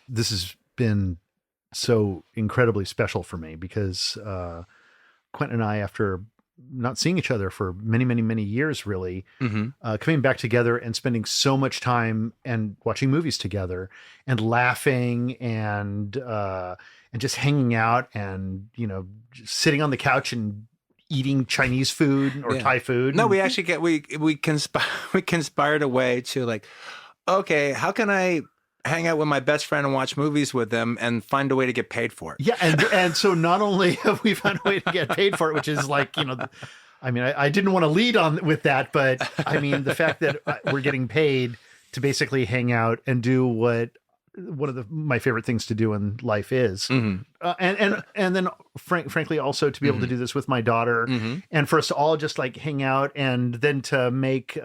This has been so incredibly special for me because Quentin and I, after not seeing each other for many, many, many years, really, coming back together and spending so much time and watching movies together and laughing and just hanging out and, just sitting on the couch and eating Chinese food or Thai food. No, we actually we conspired a way to like, okay, how can I hang out with my best friend and watch movies with them and find a way to get paid for it? Yeah. And so not only have we found a way to get paid for it, which is like, I didn't want to lead on with that, but I mean, the fact that we're getting paid to basically hang out and do what one of my favorite things to do in life is. And then frankly, also to be able to do this with my daughter and for us to all just like hang out and then to make,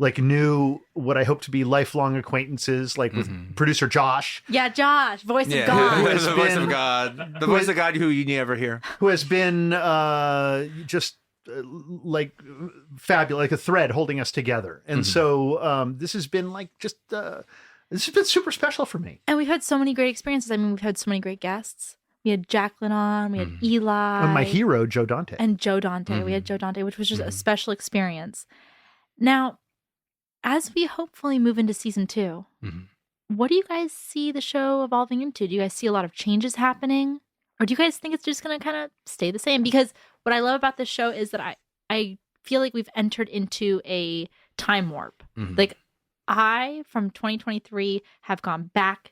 like new, what I hope to be lifelong acquaintances, like with producer Josh. Yeah, Josh, voice of God. The voice of God. The voice of God who you never hear. Who has been just like fabulous, like a thread holding us together. And so this has been like just, this has been super special for me. And we've had so many great experiences. I mean, we've had so many great guests. We had Jacqueline on, we had Eli. And my hero, Joe Dante. And Joe Dante. We had Joe Dante, which was just a special experience. Now, as we hopefully move into season 2, what do you guys see the show evolving into? Do you guys see a lot of changes happening? Or do you guys think it's just going to kind of stay the same? Because what I love about this show is that I feel like we've entered into a time warp. Like I, from 2023, have gone back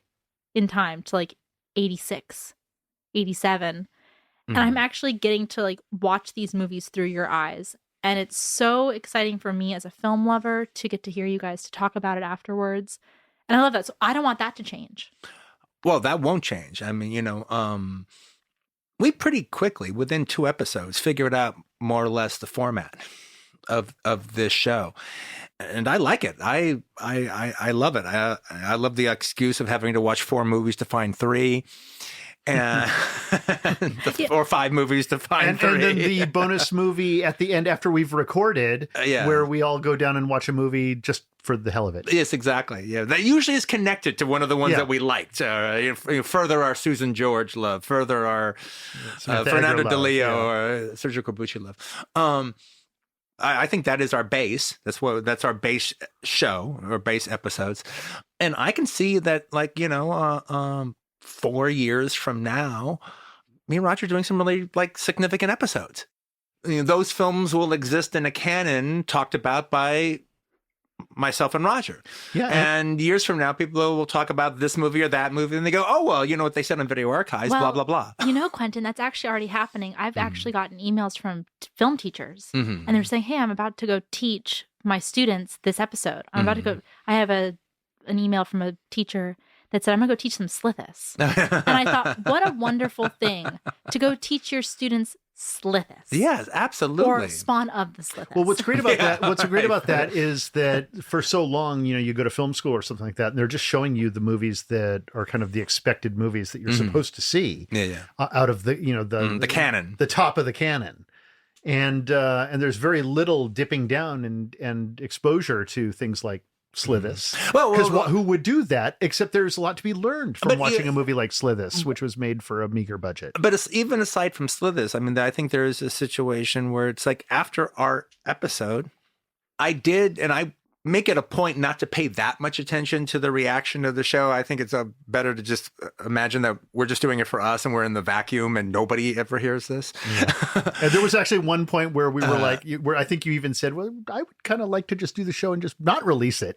in time to like 86, 87. And I'm actually getting to like watch these movies through your eyes. And it's so exciting for me as a film lover to get to hear you guys to talk about it afterwards. And I love that. So I don't want that to change. Well, that won't change. I mean, we pretty quickly, within 2 episodes, figured out more or less the format of this show. And I like it. I love it. I love the excuse of having to watch 4 movies to find 3. And or 5 movies to find 3. And then the bonus movie at the end after we've recorded, where we all go down and watch a movie just for the hell of it. Yes, exactly. Yeah, that usually is connected to one of the ones that we liked. Further our Susan George love, further our Fernando De Leo or Sergio Corbucci love. I think that is our base. That's our base show or base episodes, and I can see that, like 4 years from now, me and Roger doing some really like significant episodes. Those films will exist in a canon talked about by myself and Roger. Yeah. And years from now, people will talk about this movie or that movie, and they go, "Oh, well, you know what they said on Video Archives, blah, blah, blah." Quentin, that's actually already happening. I've actually gotten emails from film teachers, and they're saying, "Hey, I'm about to go teach my students this episode. I'm about to go." I have an email from a teacher that said, "I'm going to go teach them Slithis." And I thought, what a wonderful thing to go teach your students Slithis. Yes, absolutely. Or Spawn of the Slithis. Well, what's great about that is that for so long, you go to film school or something like that, and they're just showing you the movies that are kind of the expected movies that you're supposed to see out of the, the canon, the top of the canon. And there's very little dipping down and exposure to things like Slithis. Because who would do that? Except there's a lot to be learned from watching a movie like Slithis, which was made for a meager budget. But it's, even aside from Slithis, I mean, I think there is a situation where it's like after our episode, I make it a point not to pay that much attention to the reaction of the show. I think it's better to just imagine that we're just doing it for us and we're in the vacuum and nobody ever hears this. Yeah. And there was actually one point where we were where I think you even said, "Well, I would kind of like to just do the show and just not release it.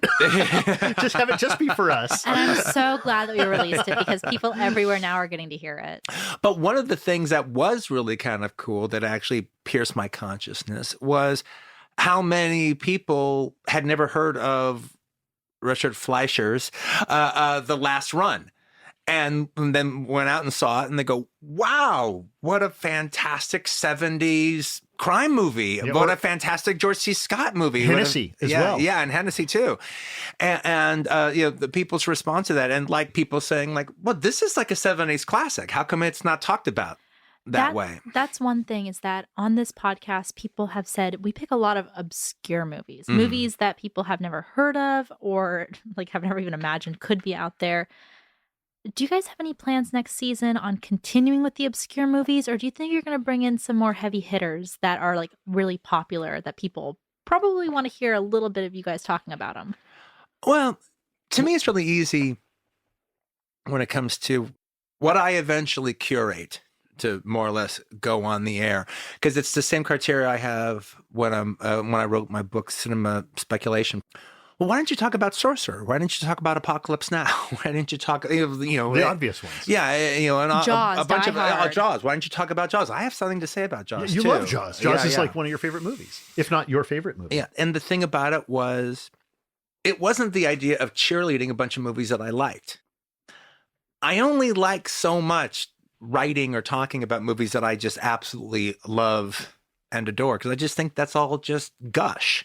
Just have it just be for us." And I'm so glad that we released it because people everywhere now are getting to hear it. But one of the things that was really kind of cool that actually pierced my consciousness was how many people had never heard of Richard Fleischer's The Last Run, and then went out and saw it, and they go, "Wow, what a fantastic 70s crime movie. Yeah, what a fantastic George C. Scott movie." Hennessy as well. Yeah, and Hennessy too. And the people's response to that, and like people saying like, "Well, this is like a 70s classic. How come it's not talked about that way?" That's one thing, is that on this podcast, people have said we pick a lot of obscure movies, movies that people have never heard of or like have never even imagined could be out there. Do you guys have any plans next season on continuing with the obscure movies, or do you think you're going to bring in some more heavy hitters that are like really popular that people probably want to hear a little bit of you guys talking about them? Well, to me, it's really easy when it comes to what I eventually curate to more or less go on the air, because it's the same criteria I have when I wrote my book, Cinema Speculation. Well, why didn't you talk about Sorcerer? Why didn't you talk about Apocalypse Now? Why didn't you talk, the obvious ones? Yeah, and Jaws, a bunch Die of Hard. Jaws. Why didn't you talk about Jaws? I have something to say about Jaws. You too. love Jaws. Jaws is Yeah. like one of your favorite movies, if not your favorite movie. Yeah, and the thing about it was, it wasn't the idea of cheerleading a bunch of movies that I liked. I only like so much writing or talking about movies that I just absolutely love and adore, because I just think that's all just gush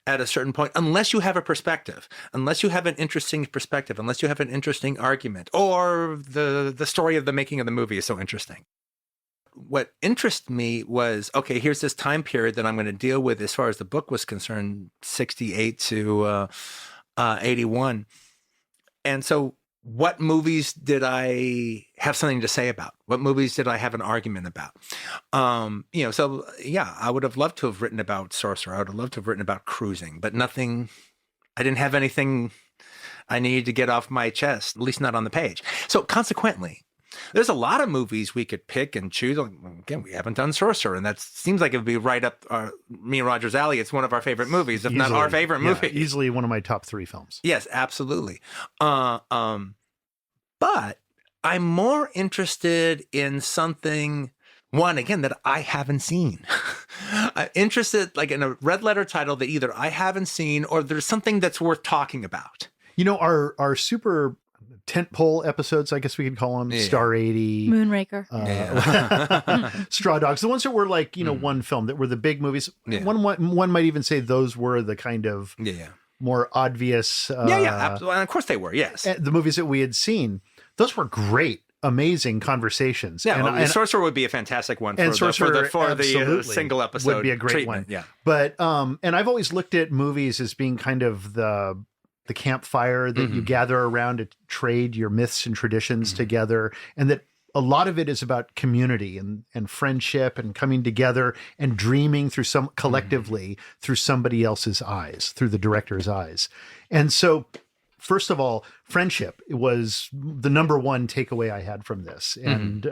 at a certain point, unless you have a perspective, unless you have an interesting perspective, unless you have an interesting argument, or the story of the making of the movie is so interesting. What interested me was, okay, here's this time period that I'm going to deal with as far as the book was concerned, 68 to 81. And so what movies did I have something to say about? What movies did I have an argument about? So yeah, I would have loved to have written about Sorcerer. I would have loved to have written about Cruising, but nothing, I didn't have anything I needed to get off my chest, at least not on the page. So consequently, there's a lot of movies we could pick and choose. Again, we haven't done Sorcerer, and that seems like it would be right up me and Roger's alley. It's one of our favorite movies, if not our favorite movie. Easily one of my top 3 films. Yes, absolutely. But I'm more interested in something, one, again, that I haven't seen. I'm interested like in a red letter title that either I haven't seen or there's something that's worth talking about. You know, our super tentpole episodes, I guess we could call them, Star 80, Moonraker, Straw Dogs, the ones that were like, one film, that were the big movies. Yeah. One might even say those were the kind of more obvious. Absolutely. And of course they were, yes. The movies that we had seen, those were great, amazing conversations. Yeah, and Sorcerer would be a fantastic one for the single episode. Would be a great treatment. One. Yeah. But, and I've always looked at movies as being kind of the campfire that you gather around to trade your myths and traditions together. And that a lot of it is about community and friendship and coming together and dreaming through collectively through somebody else's eyes, through the director's eyes. And so, first of all, friendship was the number one takeaway I had from this, and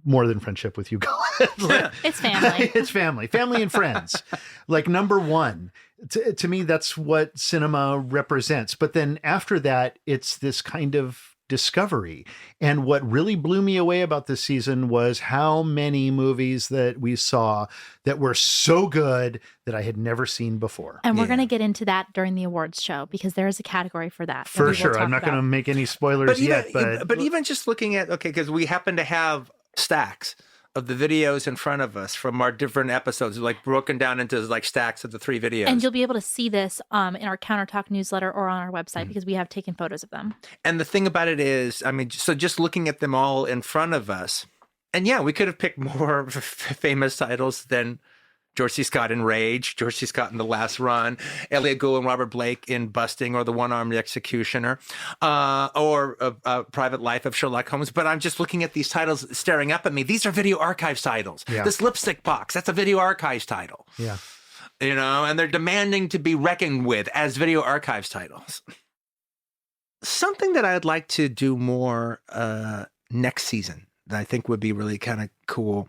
more than friendship with you guys. It's family. It's family and friends. Like number one, to me, that's what cinema represents. But then after that, it's this kind of discovery. And what really blew me away about this season was how many movies that we saw that were so good that I had never seen before. And we're going to get into that during the awards show, because there is a category for that. For sure. I'm not going to make any spoilers yet. But even just looking at, because we happen to have stacks of the videos in front of us from our different episodes, like broken down into like stacks of the 3 videos. And you'll be able to see this in our Counter Talk newsletter or on our website, because we have taken photos of them. And the thing about it is, so just looking at them all in front of us, and yeah, we could have picked more famous titles than George C. Scott in Rage, George C. Scott in The Last Run, Elliot Gould and Robert Blake in Busting, or The One-Armed Executioner, or Private Life of Sherlock Holmes. But I'm just looking at these titles staring up at me. These are Video Archives titles. Yeah. This Lipstick Box, that's a Video Archives title. Yeah. And they're demanding to be reckoned with as Video Archives titles. Something that I'd like to do more next season that I think would be really kind of cool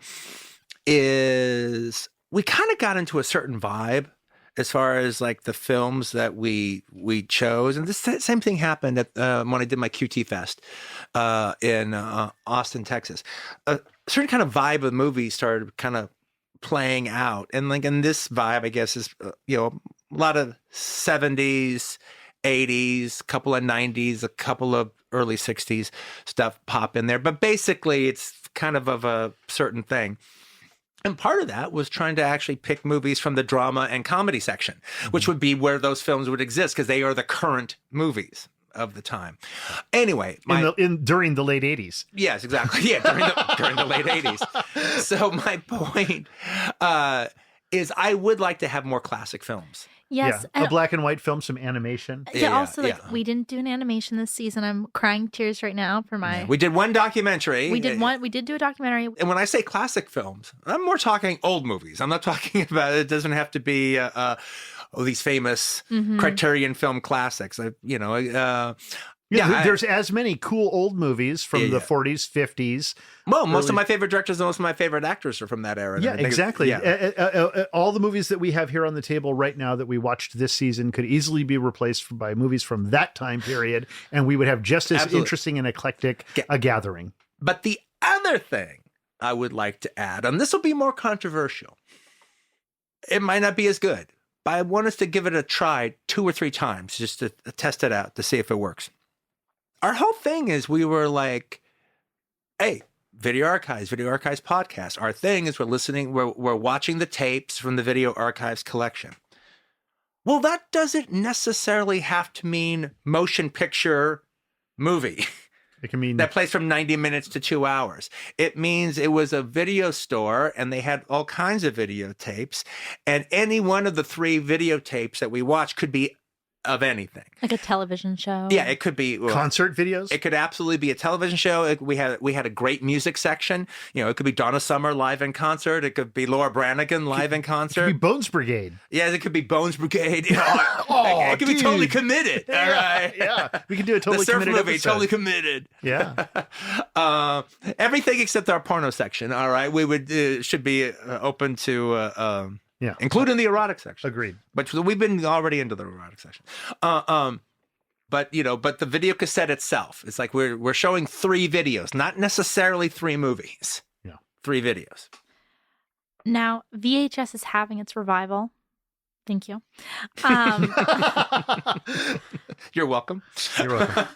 is, we kind of got into a certain vibe as far as like the films that we chose. And this same thing happened at when I did my QT Fest in Austin, Texas. A certain kind of vibe of the movie started kind of playing out. And like in this vibe, I guess, is, a lot of 70s, 80s, a couple of 90s, a couple of early 60s stuff pop in there. But basically, it's kind of a certain thing. And part of that was trying to actually pick movies from the drama and comedy section, which would be where those films would exist, because they are the current movies of the time. Anyway, during the late 80s. Yes, exactly. Yeah, during the late 80s. So my point is, I would like to have more classic films. Yes. Yeah. A black and white film, some animation. Also, we didn't do an animation this season. I'm crying tears right now for my... We did one documentary. We did do a documentary. And when I say classic films, I'm more talking old movies. I'm not talking about, it doesn't have to be these famous Criterion film classics. There's as many cool old movies from the 40s, 50s. Well, most of my favorite directors and most of my favorite actors are from that era. Yeah, exactly. All the movies that we have here on the table right now that we watched this season could easily be replaced by movies from that time period, and we would have just as interesting and eclectic a gathering. But the other thing I would like to add, and this will be more controversial, it might not be as good, but I want us to give it a try 2 or 3 times just to test it out to see if it works. Our whole thing is we were like, hey, Video Archives podcast. Our thing is we're watching the tapes from the Video Archives collection. Well, that doesn't necessarily have to mean motion picture movie. It can mean that plays from 90 minutes to 2 hours. It means it was a video store and they had all kinds of videotapes, and any one of the 3 videotapes that we watched could be of anything, like a television show. Yeah, it could be concert videos. It could absolutely be a television show. We had a great music section. It could be Donna Summer live in concert. It could be Laura Branigan live in concert. It could be Bones Brigade. Yeah, it could be Bones Brigade. It could be Totally Committed. All right, yeah, we could do a Totally Committed movie. Episode. Totally Committed. Yeah, everything except our porno section. All right, we would should be open to. Including the erotic section. Agreed. But we've been already into the erotic section. But the video cassette itself, it's like we're showing 3 videos, not necessarily 3 movies. Yeah. 3 videos. Now, VHS is having its revival. Thank you. You're welcome. You're welcome.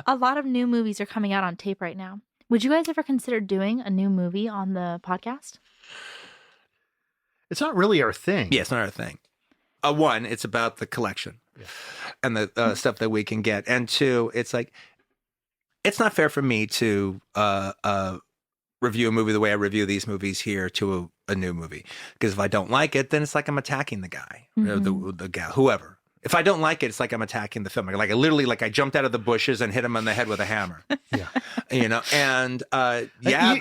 A lot of new movies are coming out on tape right now. Would you guys ever consider doing a new movie on the podcast? It's not really our thing. Yeah, it's not our thing. 1, it's about the collection and the stuff that we can get. And 2, it's like, it's not fair for me to review a movie the way I review these movies here to a new movie. Because if I don't like it, then it's like I'm attacking the guy, or the gal, whoever. If I don't like it, it's like I'm attacking the film. Like I jumped out of the bushes and hit him on the head with a hammer. Yeah. And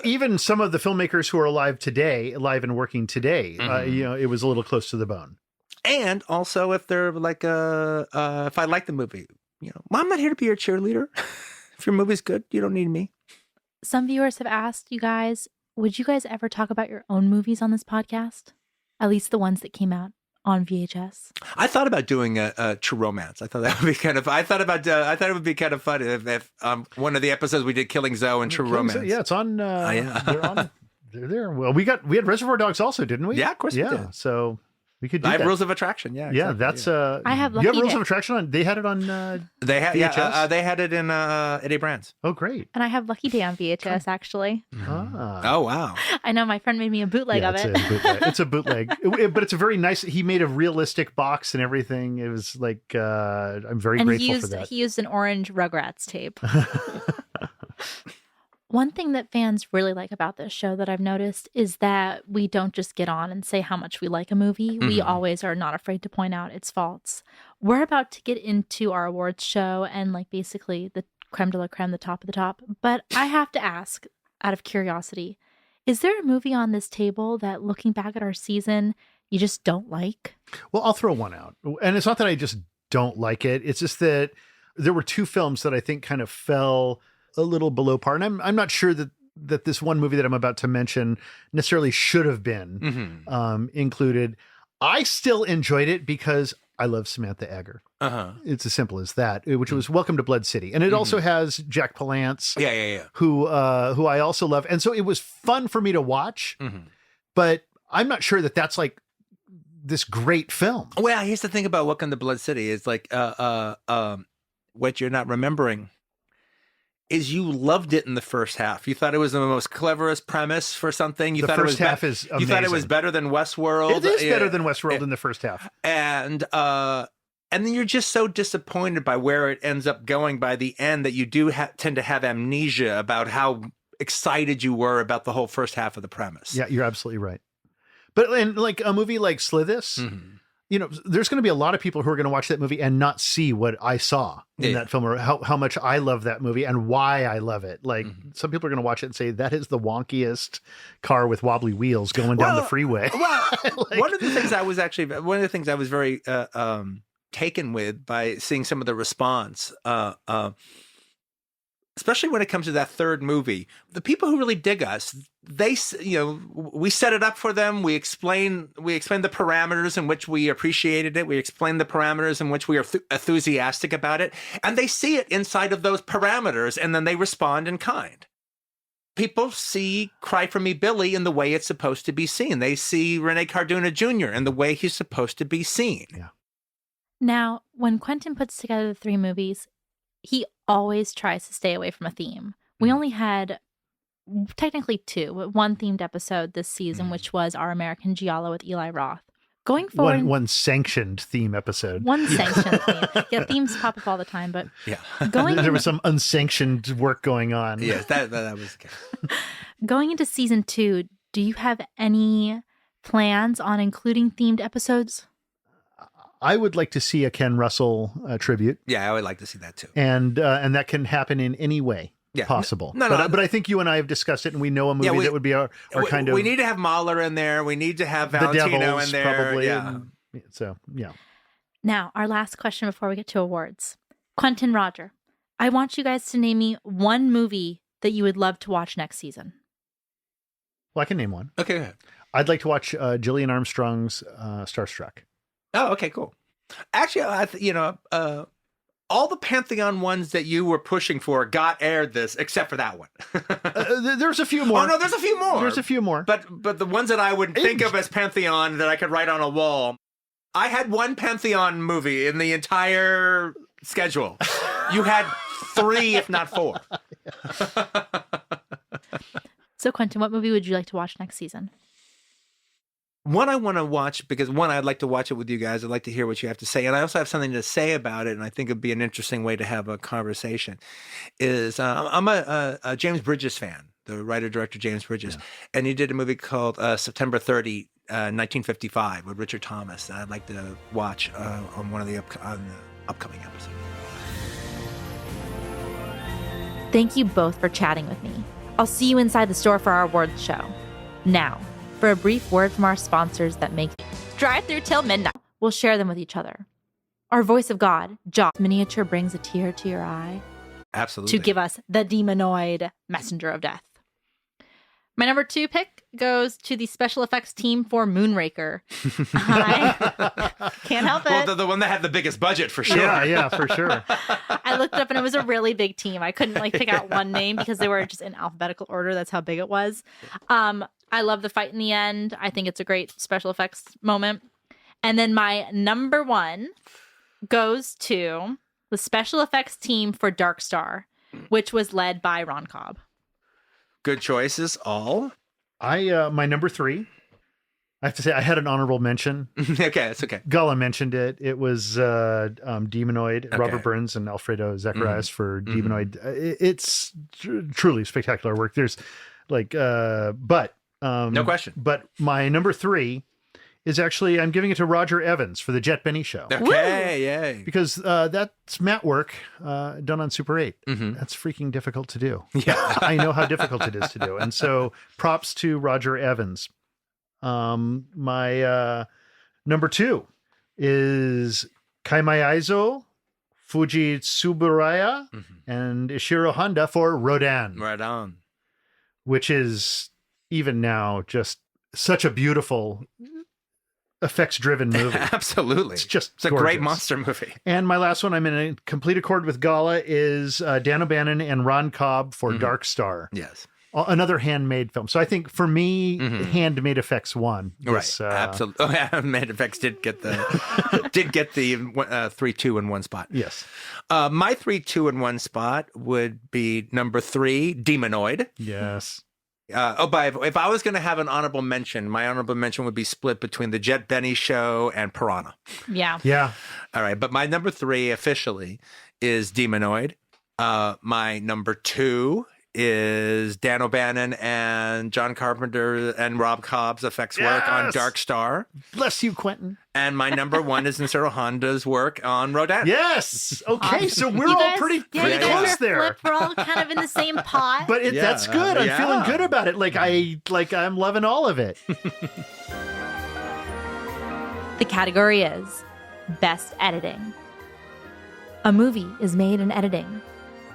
even some of the filmmakers who are alive and working today, it was a little close to the bone. And also if they're like, if I like the movie, well, I'm not here to be your cheerleader. If your movie's good, you don't need me. Some viewers have asked you guys, would you guys ever talk about your own movies on this podcast? At least the ones that came out on VHS. I thought about doing a True Romance. I thought that would be kind of. I thought it would be kind of fun if one of the episodes we did Killing Zoe and True Romance. Yeah, it's on. They're there. Well, we had Reservoir Dogs also, didn't we? Yeah, of course we did. So we could do I that. have Rules of Attraction. Yeah, exactly, that's. I have. You have Rules of Attraction on. They had it on. They had VHS? they had it in Eddie Brands. Oh, great! And I have Lucky Day on VHS actually. Oh wow! I know my friend made me a bootleg of it. It's a bootleg, but it's a very nice. He made a realistic box and everything. It was like I'm very grateful for that. He used an orange Rugrats tape. One thing that fans really like about this show that I've noticed is that we don't just get on and say how much we like a movie. We always are not afraid to point out its faults. We're about to get into our awards show and like basically the creme de la creme, the top of the top. But I have to ask, out of curiosity, is there a movie on this table that looking back at our season, you just don't like? Well, I'll throw one out. And it's not that I just don't like it. It's just that there were 2 films that I think kind of fell a little below par. And I'm not sure that this one movie that I'm about to mention necessarily should have been included. I still enjoyed it because I love Samantha Eggar. It's as simple as that, which was Welcome to Blood City. And it also has Jack Palance, who I also love. And so it was fun for me to watch, but I'm not sure that that's like this great film. Well, here's the thing about Welcome to Blood City is like, what you're not remembering is you loved it in the first half. You thought it was the most cleverest premise for something. The first half is amazing. You thought it was better than Westworld. It is better than Westworld in the first half. And then you're just so disappointed by where it ends up going by the end that you do tend to have amnesia about how excited you were about the whole first half of the premise. Yeah, you're absolutely right. But in like a movie like Slithis, there's going to be a lot of people who are going to watch that movie and not see what I saw in that film, or how much I love that movie and why I love it. Like some people are going to watch it and say, that is the wonkiest car with wobbly wheels going down the freeway. Well, one of the things I was very taken with by seeing some of the response, especially when it comes to that third movie, the people who really dig us, we set it up for them. We explain the parameters in which we appreciated it. We explain the parameters in which we are enthusiastic about it. And they see it inside of those parameters, and then they respond in kind. People see Cry for Me, Billy in the way it's supposed to be seen. They see Rene Cardona Jr. in the way he's supposed to be seen. Yeah. Now, when Quentin puts together the three movies, he always tries to stay away from a theme. We only had technically one themed episode this season, which was Our American Giallo with Eli Roth. Going forward, one sanctioned theme episode. One sanctioned theme. Yeah, themes pop up all the time, but there was some unsanctioned work going on. Yes, that was the case. Going into season 2, do you have any plans on including themed episodes? I would like to see a Ken Russell tribute. Yeah, I would like to see that too. And that can happen in any way possible. But I think you and I have discussed it, and we know a movie that would be our kind of... We need to have Mahler in there. We need to have Valentino in there. Probably. Yeah. So, yeah. Now, our last question before we get to awards. Quentin, Roger, I want you guys to name me one movie that you would love to watch next season. Well, I can name one. Okay, go ahead. I'd like to watch Gillian Armstrong's Starstruck. Oh, okay, cool. Actually, all the Pantheon ones that you were pushing for got aired this, except for that one. There's a few more. Oh no, there's a few more. There's a few more. But the ones that I would think of as Pantheon that I could write on a wall, I had one Pantheon movie in the entire schedule. You had 3, if not 4. So, Quentin, what movie would you like to watch next season? One I want to watch, because one, I'd like to watch it with you guys. I'd like to hear what you have to say. And I also have something to say about it, and I think it'd be an interesting way to have a conversation, is I'm a James Bridges fan, the writer-director James Bridges. Yeah. And he did a movie called September 30, 1955 with Richard Thomas that I'd like to watch on one of the upcoming episodes. Thank you both for chatting with me. I'll see you inside the store for our awards show. Now, for a brief word from our sponsors that make drive through till midnight. We'll share them with each other. Our voice of God, Joss Miniature, brings a tear to your eye. Absolutely. To give us the demonoid messenger of death. My number 2 pick goes to the special effects team for Moonraker. I can't help it. Well, the one that had the biggest budget for sure. Yeah, for sure. I looked it up and it was a really big team. I couldn't pick out one name because they were just in alphabetical order. That's how big it was. I love the fight in the end. I think it's a great special effects moment. And then my number 1 goes to the special effects team for Dark Star, which was led by Ron Cobb. Good choices, all. My number 3, I have to say I had an honorable mention. Okay, it's okay. Gala mentioned it. It was Demonoid, okay. Robert Burns and Alfredo Zacharias for Demonoid. It's truly spectacular work. There's no question. But my number 3 is actually, I'm giving it to Roger Evans for the Jet Benny Show. Okay, yay. Because that's matte work done on Super 8. That's freaking difficult to do. Yeah. I know how difficult it is to do. And so props to Roger Evans. My number 2 is Kaimaizo, Fuji Tsuburaya, and Ishiro Honda for Rodan. Right on. Which is, even now, just such a beautiful effects-driven movie. Absolutely. It's a great monster movie. And my last one, I'm in a complete accord with Gala, is Dan O'Bannon and Ron Cobb for Dark Star. Yes. Another handmade film. So I think for me, handmade effects won. Right. Absolutely. Oh, yeah, handmade effects did get the 3-2 in one spot. Yes. My 3-2 in one spot would be number 3, Demonoid. Yes. If I was going to have an honorable mention, my honorable mention would be split between the Jet Benny Show and Piranha. Yeah. Yeah. All right. But my number 3 officially is Demonoid. My number 2 is Dan O'Bannon and John Carpenter and Rob Cobb's effects work on Dark Star. Bless you, Quentin. And my number one is Nisero Honda's work on Rodan. Yes. Okay, so we're You all guys- pretty yeah, you guys close are there. flipped. We're all kind of in the same pot. But that's good. I'm feeling good about it. I'm loving all of it. The category is Best Editing. A movie is made in editing.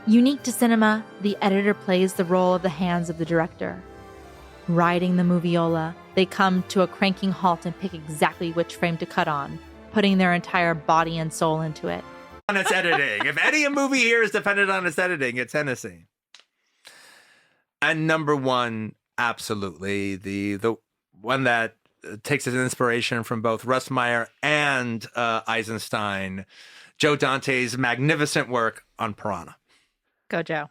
Unique to cinema, the editor plays the role of the hands of the director. Riding the moviola, they come to a cranking halt and pick exactly which frame to cut on, putting their entire body and soul into it. On its editing. If any movie here is dependent on its editing, it's Hennessy. And number one, absolutely, the one that takes its inspiration from both Russ Meyer and Eisenstein, Joe Dante's magnificent work on Piranha. Go, Joe.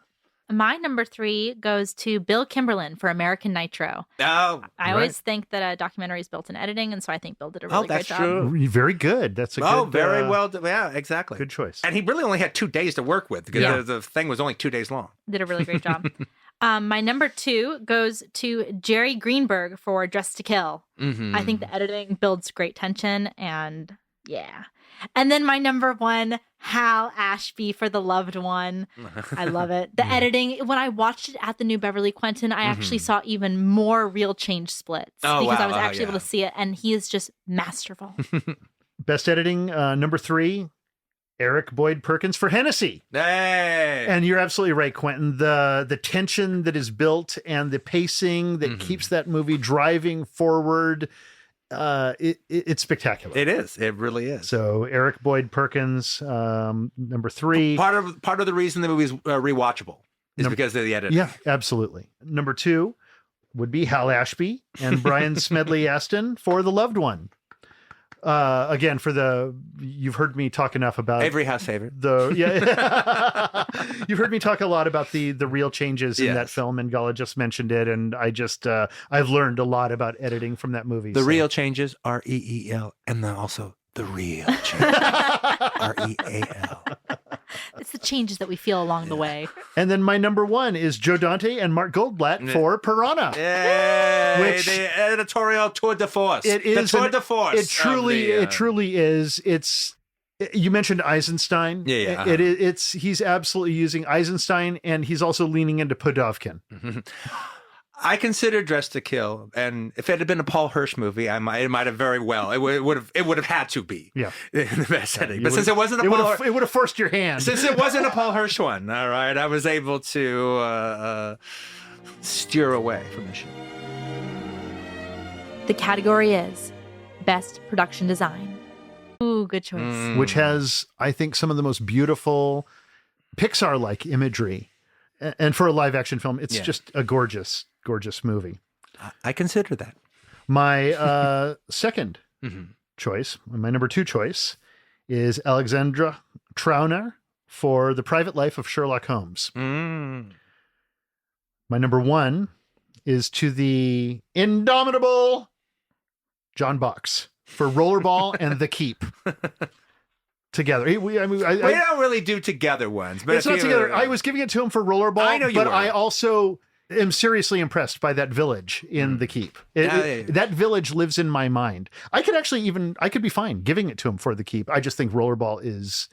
My number 3 goes to Bill Kimberlin for American Nitro. Oh, I always think that a documentary is built in editing, and so I think Bill did a really great job. True. Very good. That's a good. Very well. Yeah, exactly. Good choice. And he really only had 2 days to work with because the thing was only 2 days long. Did a really great job. My number 2 goes to Jerry Greenberg for Dressed to Kill. Mm-hmm. I think the editing builds great tension, and yeah. And then my number 1, Hal Ashby for The Loved One. I love it. The editing, when I watched it at the New Beverly Quentin, I actually saw even more real change splits because I was actually able to see it, and he is just masterful. Best editing, number 3, Eric Boyd Perkins for Hennessy. Hey! And you're absolutely right, Quentin. The tension that is built and the pacing that keeps that movie driving forward, it's spectacular. It is. It really is. So Eric Boyd Perkins, number 3. Part of the reason the movie is rewatchable is because of the editing. Yeah, absolutely. Number 2 would be Hal Ashby and Brian Smedley Aston for The Loved One. Again, you've heard me talk enough about Avery House favorite. You've heard me talk a lot about the real changes in that film, and Gala just mentioned it, and I've learned a lot about editing from that movie. The real changes, REEL, and then also the real changes, REAL. It's the changes that we feel along the way. And then my number 1 is Joe Dante and Mark Goldblatt for Piranha. Yay! Which the editorial tour de force. It is the tour de force. It truly is. You mentioned Eisenstein. Yeah. He's absolutely using Eisenstein, and he's also leaning into Podovkin. I consider Dressed to Kill, and if it had been a Paul Hirsch movie, it might have very well. It would have had to be. Yeah. In the best setting. But since it wasn't a Paul Hirsch, it would have forced your hand. Since it wasn't a Paul Hirsch one, all right, I was able to steer away from the show. The category is Best Production Design. Ooh, good choice. Which has, I think, some of the most beautiful Pixar-like imagery. And for a live action film, it's just a gorgeous movie. I consider that. My second choice, my number 2 choice, is Alexandra Trauner for The Private Life of Sherlock Holmes. My number 1 is to the indomitable John Box for Rollerball and The Keep. Together. We don't really do together ones, but it's not together. I was giving it to him for Rollerball, I know you but were. I also am seriously impressed by that village in The Keep. That village lives in my mind. I could be fine giving it to him for The Keep. I just think Rollerball is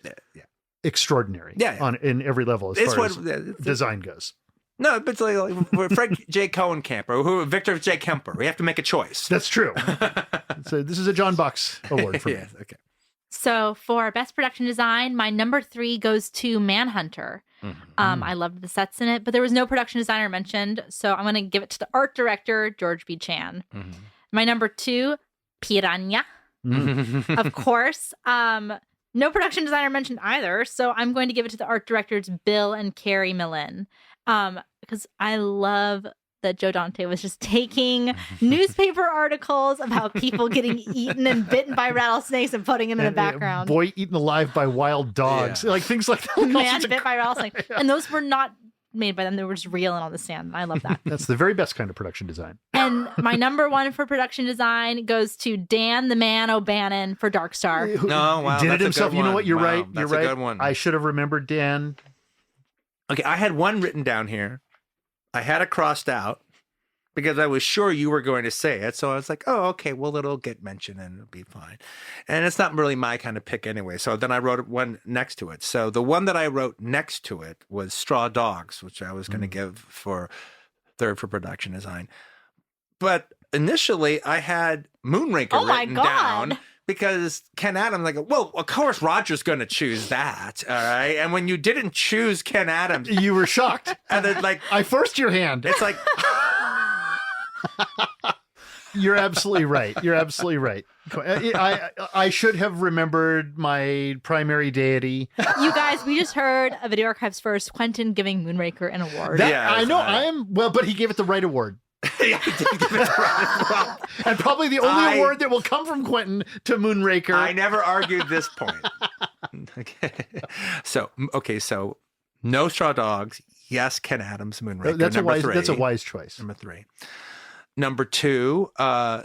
extraordinary in every level as far as design goes. No, but it's like Fred J. Cohen camper, Victor J. Kemper. We have to make a choice. That's true. So this is a John Box award for me. Yes, okay. So for Best Production Design, my number 3 goes to Manhunter. I loved the sets in it, but there was no production designer mentioned, so I'm going to give it to the art director, George B. Chan. My number 2, Piranha. Of course. No production designer mentioned either, so I'm going to give it to the art directors, Bill and Carrie Millen, because I love that Joe Dante was just taking newspaper articles about people getting eaten and bitten by rattlesnakes and putting them in the background. Boy eaten alive by wild dogs. Like things like that. Man bit by rattlesnake. And those were not made by them. They were just real and on the stand. And I love that. That's the very best kind of production design. And my number 1 for production design goes to Dan the Man O'Bannon for Dark Star. No, wow. Did it himself. You know what? You're right. That's You're right. a good one. I should have remembered Dan. Okay, I had one written down here. I had it crossed out because I was sure you were going to say it. So I was like, oh, okay, well, it'll get mentioned and it'll be fine. And it's not really my kind of pick anyway. So then I wrote one next to it. So the one that I wrote next to it was Straw Dogs, which I was going to give for third for production design. But initially I had Moonraker written down because Ken Adams, like, well, of course Roger's going to choose that. All right. And when you didn't choose Ken Adams, You were shocked. and then like, I forced your hand. it's like, You're absolutely right. You're absolutely right. I should have remembered my primary deity. You guys, we just heard a Video Archives first, Quentin giving Moonraker an award. Yeah, I know. right. I am well, but he gave it the right award, yeah, I did give it the right. and probably the only award that will come from Quentin to Moonraker. I never argued this point. Okay. So no Straw Dogs. Yes, Ken Adams, Moonraker. That's number a wise. three. That's a wise choice. Number 3. Number 2,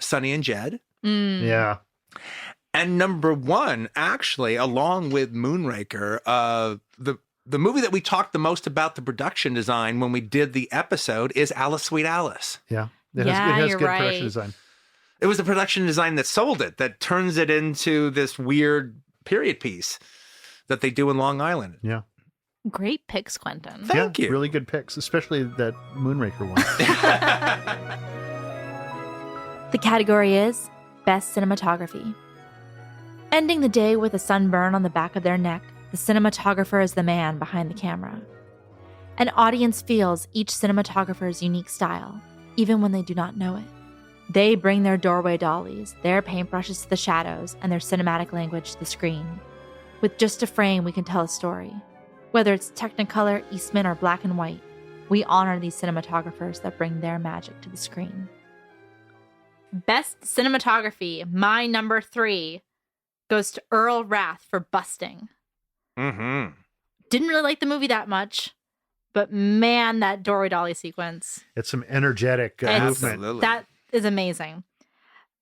Sonny and Jed. Yeah. And number 1, actually, along with Moonraker, the movie that we talked the most about the production design when we did the episode is Alice Sweet Alice. Yeah. It has you're good right. production design. It was the production design that sold it, that turns it into this weird period piece that they do in Long Island. Yeah. Great picks, Quentin. Thank you. Really good picks, especially that Moonraker one. The category is Best Cinematography. Ending the day with a sunburn on the back of their neck, the cinematographer is the man behind the camera. An audience feels each cinematographer's unique style, even when they do not know it. They bring their doorway dollies, their paintbrushes to the shadows, and their cinematic language to the screen. With just a frame, we can tell a story. Whether it's Technicolor, Eastman, or black and white, we honor these cinematographers that bring their magic to the screen. Best cinematography, my number 3, goes to Earl Rath for Busting. Mm-hmm. Didn't really like the movie that much, but man, that doorway dolly sequence. It's some energetic movement. Absolutely. That is amazing.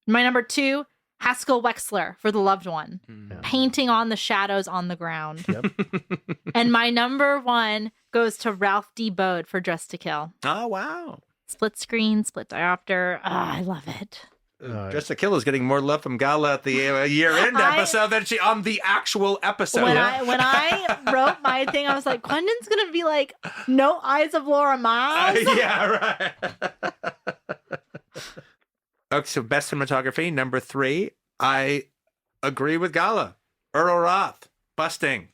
My number 2, Haskell Wexler for The Loved One. Mm. Painting on the shadows on the ground. Yep. And my number 1 goes to Ralph D. Bode for Dress to Kill. Oh, wow. Split screen, split diopter. I love it. Dress to Kill is getting more love from Gala at the year-end episode than she on the actual episode. When I wrote my thing, I was like, Quentin's gonna be like, No Eyes of Laura Miles. Yeah, right. Okay, so best cinematography, number 3. I agree with Gala. Earl Roth, Busting.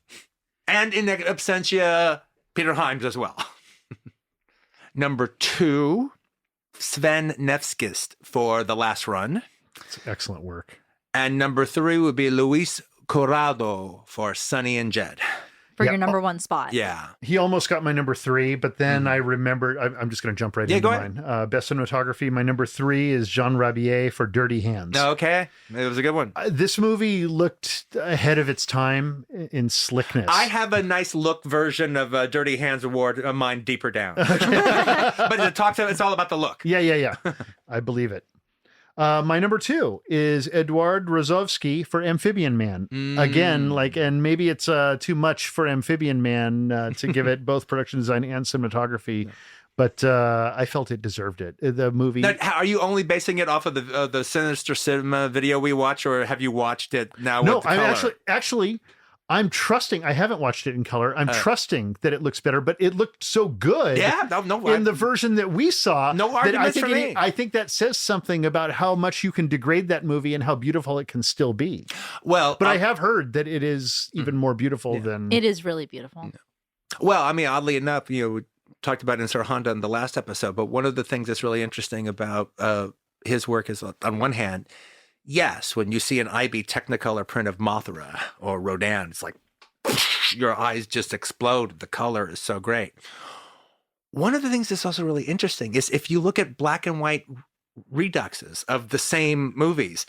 And in absentia, Peter Hyams as well. Number 2, Sven Nefskist for The Last Run. It's excellent work. And number 3 would be Luis Corrado for Sonny and Jed. For your number 1 spot. Yeah. He almost got my number 3, but then I remembered. I'm just going to jump right into go mine. Best cinematography. My number 3 is Jean Rabier for Dirty Hands. Okay. It was a good one. This movie looked ahead of its time in slickness. I have a nice look version of Dirty Hands Award of mine deeper down. But it's all about the look. Yeah. I believe it. My number 2 is Eduard Rozovsky for Amphibian Man. Again, and maybe it's too much for Amphibian Man to give it both production design and cinematography, but I felt it deserved it. The movie. Now, are you only basing it off of the Sinister Cinema video we watched, or have you watched it now? No, with the I'm color? actually. I'm trusting. I haven't watched it in color. I'm trusting that it looks better, but it looked so good. Yeah, in the version that we saw. No arguments for me. I think that says something about how much you can degrade that movie and how beautiful it can still be. Well, But I have heard that it is even more beautiful than It is really beautiful. Well, I mean, oddly enough, we talked about it in Sir Honda in the last episode, but one of the things that's really interesting about his work is, on one hand, yes, when you see an IB Technicolor print of Mothra or Rodin, it's like your eyes just explode. The color is so great. One of the things that's also really interesting is if you look at black and white reduxes of the same movies,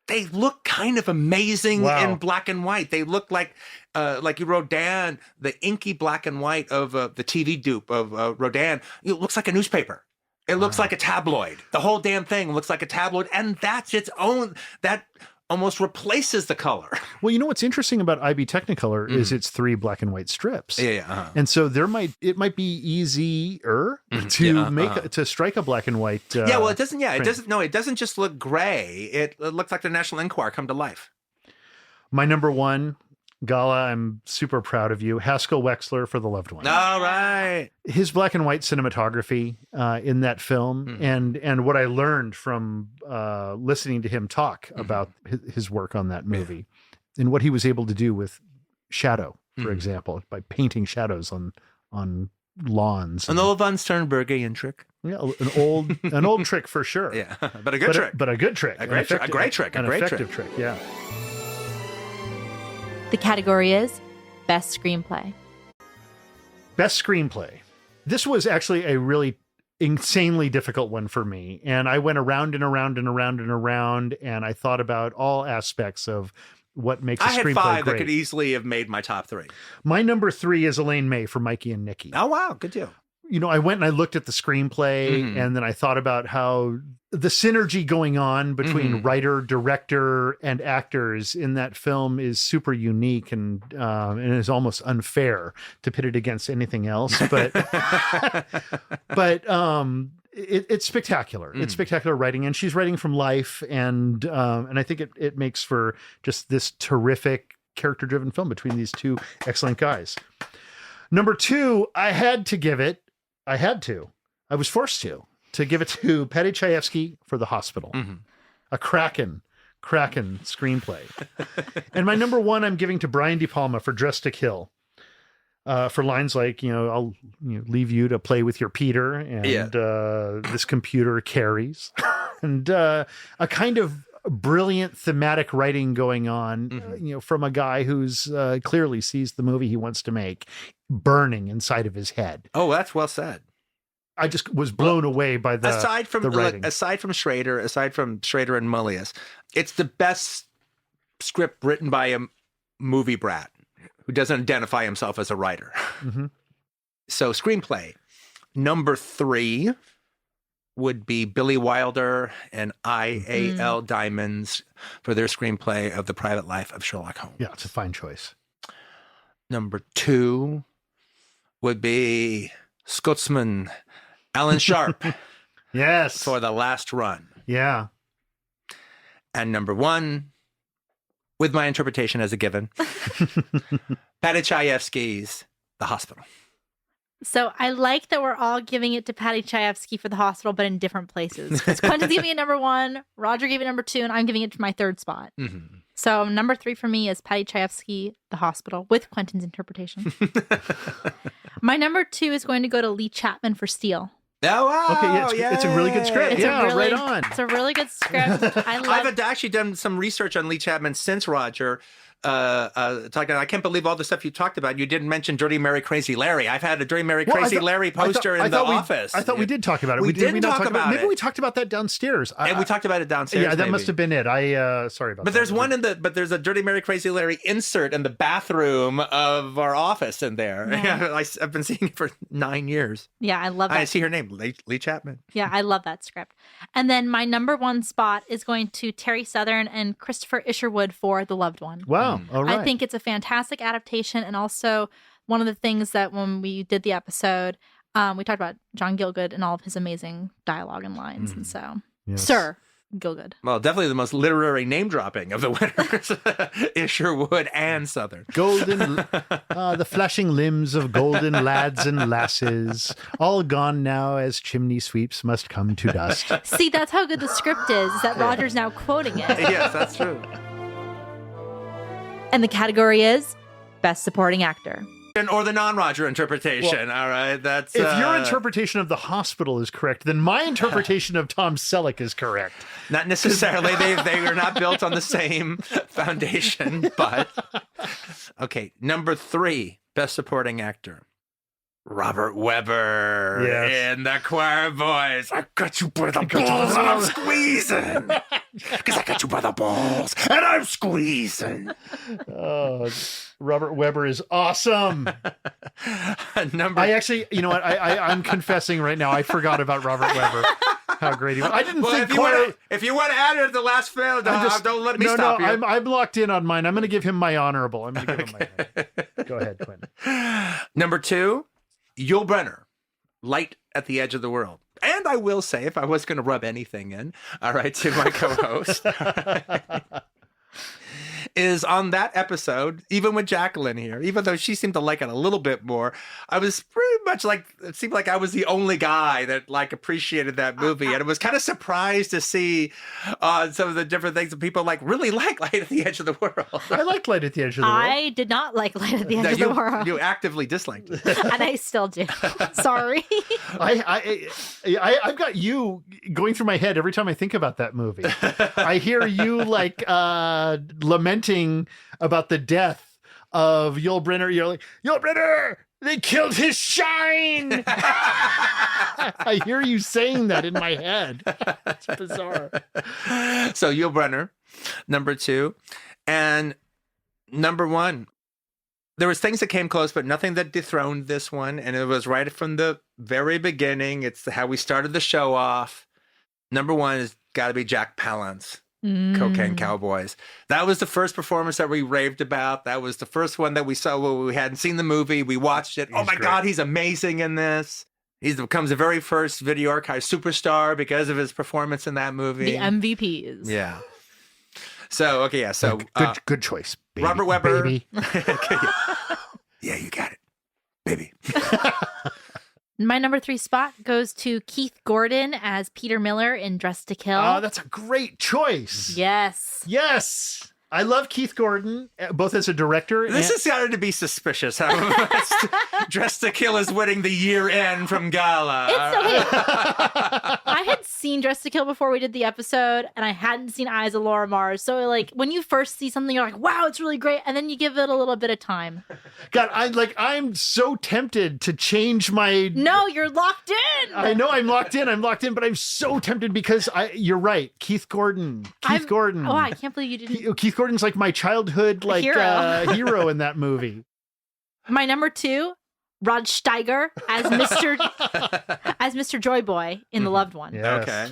they look kind of amazing in black and white. They look like you wrote down the inky black and white of the TV dupe of Rodin. It looks like a newspaper. It looks like a tabloid. The whole damn thing looks like a tabloid, and that's its own. That almost replaces the color. Well, you know what's interesting about IB Technicolor is it's 3 black and white strips. Yeah. And so it might be easier to strike a black and white. Well, it doesn't. Yeah, it doesn't. No, it doesn't just look gray. It looks like the National Enquirer come to life. My number 1, Gala, I'm super proud of you. Haskell Wexler for The Loved One. All right. His black and white cinematography in that film, and what I learned from listening to him talk about his work on that movie, and what he was able to do with shadow, for example, by painting shadows on lawns. An old von Sternbergian trick. Yeah, an old trick for sure. Yeah, but a good trick. But a good trick. A great trick. An effective trick, yeah. The category is Best Screenplay. Best Screenplay. This was actually a really insanely difficult one for me. And I went around and around and around and around, and I thought about all aspects of what makes a screenplay great. I had 5 that could easily have made my top 3. My number 3 is Elaine May for Mikey and Nikki. Oh, wow. Good deal. You know, I went and I looked at the screenplay, and then I thought about how the synergy going on between writer, director, and actors in that film is super unique, and is almost unfair to pit it against anything else. But it's spectacular. It's spectacular writing, and she's writing from life, and I think it makes for just this terrific character-driven film between these 2 excellent guys. Number 2, I was forced to give it to Paddy Chayefsky for The Hospital. A Kraken screenplay. And my number 1, I'm giving to Brian De Palma for Dressed to Kill. For lines like, I'll leave you to play with your Peter, and this computer carries. And a kind of brilliant thematic writing going on, from a guy who's clearly sees the movie he wants to make burning inside of his head. Oh, that's well said. I just was blown away by the writing. Aside from Schrader and Mullius, it's the best script written by a movie brat who doesn't identify himself as a writer. So screenplay. Number 3 would be Billy Wilder and I.A.L. Diamonds for their screenplay of The Private Life of Sherlock Holmes. Yeah, it's a fine choice. Number 2 would be Scotsman Alan Sharp. Yes. For The Last Run. Yeah. And number 1, with my interpretation as a given, Paddy Chayefsky's The Hospital. So I like that we're all giving it to Paddy Chayefsky for The Hospital, but in different places. Because Quentin's giving it number 1, Roger gave it number 2, and I'm giving it to my 3rd spot. So number 3 for me is Paddy Chayefsky, The Hospital, with Quentin's interpretation. My number 2 is going to go to Lee Chapman for Steel. Oh, wow. Okay, it's a really good script. Right on. It's a really good script. I've actually done some research on Lee Chapman since Roger. I can't believe all the stuff you talked about. You didn't mention Dirty Mary Crazy Larry. I've had a Dirty Mary Crazy Larry poster in the office. I thought we did talk about it. We didn't talk about it. Maybe we talked about that downstairs. And we talked about it downstairs. Yeah, that must have been it. Sorry about that. But there's there's a Dirty Mary Crazy Larry insert in the bathroom of our office in there. Yeah. I've been seeing it for 9 years. Yeah, I love that. I see her name, Lee Chapman. Yeah, I love that script. And then my number 1 spot is going to Terry Southern and Christopher Isherwood for The Loved One. Wow. All right. I think it's a fantastic adaptation, and also one of the things that when we did the episode, we talked about John Gielgud and all of his amazing dialogue and lines, and so Sir Gielgud. Well, definitely the most literary name dropping of the winners, Isherwood and Southern. The flashing limbs of golden lads and lasses, all gone now as chimney sweeps must come to dust. See, that's how good the script is that Roger's now quoting it. Yes, that's true. And the category is Best Supporting Actor. Or the non-Roger interpretation. All right, that's if your interpretation of The Hospital is correct, then my interpretation of Tom Selleck is correct. Not necessarily. They are not built on the same foundation, but okay. Number 3, Best Supporting Actor. Robert Webber in The Choir Boys. I got you by the balls and I'm squeezing. Because I got you by the balls and I'm squeezing. Oh, Robert Webber is awesome. I actually, you know what? I'm confessing right now. I forgot about Robert Webber. how great he was. I didn't think if you want to add it at the last film, don't let me stop you. I'm locked in on mine. I'm going to give him my honorable. I'm going to give him my. Go ahead, Quentin. Number 2, Yul Brynner, Light at the Edge of the World. And I will say, if I was going to rub anything in, all right, to my co-host, is on that episode, even with Jacqueline here, even though she seemed to like it a little bit more, I was pretty much like, it seemed like I was the only guy that like appreciated that movie. And it was kind of surprised to see some of the different things that people like really like Light at the Edge of the World. I like Light at the Edge of the World. I did not like Light at the Edge of the World. You actively disliked it. And I still do. Sorry. I've got you going through my head every time I think about that movie. I hear you like lamenting about the death of Yul Brynner. You're like, Yul Brynner, they killed his shine. I hear you saying that in my head. It's bizarre. So Yul Brynner, number 2, and number 1. There was things that came close, but nothing that dethroned this one. And it was right from the very beginning. It's how we started the show off. Number 1 has got to be Jack Palance. Cocaine Cowboys. That was the first performance that we raved about. That was the first one that we saw when we hadn't seen the movie. We watched it. Oh my God, he's amazing in this. He becomes the very first Video Archive superstar because of his performance in that movie. The MVPs. Yeah. So, okay, yeah. So good choice. Baby. Robert Webber. Baby. Yeah, you got it. Baby. My number 3 spot goes to Keith Gordon as Peter Miller in Dressed to Kill. Oh, that's a great choice. Yes. Yes. I love Keith Gordon, both as a director. This has started to be suspicious. How Dressed to Kill is winning the year-end from Gala. It's okay. I had seen Dressed to Kill before we did the episode, and I hadn't seen Eyes of Laura Mars. So, like, when you first see something, you're like, wow, it's really great. And then you give it a little bit of time. God, I'm so tempted to change my... No, you're locked in. I know I'm locked in, but I'm so tempted because you're right. Keith Gordon. Oh, I can't believe you didn't... Keith Gordon's like my childhood hero in that movie. My number 2, Rod Steiger as Mr. Joy Boy in The Loved One. Yes. Okay.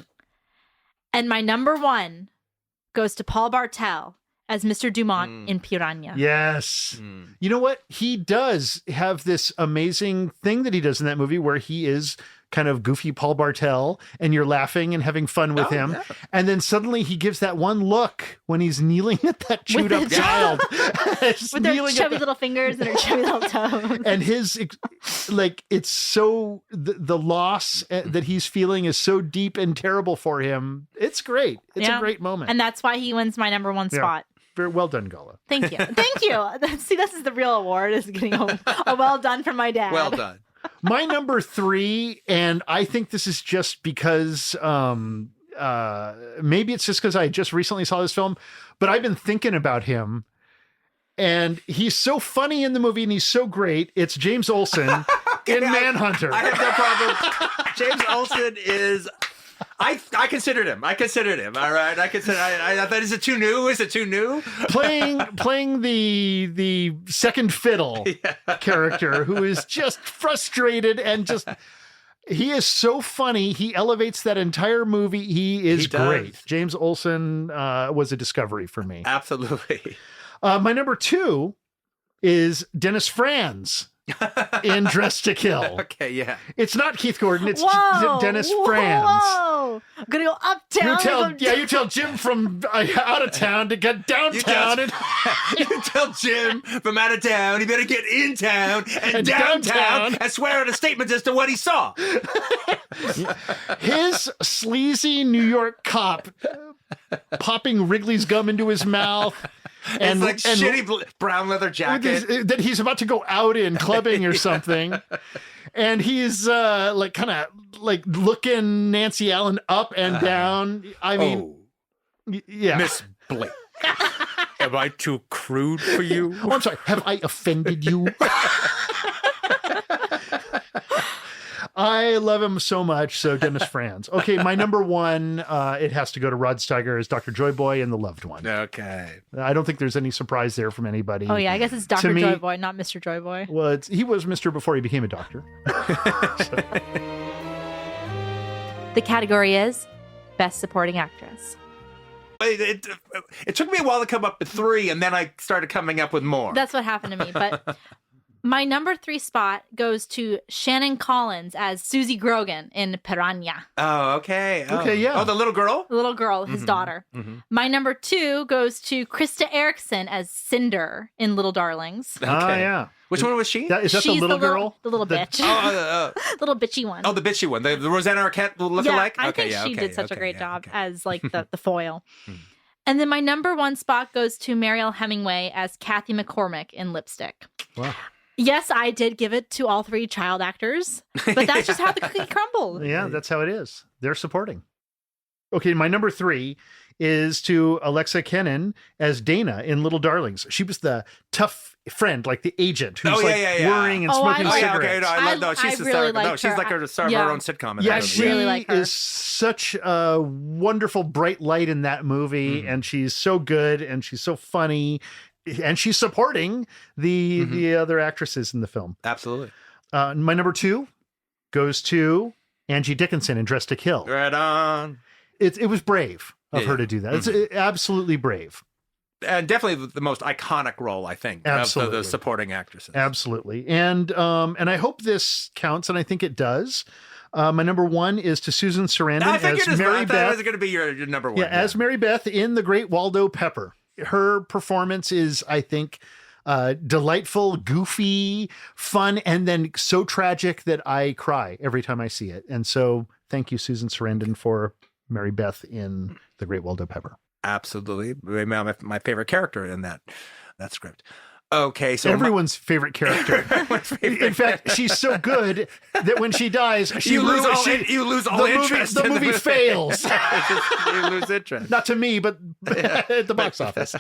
And my number 1 goes to Paul Bartel as Mr. Dumont in Piranha. Yes. You know what? He does have this amazing thing that he does in that movie where he is kind of goofy Paul Bartel and you're laughing and having fun with him. Yeah. And then suddenly he gives that one look when he's kneeling at that chewed up child. With their chubby little fingers and her chubby little toes. And his, like, it's so, the loss that he's feeling is so deep and terrible for him. It's great. It's a great moment. And that's why he wins my number 1 spot. Very well done, Gala. Thank you. Thank you. See, this is the real award, is getting a well done from my dad. Well done. My number 3, and I think this is just because maybe it's just because I just recently saw this film, but I've been thinking about him, and he's so funny in the movie, and he's so great. It's James Olsen in Manhunter. I have no problem. James Olsen is... I considered him. All right. I thought, is it too new? Playing the second fiddle character who is just frustrated and just, he is so funny. He elevates that entire movie. He is great. James Olsen was a discovery for me. Absolutely. My number 2 is Dennis Franz in Dressed to Kill. Okay, yeah. It's not Keith Gordon. It's Dennis Franz. Whoa! I'm gonna go uptown. You tell Jim from out of town to get downtown. You tell Jim from out of town he better get in town and downtown and swear out a statement as to what he saw. His sleazy New York cop popping Wrigley's gum into his mouth. And like shitty brown leather jacket that he's about to go out in clubbing or something. And he's like kind of like looking Nancy Allen up and down. I mean, yeah. Miss Blake, am I too crude for you? Oh, I'm sorry. Have I offended you? I love him so much. So Dennis Franz. Okay, my number 1, it has to go to Rod Steiger as Dr. Joy Boy in The Loved One. Okay. I don't think there's any surprise there from anybody. Oh yeah, I guess it's Dr. Joy Boy, not Mr. Joy Boy. Well, he was Mr. before he became a doctor. The category is Best Supporting Actress. It took me a while to come up with 3, and then I started coming up with more. That's what happened to me. But my number 3 spot goes to Shannon Collins as Susie Grogan in Piranha. Oh, okay. Oh. Okay, yeah. Oh, the little girl? The little girl, his daughter. Mm-hmm. My number 2 goes to Krista Erickson as Cinder in Little Darlings. Okay. Oh, yeah. Which one was she? Is that She's the little girl? The little bitch. Little bitchy one. Oh, the bitchy one. The Rosanna Arquette lookalike? Yeah, I think she did such a great job as like the foil. And then my number 1 spot goes to Mariel Hemingway as Kathy McCormick in Lipstick. Wow. Yes, I did give it to all 3 child actors, but that's just how the cookie crumbled. Yeah, that's how it is. They're supporting. Okay, my number 3 is to Alexa Kennan as Dana in Little Darlings. She was the tough friend, like the agent who's worrying and smoking cigarettes. Okay, no, I love no, she's really hysterical. No, she's like a star of her own sitcom. Yeah, I really like her. Is such a wonderful bright light in that movie, and she's so good, and she's so funny, and she's supporting the other actresses in the film. Absolutely. My number 2 goes to Angie Dickinson in Dressed to Kill. Right on. It was brave of her to do that. It's absolutely brave. And definitely the most iconic role, I think, of the supporting actresses. Absolutely. And I hope this counts, and I think it does. My number 1 is to Susan Sarandon as Mary Beth. Was going to be your number 1. Yeah, as Mary Beth in The Great Waldo Pepper. Her performance is, I think, delightful, goofy, fun, and then so tragic that I cry every time I see it. And so thank you, Susan Sarandon, for Mary Beth in The Great Waldo Pepper. Absolutely. My favorite character in that script. Okay, so everyone's favorite character. In fact, she's so good that when she dies, you lose all interest. The movie fails. You lose interest. Not to me, but at the box office.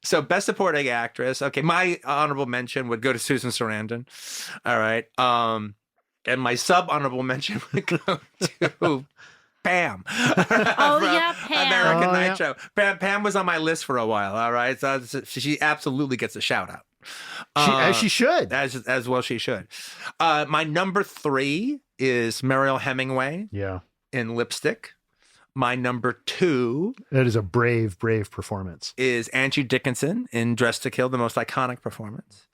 So, Best Supporting Actress. Okay, my honorable mention would go to Susan Sarandon. All right, and my sub honorable mention would go to Pam. Oh, yeah, Pam. American Nitro. Pam was on my list for a while, all right? So she absolutely gets a shout out. As she should. As well she should. My number 3 is Mariel Hemingway in Lipstick. My number 2... That is a brave, brave performance. ...is Angie Dickinson in Dressed to Kill, the most iconic performance.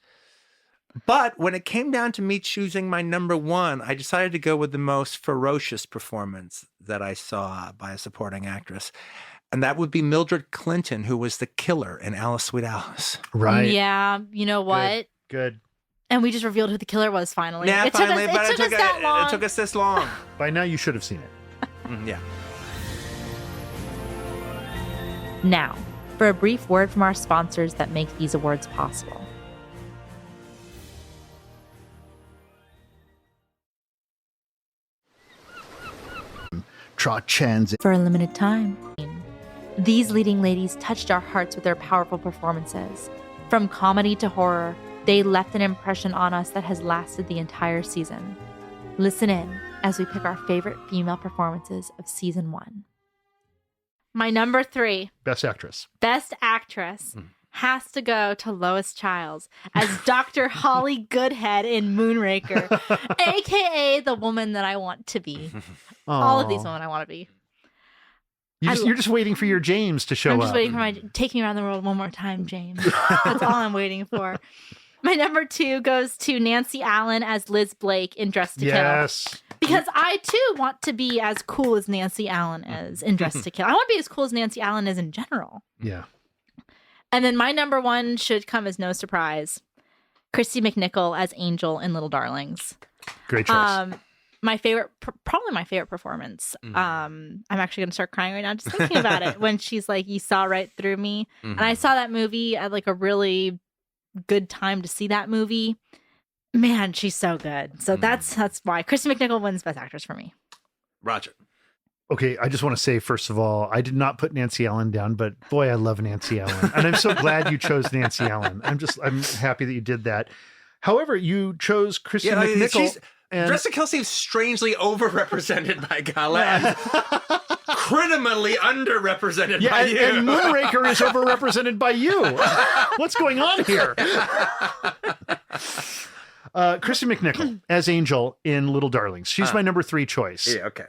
But when it came down to me choosing my number 1, I decided to go with the most ferocious performance that I saw by a supporting actress. And that would be Mildred Clinton, who was the killer in Alice Sweet Alice. Right. Yeah. You know what? Good. And we just revealed who the killer was finally. Yeah, it took us that long. It took us this long. By now, you should have seen it. Yeah. Now, for a brief word from our sponsors that make these awards possible. For a limited time, these leading ladies touched our hearts with their powerful performances. From comedy to horror, they left an impression on us that has lasted the entire season. Listen in as we pick our favorite female performances of season 1. My number 3. Best Actress. Best Actress has to go to Lois Childs as Dr. Holly Goodhead in Moonraker, a.k.a. the woman that I want to be. All of these women I want to be. You're just waiting for your James to show up. I'm just waiting for my Take Me Around the World One More Time, James. That's all I'm waiting for. My number 2 goes to Nancy Allen as Liz Blake in Dressed to Kill. Yes. Because I, too, want to be as cool as Nancy Allen is in Dressed to Kill. I want to be as cool as Nancy Allen is in general. Yeah. And then my number 1 should come as no surprise. Christy McNichol as Angel in Little Darlings. Great choice. My favorite, probably my favorite performance. I'm actually going to start crying right now just thinking about it. When she's like, you saw right through me. And I saw that movie at like a really good time to see that movie. Man, she's so good. So that's why Christy McNichol wins Best Actress for me. Roger. Okay, I just want to say, first of all, I did not put Nancy Allen down, but boy, I love Nancy Allen. And I'm so glad you chose Nancy Allen. I'm happy that you did that. However, you chose Christy McNichol. Dressed to Kill seems strangely overrepresented by Gala and criminally underrepresented by you. And Moonraker is overrepresented by you. What's going on here? Kristen McNichol as Angel in Little Darlings. She's my number 3 choice. Yeah, okay.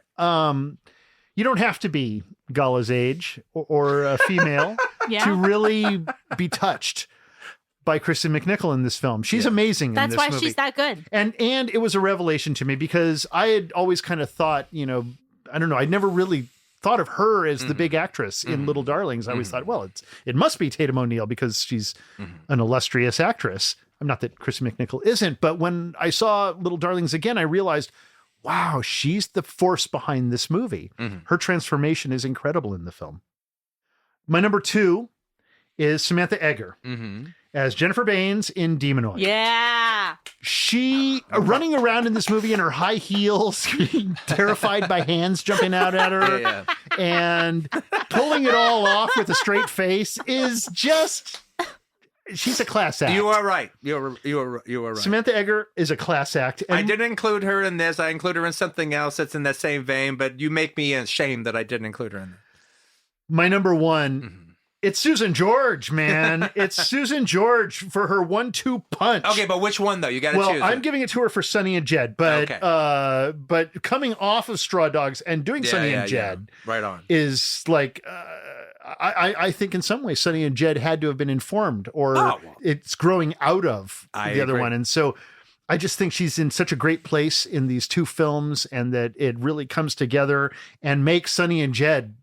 You don't have to be Gala's age or a female to really be touched by Kristen McNichol in this film. She's amazing in this movie. That's why she's that good. And it was a revelation to me because I had always kind of thought, I don't know, I'd never really thought of her as the big actress in Little Darlings. I always thought, well, it must be Tatum O'Neal because she's an illustrious actress. I'm not that Kristen McNichol isn't, but when I saw Little Darlings again, I realized, wow, she's the force behind this movie. Her transformation is incredible in the film. My number 2 is Samantha Eggar as Jennifer Baines in Demonoid. Yeah. She running around in this movie in her high heels, being terrified by hands jumping out at her, and pulling it all off with a straight face is just. She's a class act. You are right. You are right. Samantha Eggar is a class act. I didn't include her in this. I include her in something else that's in that same vein, but you make me ashamed that I didn't include her in there. My number 1. It's Susan George, man. It's Susan George for her 1-2 punch. Okay, but which one though? You got to choose. Well, I'm giving it to her for Sonny and Jed, but but coming off of Straw Dogs and doing Sonny and Jed, right on, is like I think in some ways Sonny and Jed had to have been informed, or it's growing out of the other one, and so I just think she's in such a great place in these 2 films, and that it really comes together and makes Sonny and Jed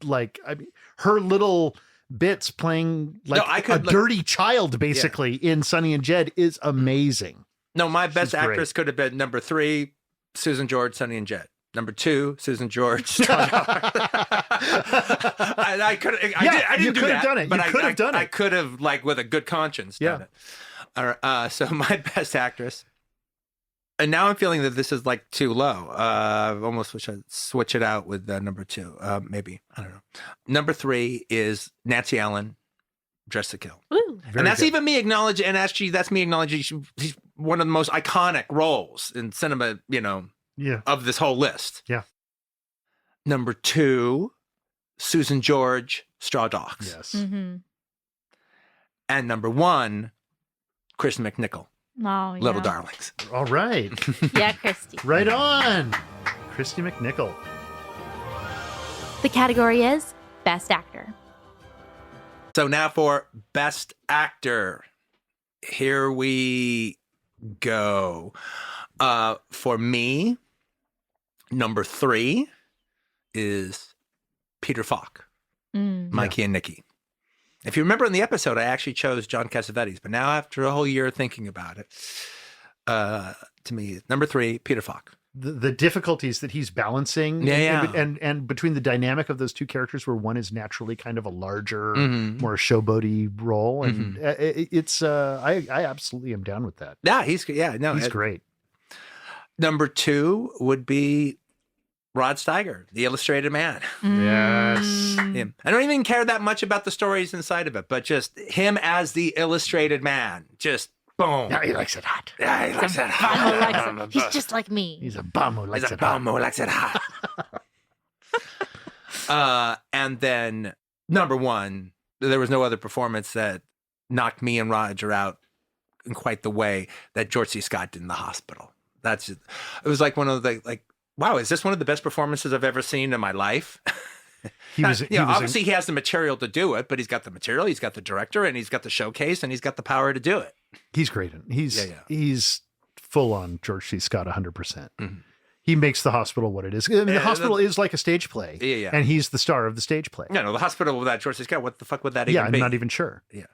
her little bits playing a dirty child basically in Sonny and Jed is amazing. No, my best actress could have been number 3, Susan George, Sonny and Jed. Number 2, Susan George. I didn't do that. Done it. But you could have done it. I could have, with a good conscience, done it. So my best actress. And now I'm feeling that this is too low. I almost wish I'd switch it out with number 2. Maybe. I don't know. Number 3 is Nancy Allen, Dressed to Kill. Ooh. And that's even me acknowledging, and actually that's me acknowledging she's one of the most iconic roles in cinema, of this whole list. Yeah. Number 2, Susan George, Straw Dogs. Yes. And number 1, Kristen McNichol. Oh, yeah. Little Darlings. All right. Yeah, Christy. Right on. Christy McNichol. The category is Best Actor. So now for Best Actor. Here we go. For me, number 3 is Peter Falk, Mikey and Nikki. If you remember in the episode, I actually chose John Cassavetes, but now after a whole year thinking about it, to me, number 3, Peter Falk. The difficulties that he's balancing, and between the dynamic of those 2 characters, where one is naturally kind of a larger, more showboaty role, and it's I absolutely am down with that. Yeah, he's great. Number 2 would be Rod Steiger, The Illustrated Man. Yes. Him. I don't even care that much about the stories inside of it, but just him as the Illustrated Man. Just boom. Yeah, he likes it hot. Yeah, he likes it hot. He's just like me. He's a bum who likes it hot. He's a bum who likes it hot. And then number 1, there was no other performance that knocked me and Roger out in quite the way that George C. Scott did in The Hospital. It was one of the wow, is this one of the best performances I've ever seen in my life? Obviously he has the material to do it, but he's got the material, he's got the director, and he's got the showcase, and he's got the power to do it. He's great. He's full on George C. Scott 100%. He makes The Hospital what it is. I mean, The Hospital is like a stage play. Yeah. And he's the star of the stage play. No, The Hospital without George C. Scott, what the fuck would that even be? Yeah, I'm not even sure. Yeah.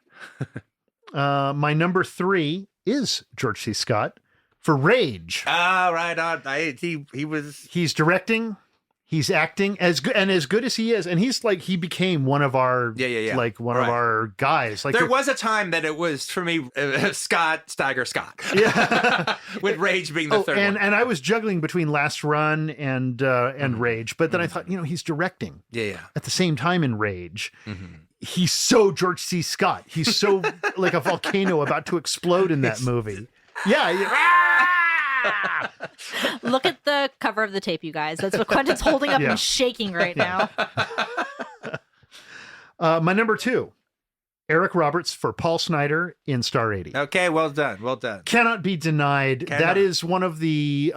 My number 3 is George C. Scott for Rage. Right on. He's directing, he's acting as good as he is, and he became one of our one of our guys. There was a time that it was for me Scott. Yeah. With Rage being the third one. And I was juggling between Last Run and Rage, but then I thought, he's directing. At the same time in Rage. He's so George C. Scott. He's so like a volcano about to explode in that movie. Look at the cover of the tape, you guys. That's what Quentin's holding up and shaking right now. My number 2 Eric Roberts for Paul Snider in Star 80. Okay, well done. Well done. Cannot be denied. Cannot. That is one of the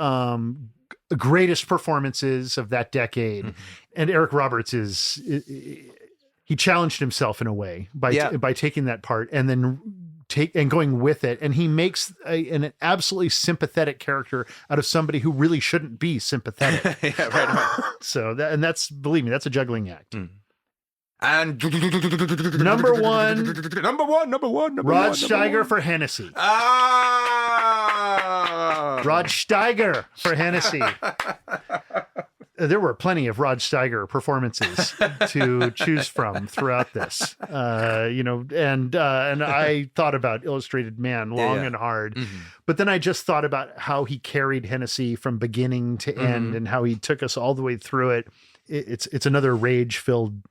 greatest performances of that decade. Mm-hmm. And Eric Roberts he challenged himself in a way by taking that part and then going with it. And he makes an absolutely sympathetic character out of somebody who really shouldn't be sympathetic. Yeah, right. So believe me, that's a juggling act. Mm. And number one, Rod Steiger for Hennessy. Ah, Rod Steiger for Hennessy. There were plenty of Rod Steiger performances to choose from throughout this, and I thought about Illustrated Man long and hard, but then I just thought about how he carried Hennessy from beginning to end and how he took us all the way through it. It's another rage-filled,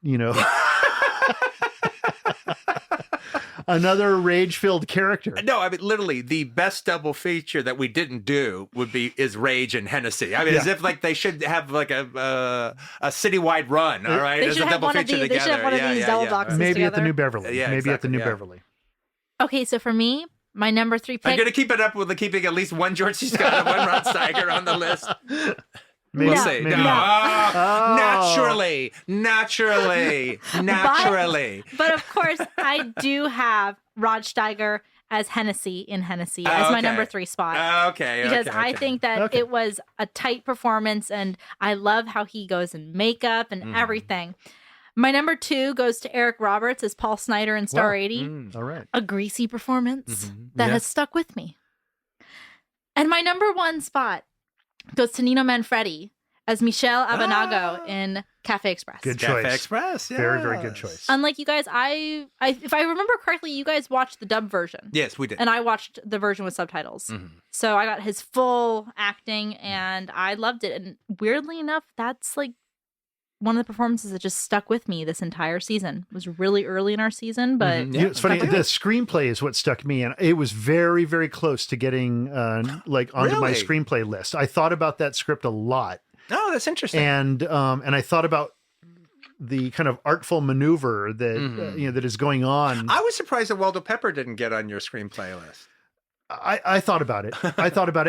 another rage-filled character. No, I mean, literally, the best double feature that we didn't do is Rage and Hennessy. I mean, as if like they should have like a citywide run, all right? They should have one of these. They should have one of these double boxes Maybe together. at the New Beverly. Yeah, Maybe exactly, at the New Beverly. Okay, so for me, my number 3 pick. I'm going to keep it up with keeping at least one George C. Scott and one Rod Steiger on the list. Maybe, We'll see. maybe. No. Oh. Naturally. But of course, I do have Rod Steiger as Hennessy in Hennessy as my number 3 spot. Okay. Because I think that it was a tight performance, and I love how he goes in makeup and everything. My number 2 goes to Eric Roberts as Paul Snider in Star 80. All right. A greasy performance that has stuck with me. And my number 1 spot goes to Nino Manfredi as Michelle Abanago in Cafe Express. Good choice. Cafe Express, yes. Very, very good choice. Unlike you guys, if I remember correctly, you guys watched the dub version. Yes, we did. And I watched the version with subtitles. So I got his full acting and I loved it. And weirdly enough, that's like one of the performances that just stuck with me this entire season. It was really early in our season, but it's funny. The screenplay is what stuck me, and it was very, very close to getting onto my screenplay list. I thought about that script a lot. Oh, that's interesting. And I thought about the kind of artful maneuver that that is going on. I was surprised that Waldo Pepper didn't get on your screenplay list. I thought about it.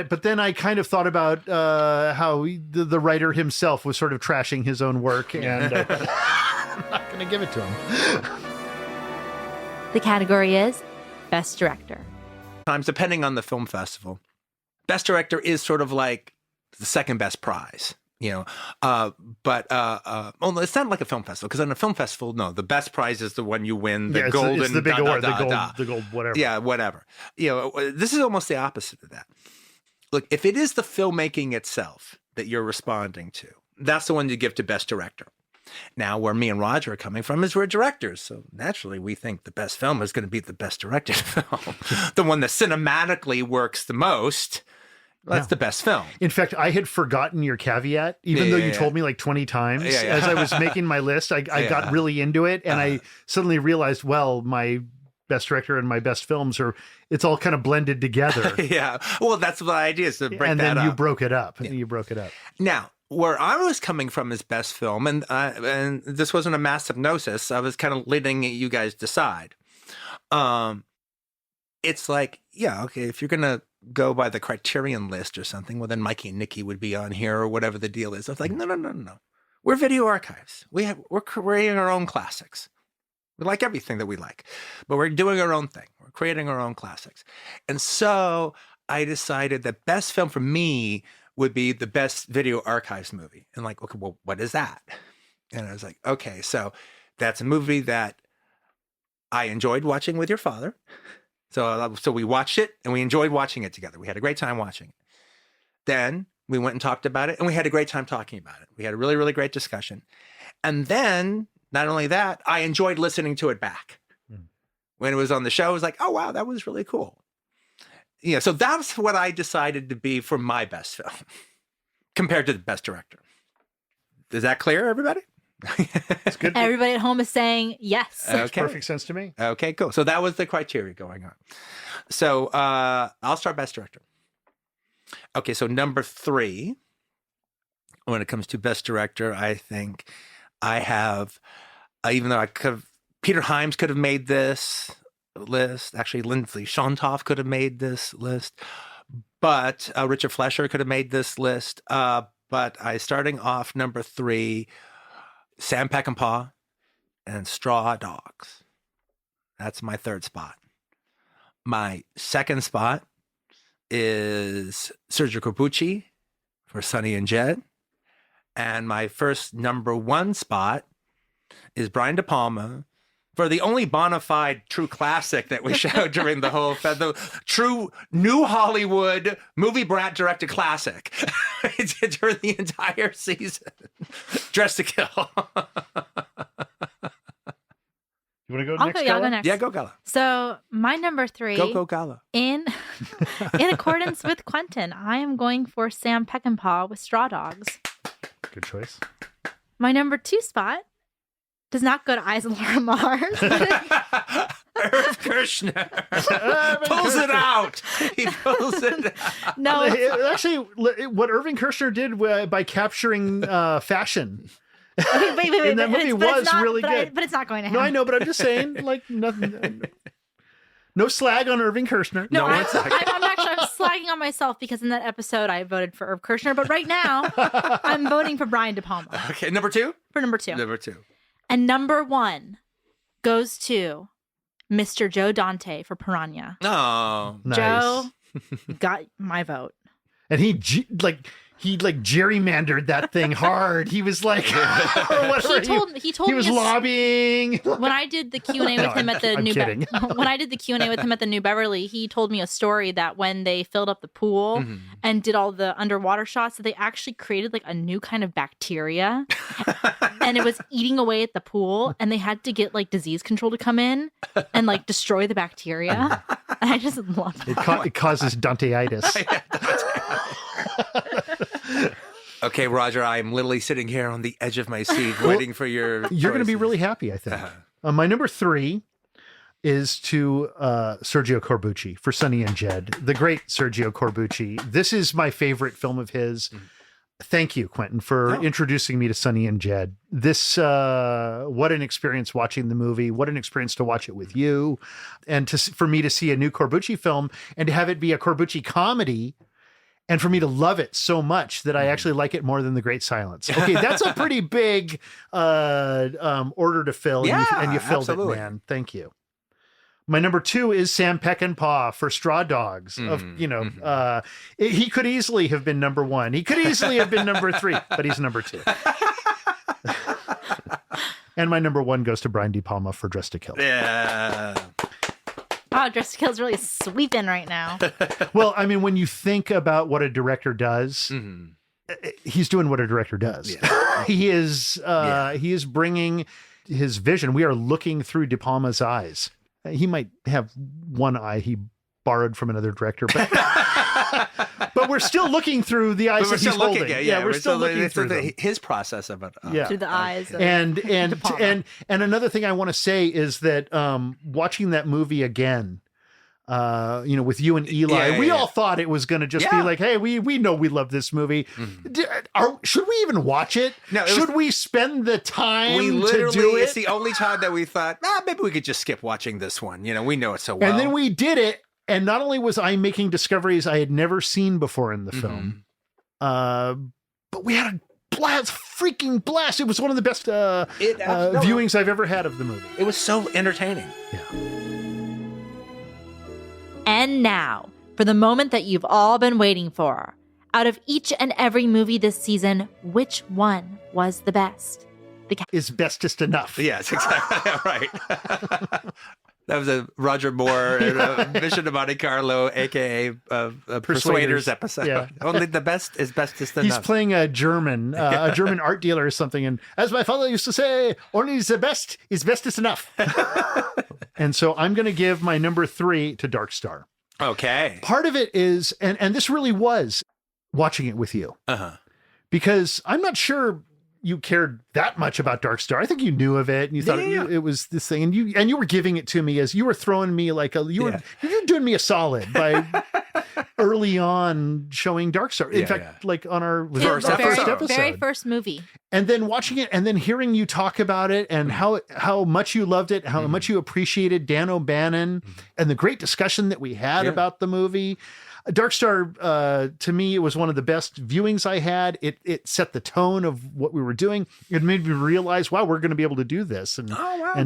But then I kind of thought about how the writer himself was sort of trashing his own work, and I'm not going to give it to him. The category is Best Director. Times, depending on the film festival, Best Director is sort of like the second best prize. But it's not like a film festival, because on a film festival, no, the best prize is the one you win, the golden, it's the big award, the gold, whatever. Yeah, whatever. This is almost the opposite of that. Look, if it is the filmmaking itself that you're responding to, that's the one you give to Best Director. Now, where me and Roger are coming from is we're directors, so naturally we think the best film is going to be the best directed film, the one that cinematically works the most. That's the best film. In fact, I had forgotten your caveat, even though you told me like 20 times. As I was making my list, I got really into it, and I suddenly realized, well, my best director and my best films it's all kind of blended together. Yeah. Well, that's the idea, is to break that up. And then you broke it up. You broke it up. Now, where I was coming from is best film, and this wasn't a mass hypnosis. I was kind of letting you guys decide. It's like, if you're going to go by the Criterion list or something, well, then Mikey and Nikki would be on here or whatever the deal is. I was like, no. We're Video Archives. We're creating our own classics. We like everything that we like, but we're doing our own thing. We're creating our own classics. And so I decided that best film for me would be the best Video Archives movie. And like, okay, well, what is that? And I was like, okay, so that's a movie that I enjoyed watching with your father. So we watched it and we enjoyed watching it together. We had a great time watching it. Then we went and talked about it, and we had a great time talking about it. We had a really, really great discussion. And then, not only that, I enjoyed listening to it back. When it was on the show, I was like, oh, wow, that was really cool. So that's what I decided to be for my best film compared to the best director. Is that clear, everybody? It's good. Everybody at home is saying yes. Makes perfect sense to me. Okay, cool. So that was the criteria going on. So I'll start best director. Okay, so number 3, when it comes to best director, I think I have, even though I could have Peter Hyams could have made this list. Actually, Lindsay Shontoff could have made this list. But Richard Flesher could have made this list. But starting off number 3, Sam Peckinpah and Straw Dogs. That's my third spot. My second spot is Sergio Corbucci for Sonny and Jed. And my first number 1 spot is Brian De Palma for the only bona fide true classic that we showed during the whole the true new Hollywood movie brat directed classic during the entire season. Dressed to Kill. You want to go I'll next? go, yeah, I'll go Gala? next. Yeah, go Gala. So my number 3, Go Gala. in accordance with Quentin, I am going for Sam Peckinpah with Straw Dogs. Good choice. My number 2 spot does not go to Eyes of Laura Mars. Irv Kirchner pulls it out. He pulls it out. No, Actually, what Irving Kirchner did by capturing fashion wait. in that movie was really good. But it's not going to No, happen. I know, but I'm just saying, like, nothing. No slag on Irving Kirchner. No, No, I'm it's not. I'm slagging on myself because in that episode I voted for Irv Kirchner, but right now I'm voting for Brian De Palma Okay, number 2? for number 2. Number 2. And number 1 goes to Mr. Joe Dante for Piranha. Oh. Nice. Joe got my vote. And he gerrymandered that thing hard. He was like, or whatever. He told he me was lobbying. when I did the Q&A with him at the I'm New kidding. when I did the Q&A with him at the New Beverly, he told me a story that when they filled up the pool Mm-hmm. and did all the underwater shots, that they actually created like a new kind of bacteria and it was eating away at the pool, and they had to get like disease control to come in and like destroy the bacteria. And I just love that. It causes Danteitis. Okay, Roger, I'm literally sitting here on the edge of my seat waiting for your You're going to be choices. really happy, I think. My number 3 is to Sergio Corbucci for Sonny and Jed, the great Sergio Corbucci. This is my favorite film of his. Thank you, Quentin, for introducing me to Sonny and Jed. This, what an experience watching the movie. What an experience to watch it with you. And for me to see a new Corbucci film and to have it be a Corbucci comedy. And for me to love it so much that I actually like it more than The Great Silence. Okay, that's a pretty big order to fill. Yeah, and you filled absolutely. it, man. Thank you. My number 2 is Sam Peckinpah for Straw Dogs. He could easily have been number 1. He could easily have been number 3, but he's number 2. And my number 1 goes to Brian De Palma for Dressed to Kill. Yeah. Wow, Dressed to Kill is really sweeping right now. Well, I mean, when you think about what a director does, he's doing what a director does. Yeah. He is bringing his vision. We are looking through De Palma's eyes. He might have one eye he borrowed from another director, but but we're still looking through the eyes that he's holding. We're still looking through his process of it. Through the eyes of and De Palma. and another thing I want to say is that watching that movie again, with you and Eli, we all thought it was going to just be like, hey, we know we love this movie. Should we even watch it? No, should we spend the time We to literally, do it? it's the only time that we thought, maybe we could just skip watching this one. We know it so well. And then we did it. And not only was I making discoveries I had never seen before in the film, but we had a freaking blast. It was one of the best viewings I've ever had of the movie. It was so entertaining. Yeah. And now, for the moment that you've all been waiting for. Out of each and every movie this season, which one was the best? Is bestest enough. Yes, exactly. Right. That was a Roger Moore Mission to Monte Carlo, a.k.a. Persuaders episode. Yeah. Only the best is bestest enough. He's playing a German art dealer or something. And as my father used to say, only the best is bestest enough. And so I'm going to give my number 3 to Dark Star. Okay. Part of it is, and this really was watching it with you. Because I'm not sure you cared that much about Dark Star. I think you knew of it and you thought it was this thing, and you were giving it to me as you were throwing me like you're doing me a solid by early on showing Dark Star. In fact, like on our First episode. Very first movie. And then watching it and then hearing you talk about it and how much you loved it, how much you appreciated Dan O'Bannon and the great discussion that we had about the movie. Dark Star, to me, it was one of the best viewings I had. It set the tone of what we were doing. It made me realize, wow, we're going to be able to do this and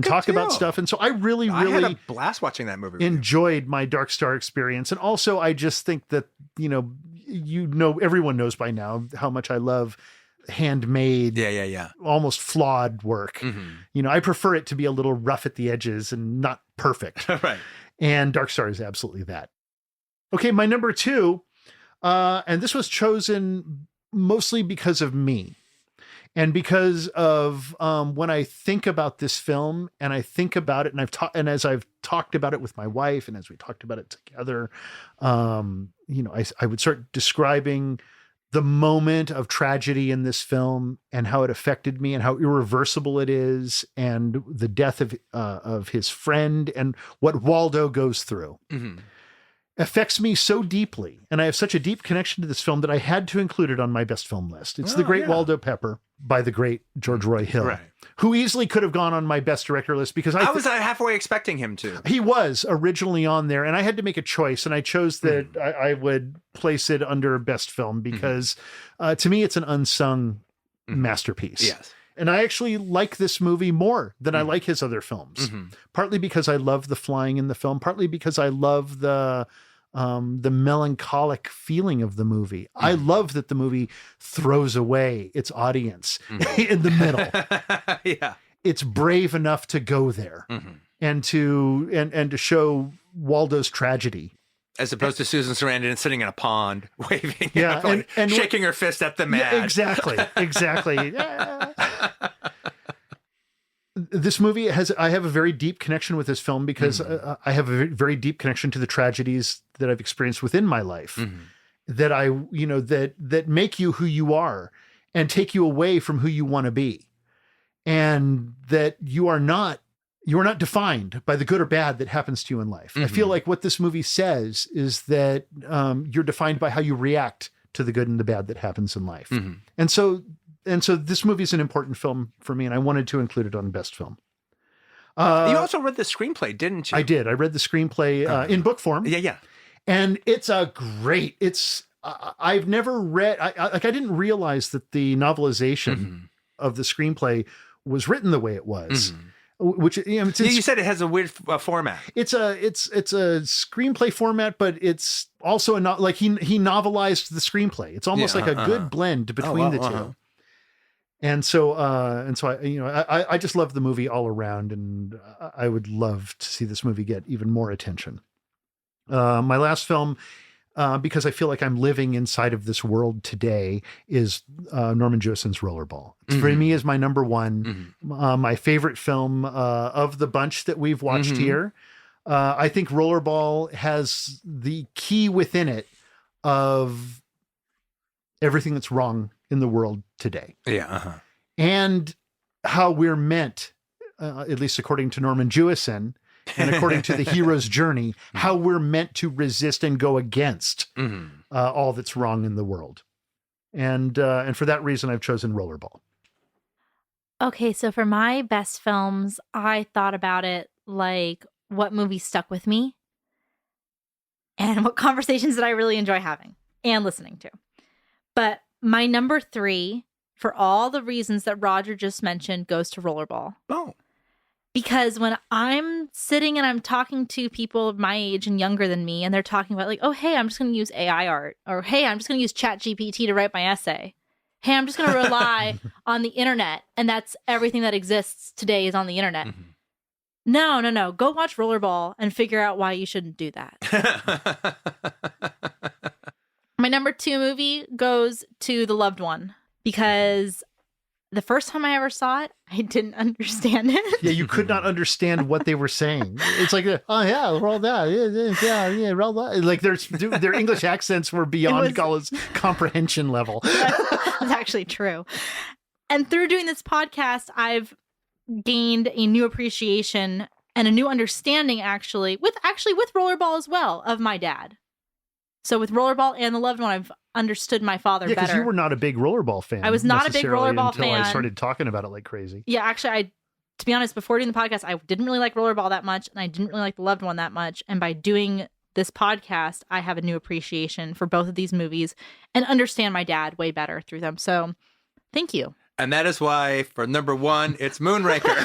talk about stuff. And so I really had a blast watching that movie. Enjoyed my Dark Star experience. And also, I just think that, everyone knows by now how much I love handmade, almost flawed work. I prefer it to be a little rough at the edges and not perfect. Right. And Dark Star is absolutely that. Okay, my number 2, and this was chosen mostly because of me and because of when I think about this film and I think about it and as I've talked about it with my wife and as we talked about it together, I would start describing the moment of tragedy in this film and how it affected me and how irreversible it is and the death of his friend and what Waldo goes through. Affects me so deeply. And I have such a deep connection to this film that I had to include it on my best film list. It's The Great Waldo Pepper by the great George Roy Hill, who easily could have gone on my best director list because I was halfway expecting him to. He was originally on there and I had to make a choice and I chose that I would place it under best film because to me, it's an unsung masterpiece. Yes. And I actually like this movie more than I like his other films, partly because I love the flying in the film, partly because I love the melancholic feeling of the movie. I love that the movie throws away its audience in the middle. It's brave enough to go there and to show Waldo's tragedy. As opposed to Susan Sarandon sitting in a pond, waving, and shaking her fist at the mad. Yeah, exactly. This movie I have a very deep connection with this film because I have a very deep connection to the tragedies that I've experienced within my life that that make you who you are and take you away from who you want to be. And that you are not defined by the good or bad that happens to you in life. I feel like what this movie says is that you're defined by how you react to the good and the bad that happens in life. And so this movie is an important film for me, and I wanted to include it on best film. You also read the screenplay, didn't you? I did. I read the screenplay in book form. Yeah. And I've never read, I didn't realize that the novelization of the screenplay was written the way it was. Which you said it has a weird format. It's a screenplay format, but it's also he novelized the screenplay. It's almost like a good blend between the two. And so I just love the movie all around, and I would love to see this movie get even more attention. My last film, because I feel like I'm living inside of this world today, is Norman Jewison's Rollerball. For me, is my number one, my favorite film of the bunch that we've watched here. I think Rollerball has the key within it of everything that's wrong in the world today. And how we're meant, at least according to Norman Jewison, and according to the hero's journey, how we're meant to resist and go against all that's wrong in the world. And for that reason, I've chosen Rollerball. Okay, so for my best films, I thought about it like what movie stuck with me and what conversations did I really enjoy having and listening to. But my number 3, for all the reasons that Roger just mentioned, goes to Rollerball. Oh. Because when I'm sitting and I'm talking to people my age and younger than me, and they're talking about like, oh, hey, I'm just going to use AI art, or hey, I'm just going to use ChatGPT to write my essay. Hey, I'm just going to rely on the internet, and that's everything that exists today is on the internet. No. Go watch Rollerball and figure out why you shouldn't do that. My number 2 movie goes to The Loved One, because the first time I ever saw it, I didn't understand it. Yeah, you could not understand what they were saying. It's like, oh yeah, roll that, yeah, roll that. Like their English accents were beyond Gala's comprehension level. That's actually true. And through doing this podcast, I've gained a new appreciation and a new understanding, actually with Rollerball as well, of my dad. So with Rollerball and The Loved One, I've understood my father Yeah, because better. you were not a big Rollerball fan. I was not a big necessarily Rollerball until I fan. started talking about it like crazy. Yeah, actually, to be honest, before doing the podcast, I didn't really like Rollerball that much, and I didn't really like The Loved One that much. And by doing this podcast, I have a new appreciation for both of these movies and understand my dad way better through them. So thank you. And that is why, for number one, it's Moonraker.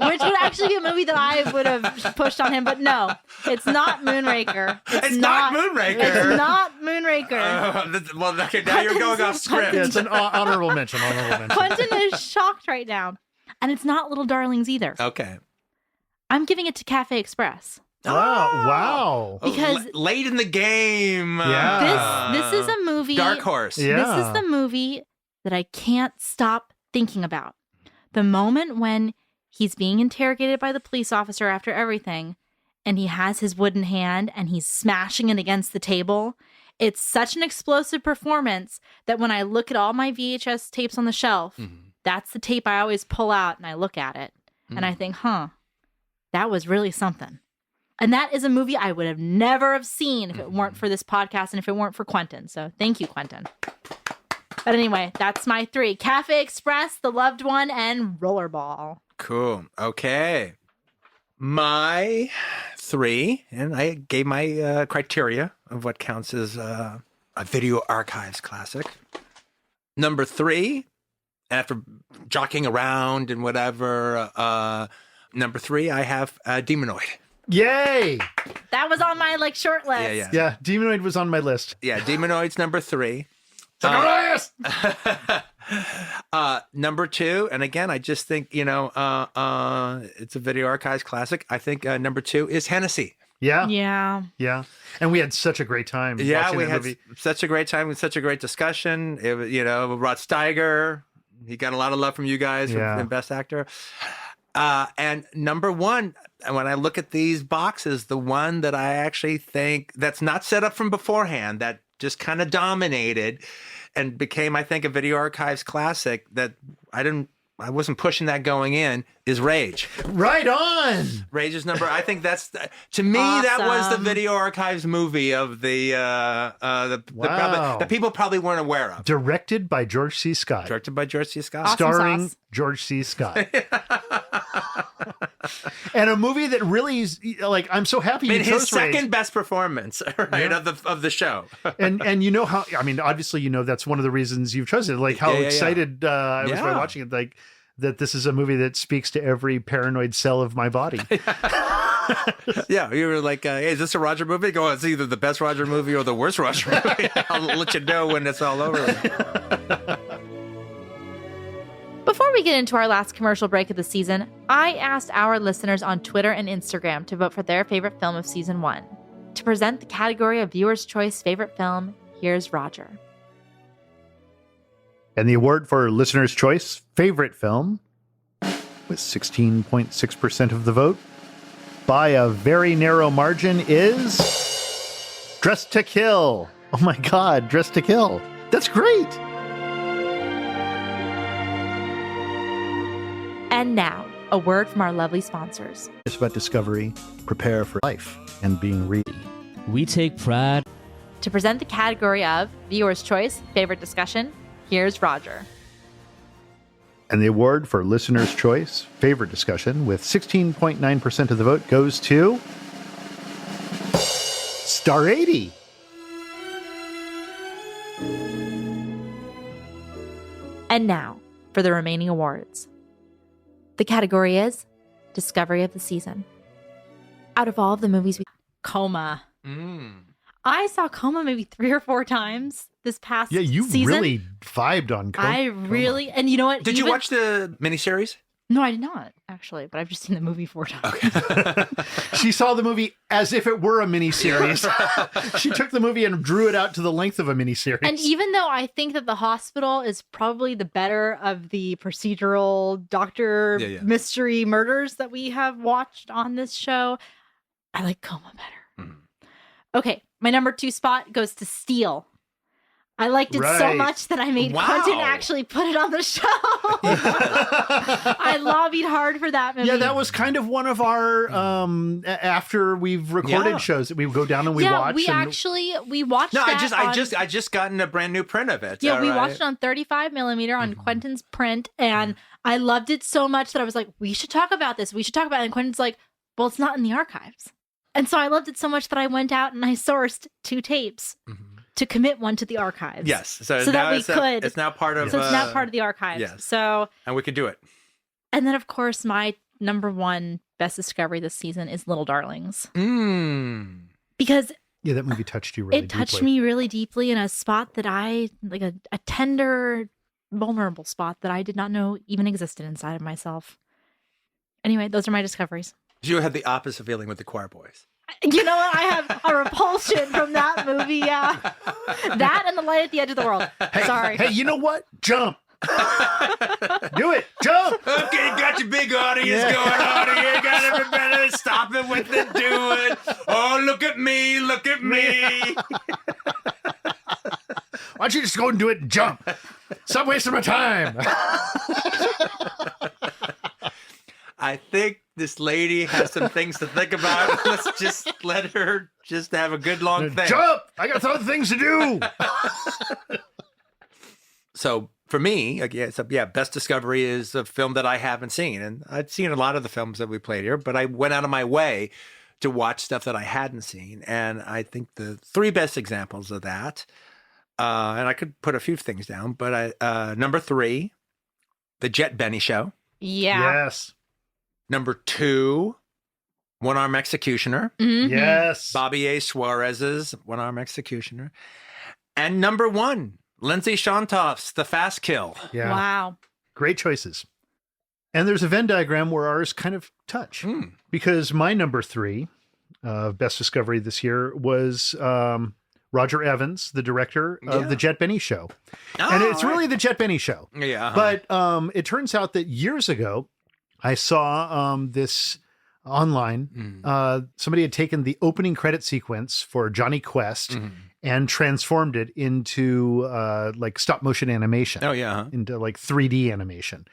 Which would actually be a movie that I would have pushed on him, but no, it's not Moonraker. It's not Moonraker. It's not Moonraker. Well, okay, now you're going off script. Yeah, it's an honorable mention. Quentin is shocked right now. And it's not Little Darlings either. Okay. I'm giving it to Cafe Express. Wow. Because late in the game. Yeah. This is a movie. Dark Horse. Yeah. This is the movie that I can't stop thinking about. The moment when he's being interrogated by the police officer after everything, and he has his wooden hand and he's smashing it against the table. It's such an explosive performance that when I look at all my VHS tapes on the shelf, that's the tape I always pull out and I look at it. And I think, that was really something. And that is a movie I would have never have seen if it weren't for this podcast and if it weren't for Quentin. So thank you, Quentin. But anyway, that's my three. Cafe Express, The Loved One, and Rollerball. Cool. Okay. My three, and I gave my criteria of what counts as a video archives classic. Number three, after jockeying around and whatever, number three, I have Demonoid. Yay! That was on my short list. Yeah, Demonoid was on my list. Yeah, Demonoid's number three. Number two, and again, I just think, it's a video archives classic. I think number two is Hennessy. Yeah. Yeah. And we had such a great time. Yeah, watching we that had movie. such a great time with such a great discussion. It was, Rod Steiger, he got a lot of love from you guys for Best Actor. And number one, when I look at these boxes, the one that I actually think that's not set up from beforehand, that just kind of dominated and became, I think, a video archives classic that I wasn't pushing that going in, is Rage. Right on. Rage is I think that's, to me, that was the video archives movie of that people probably weren't aware of. Directed by George C. Scott. Awesome Starring sauce. George C. Scott. And a movie that really is, I'm so happy you chose his second Rage. best performance, right, of the show. and you know how, obviously, that's one of the reasons you've chosen it. How excited I was by watching it, that this is a movie that speaks to every paranoid cell of my body. Yeah, you were like, hey, is this a Roger movie? Go, it's either the best Roger movie or the worst Roger movie. I'll let you know when it's all over. Before we get into our last commercial break of the season, I asked our listeners on Twitter and Instagram to vote for their favorite film of season 1. To present the category of Viewer's Choice Favorite Film, here's Roger. And the award for Listener's Choice Favorite Film, with 16.6% of the vote, by a very narrow margin, is Dressed to Kill. Oh my God, Dressed to Kill. That's great. And now, a word from our lovely sponsors. It's about discovery, prepare for life, and being ready. We take pride. To present the category of Viewer's Choice Favorite Discussion, here's Roger. And the award for Listener's Choice Favorite Discussion, with 16.9% of the vote, goes to Star 80. And now, for the remaining awards. The category is Discovery of the Season. Out of all of the movies Coma. I saw Coma maybe 3 or 4 times this past season. Yeah, you really vibed on Coma. I really, and you know what? Did you watch the miniseries? No, I did not, actually, but I've just seen the movie 4 times. Okay. She saw the movie as if it were a miniseries. She took the movie and drew it out to the length of a miniseries. And even though I think that The Hospital is probably the better of the procedural doctor mystery murders that we have watched on this show, I like Coma better. Okay, my number 2 spot goes to Steel. I liked it so Right. much that I made Wow. Quentin actually put it on the show. I lobbied hard for that movie. Yeah, that was kind of one of our after we've recorded Yeah. shows that we would go down and we yeah, watch. we and actually watched. No, that I just gotten a brand new print of it. Yeah, all we right? watched it on 35 millimeter on Quentin's print, and I loved it so much that I was like, we should talk about this. We should talk about it. And Quentin's like, well, it's not in the archives. And so I loved it so much that I went out and I sourced 2 tapes to commit one to the archives. Yes, so So now that we it's, could. it's now part of. So it's now part of the archives. yes. So, and we could do it. and then of course, my number 1 best discovery this season is Little Darlings. Because yeah, that movie touched you really it touched deeply. me really deeply in a spot that I, like a tender, vulnerable spot that I did not know even existed inside of myself. Anyway, those are my discoveries. You had the opposite feeling with the Choir Boys. You know what? I have a repulsion from that movie. Yeah. That and The Light at the Edge of the World. Sorry. Hey, you know what? Jump. Do it. Jump. Okay, got your big audience Yeah. going on here. Got everybody stopping what they're doing. Oh, look at me. Look at me. Why don't you just go and do it and jump? Stop wasting my time. I think this lady has some things to think about. Let's just let her just have a good long thing. Jump. I got other things to do. So for me, best discovery is a film that I haven't seen. And I'd seen a lot of the films that we played here, but I went out of my way to watch stuff that I hadn't seen. And I think the 3 best examples of that, and I could put a few things down, but number 3, The Jet Benny Show. Yeah. Yes. Number 2, One Arm Executioner. Mhm. Yes. Bobby A. Suarez's One Arm Executioner. And number 1, Lindsay Shontoff's The Fast Kill. Yeah. Wow. Great choices. And there's a Venn diagram where ours kind of touch because my number 3 best discovery this year was Roger Evans, the director of The Jet Benny Show. And it's really The Jet Benny Show. Yeah. But it turns out that years ago, I saw this online. Somebody had taken the opening credit sequence for Johnny Quest and transformed it into like stop motion animation. Oh, yeah. Huh? Into like 3D animation.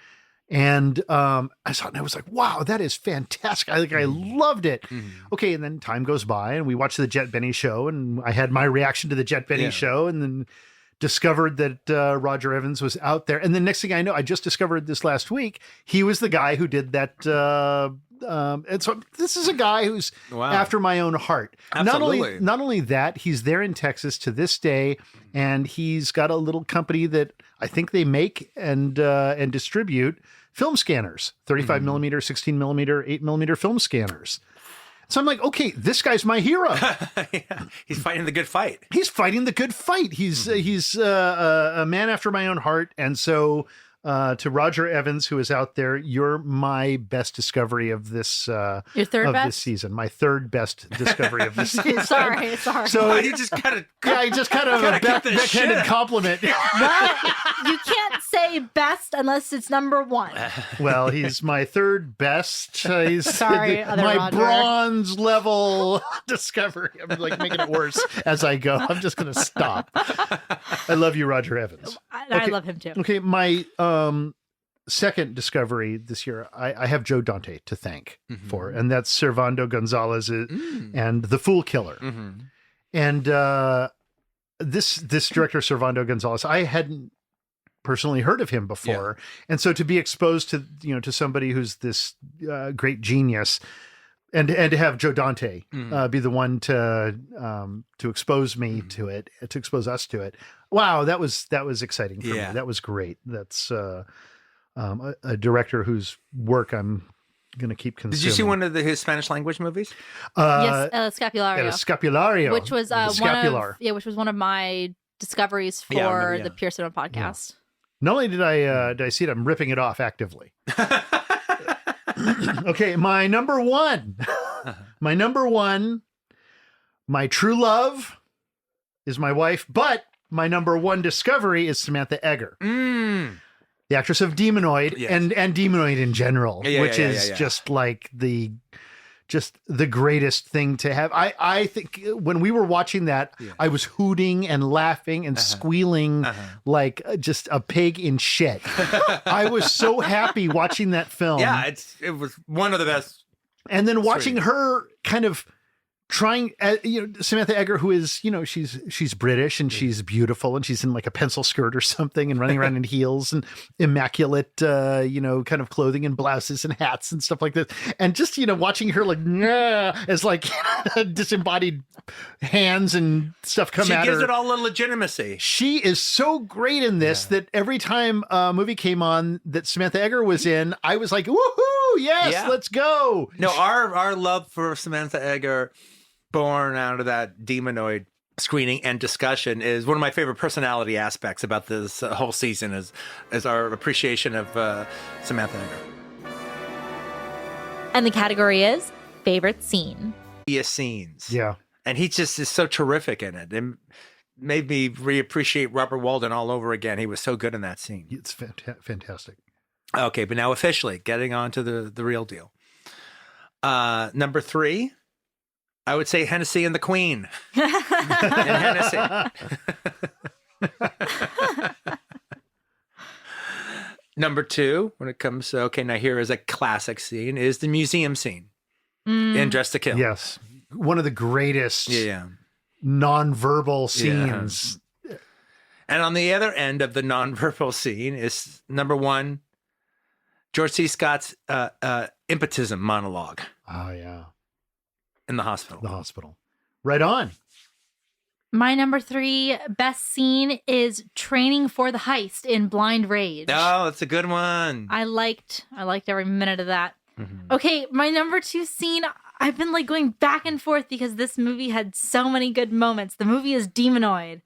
And I saw it and I was like, wow, that is fantastic. I loved it. Okay. And then time goes by and we watch the Jet Benny Show and I had my reaction to the Jet Benny Show and then discovered that Roger Evans was out there. And the next thing I know, I just discovered this last week, he was the guy who did that. And so this is a guy who's after my own heart. Absolutely. Not only that, he's there in Texas to this day, and he's got a little company that I think they make and distribute film scanners, 35 millimeter, 16 millimeter, 8 millimeter film scanners. So I'm like, okay, this guy's my hero. Yeah. He's fighting the good fight. He's fighting the good fight. He's a man after my own heart. And so to Roger Evans, who is out there, you're my best discovery of this. Your third of best? this season. My third best discovery of this season. Sorry. So You just gotta. I just kind of a cut this backhanded shit. compliment. Well, you can't say best unless it's number 1. Well, he's my third best. He's Sorry, other my Roger. bronze level discovery. I'm like making it worse as I go. I'm just going to stop. I love you, Roger Evans. I love him too. Okay, my second discovery this year, I have Joe Dante to thank for, and that's Servando Gonzalez and The Fool Killer. And this director, Servando Gonzalez, I hadn't personally heard of him before, and so to be exposed to to somebody who's this great genius, and to have Joe Dante be the one to expose me to it, to expose us to it. Wow, that was exciting for me. That was great. That's a director whose work I'm going to keep consuming. Did you see one of his Spanish language movies? Yes, Scapulario. Scapulario, Which was which was one of my discoveries for the Pure Cinema podcast. Not only did I see it, I'm ripping it off actively. Okay, my number 1. My number 1, my true love is my wife, but my number 1 discovery is Samantha Eggar. The actress of Demonoid and Demonoid in general, which is just like the just the greatest thing to have. I think when we were watching that, I was hooting and laughing and squealing like just a pig in shit. I was so happy watching that film. Yeah, it was one of the best. And then watching her kind of trying, Samantha Eggar, who is, she's British and she's beautiful and she's in like a pencil skirt or something and running around in heels and immaculate, kind of clothing and blouses and hats and stuff like this. And just, watching her like, as like disembodied hands and stuff come at her. She gives it all a legitimacy. She is so great in this that every time a movie came on that Samantha Eggar was in, I was like, woohoo, yes, let's go. No, our love for Samantha Eggar, born out of that Demonoid screening and discussion, is one of my favorite personality aspects about this whole season is our appreciation of Samantha Eggar. And the category is favorite scene. Scenes. Yeah. And he just is so terrific in it. It made me reappreciate Robert Walden all over again. He was so good in that scene. It's fantastic. Okay, but now officially getting on to the real deal. Number 3, I would say Hennessy and the Queen. And Hennessy. Number 2, when it comes to, now here is a classic scene, is the museum scene in Dress to Kill. Yes. One of the greatest nonverbal scenes. Yeah. And on the other end of the nonverbal scene is number 1, George C. Scott's impotism monologue. Oh, yeah. In the hospital. The hospital. Right on. My number 3 best scene is training for the heist in Blind Rage. Oh, that's a good one. I liked every minute of that. Mm-hmm. Okay, my number 2 scene, I've been like going back and forth because this movie had so many good moments. The movie is Demonoid.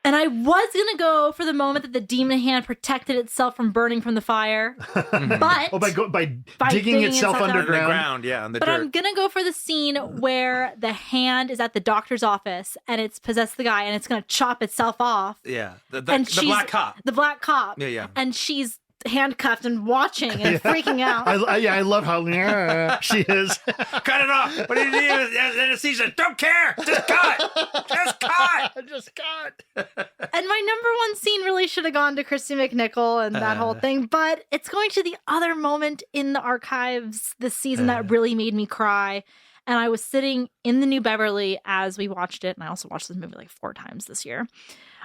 And I was going to go for the moment that the demon hand protected itself from burning from the fire. But by digging itself underground. Yeah, on the dirt. But I'm going to go for the scene where the hand is at the doctor's office and it's possessed the guy and it's going to chop itself off. Yeah, the black cop. The black cop. Yeah. And she's handcuffed and watching and freaking out. I love how she is. Cut it off. What do you need? Anesthesia. Don't care. Just cut. Just cut. And my number 1 scene really should have gone to Christy McNichol and that whole thing, but it's going to the other moment in the archives this season that really made me cry. And I was sitting in the New Beverly as we watched it, and I also watched this movie like 4 times this year.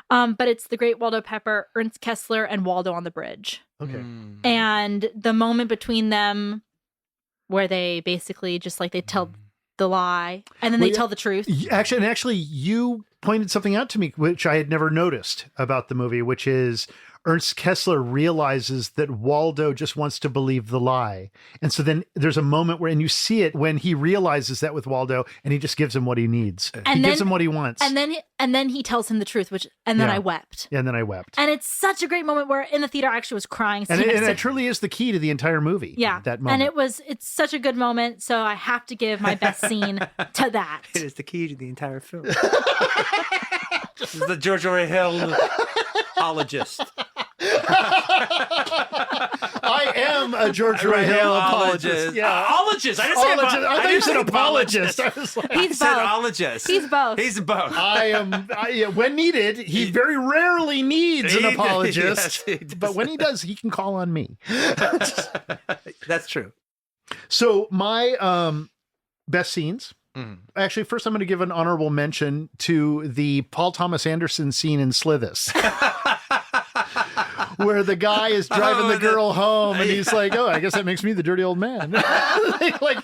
But it's the great Waldo Pepper, Ernst Kessler, and Waldo on the bridge. Okay. And the moment between them where they basically just like they tell the lie and then they tell the truth. Actually, you pointed something out to me, which I had never noticed about the movie, which is Ernst Kessler realizes that Waldo just wants to believe the lie. And so then there's a moment where, and you see it when he realizes that with Waldo and he just gives him what he needs. He gives him what he wants. And then he tells him the truth, and then I wept. Yeah, and then I wept. And it's such a great moment where in the theater I actually was crying. And it truly is the key to the entire movie. Yeah. That moment. And it's such a good moment. So I have to give my best scene to that. It is the key to the entire film. This is the George Roy Hill apologist. I am a George Roy Hill apologist. Yeah, apologist. I didn't say apologist. I thought you said apologist. I was like, He's both. He's both. He's both. When needed, he very rarely needs an apologist. Yes, but when he does, he can call on me. That's true. So my best scenes. Actually, first I'm going to give an honorable mention to the Paul Thomas Anderson scene in Slithis. Where the guy is driving the girl home and he's like, oh, I guess that makes me the dirty old man. like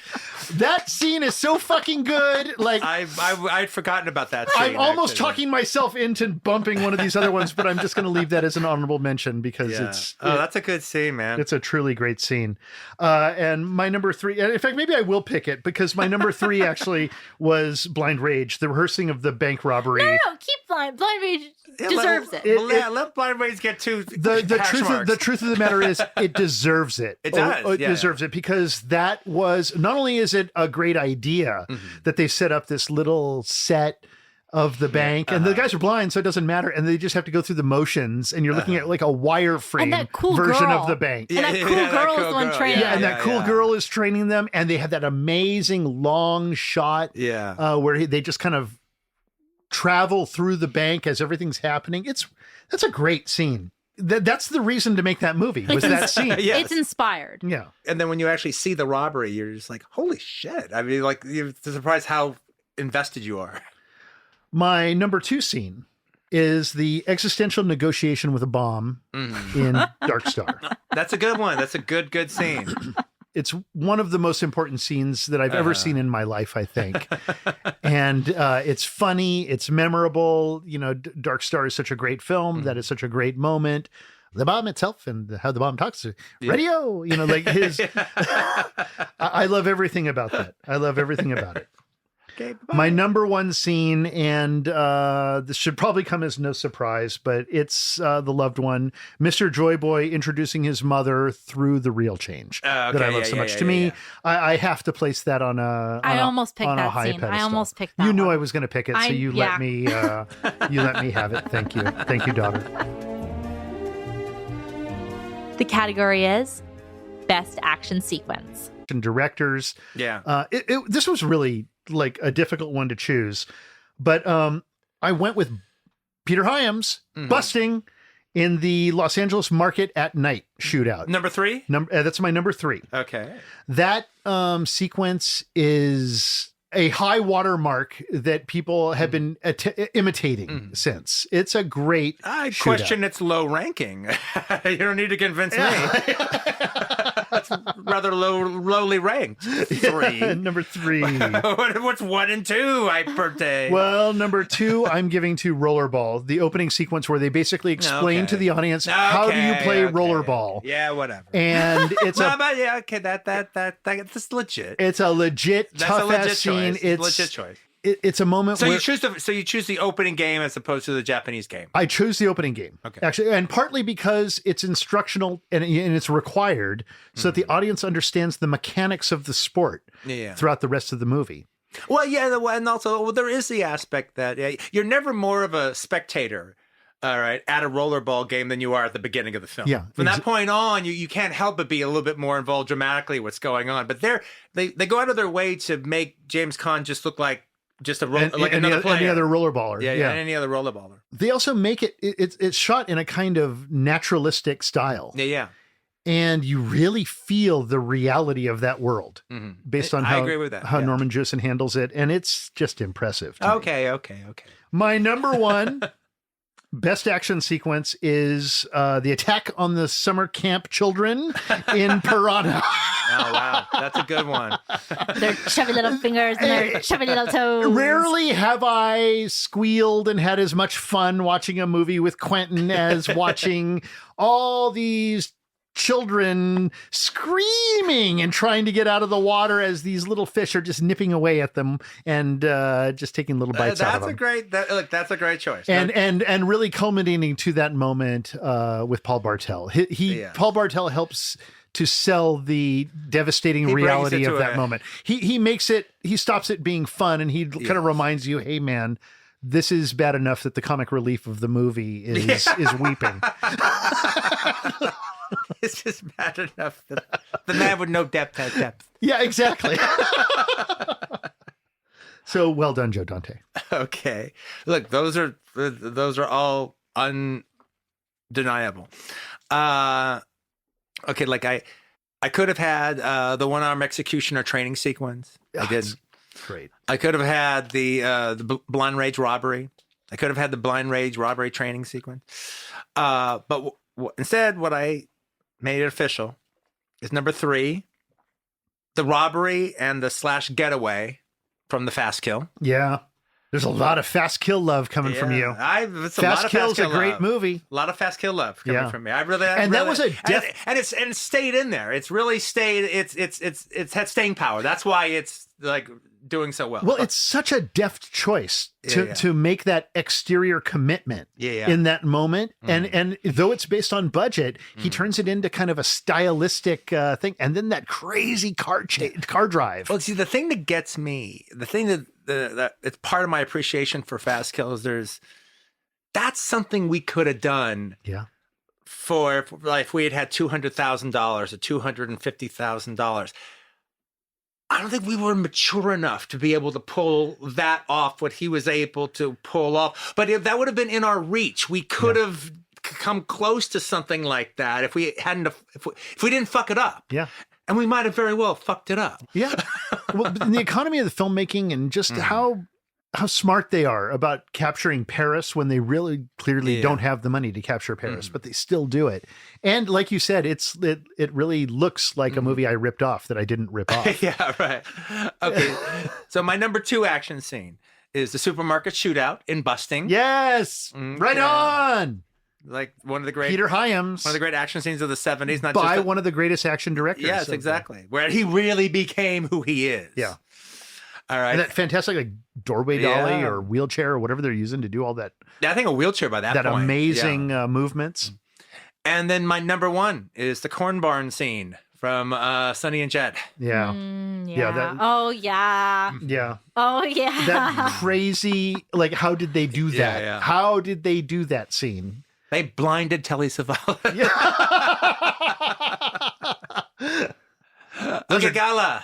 that scene is so fucking good. Like I'd forgotten about that scene. I'm almost talking myself into bumping one of these other ones, but I'm just going to leave that as an honorable mention because that's a good scene, man. It's a truly great scene. And my number 3, in fact, maybe I will pick it because my number 3 actually was Blind Rage, the rehearsing of the bank robbery. No, keep Blind Rage deserves it. Let Blind Rage get to the truth of the matter is it deserves it. It does. It deserves it because that was, not only is it a great idea that they set up this little set of the bank, and the guys are blind, so it doesn't matter, and they just have to go through the motions, and you're looking at like a wireframe version of the bank. And that cool girl is the one training. Yeah, and that cool girl is training them, and they have that amazing long shot where they just kind of travel through the bank as everything's happening. That's a great scene. That's the reason to make that movie, was that scene. It's inspired. Yeah. And then when you actually see the robbery, you're just like, holy shit. I mean, like, you're surprised how invested you are. My number 2 scene is the existential negotiation with a bomb in Dark Star. That's a good one. That's a good scene. It's one of the most important scenes that I've ever seen in my life, I think. And it's funny. It's memorable. You know, Dark Star is such a great film. That is such a great moment. The bomb itself and how the bomb talks to radio, you know, like his, I love everything about that. I love everything about it. Okay, my number 1 scene, and this should probably come as no surprise, but it's the loved one, Mr. Joyboy introducing his mother through the real change that I love so much. To me, I have to place that on a I almost picked that high scene. pedestal. I almost picked that You knew one. I was going to pick it, so you let me have it. Thank you. Thank you, daughter. The category is Best Action Sequence. And directors. Yeah. This was really like a difficult one to choose, but I went with Peter Hyams busting in the Los Angeles Market at Night shootout. Number 3? That's my number 3. Okay. That sequence is a high water mark that people have been imitating since. It's a great I shootout. question its low ranking. You don't need to convince me. That's rather lowly ranked. 3. Number 3. What's 1 and 2, Hyper? Well, number 2, I'm giving to Rollerball, the opening sequence where they basically explain to the audience how do you play rollerball. Yeah, whatever. And it's but yeah, okay, that's legit. It's a legit tough ass scene. It's legit choice. It's a moment So where you choose the opening game as opposed to the Japanese game. I chose the opening game. Okay. Actually, and partly because it's instructional and it's required so that the audience understands the mechanics of the sport throughout the rest of the movie. Well, yeah, and also there is the aspect that you're never more of a spectator, all right, at a rollerball game than you are at the beginning of the film. Yeah, From that point on, you can't help but be a little bit more involved dramatically what's going on. But they go out of their way to make James Caan just look like just another player. Any other rollerballer. Yeah, any other rollerballer. They also make it's shot in a kind of naturalistic style. Yeah. And you really feel the reality of that world based on I agree with that, how Norman Jewison handles it. And it's just impressive. To me. Okay. My number 1 best action sequence is the attack on the summer camp children in Piranha. Oh, wow. That's a good one. Their chubby little fingers and their chubby little toes. Rarely have I squealed and had as much fun watching a movie with Quentin as watching all these children screaming and trying to get out of the water as these little fish are just nipping away at them and just taking little bites out of them. That's a great choice. And really culminating to that moment with Paul Bartel. Paul Bartel helps to sell the devastating reality of that moment. He stops it being fun, and he kind of reminds you, hey man, this is bad enough that the comic relief of the movie is weeping. It's just bad enough that the man with no depth has depth. Yeah, exactly. So well done, Joe Dante. Okay. Look, those are all undeniable. Okay, like I could have had the one-arm executioner training sequence. I didn't. Great. I could have had the blind rage robbery. I could have had the blind rage robbery training sequence. But instead, what I made it official is number 3, the robbery and the / getaway from the Fast Kill. Yeah. There's a lot of Fast Kill love coming from you. Fast Kill's a great movie. A lot of Fast Kill love coming from me. That was and it stayed in there. It's really stayed. It's had staying power. That's why it's like doing so well. Well, it's such a deft choice to make that exterior commitment in that moment. And though it's based on budget, he turns it into kind of a stylistic thing. And then that crazy car drive. Well, see, the thing that gets me, the thing that it's part of my appreciation for Fast Kills, that's something we could have done. Yeah. For like, if we had $200,000 or $250,000. I don't think we were mature enough to be able to pull that off, what he was able to pull off. But if that would have been in our reach, we could have come close to something like that if we hadn't, if we didn't fuck it up. Yeah. And we might have very well fucked it up. Yeah. Well, in the economy of the filmmaking and just how smart they are about capturing Paris when they really clearly don't have the money to capture Paris, but they still do it. And like you said, it really looks like a movie I ripped off that I didn't rip off. Yeah, right. Okay. So my number 2 action scene is the supermarket shootout in Busting. Yes. Right on. Like one of the great Peter Hyams. One of the great action scenes of the 70s. Not by just one of the greatest action directors. Yes, exactly. Where he really became who he is. Yeah. All right. And that fantastic like doorway dolly or wheelchair or whatever they're using to do all that. Yeah, I think a wheelchair by that point. That amazing movements. And then my number 1 is the corn barn scene from Sonny and Jet. Yeah. Yeah. Oh, yeah. Yeah. Oh, yeah. That crazy, like, how did they do that? Yeah. How did they do that scene? They blinded Telly Savalas. Yeah. Look at Gala.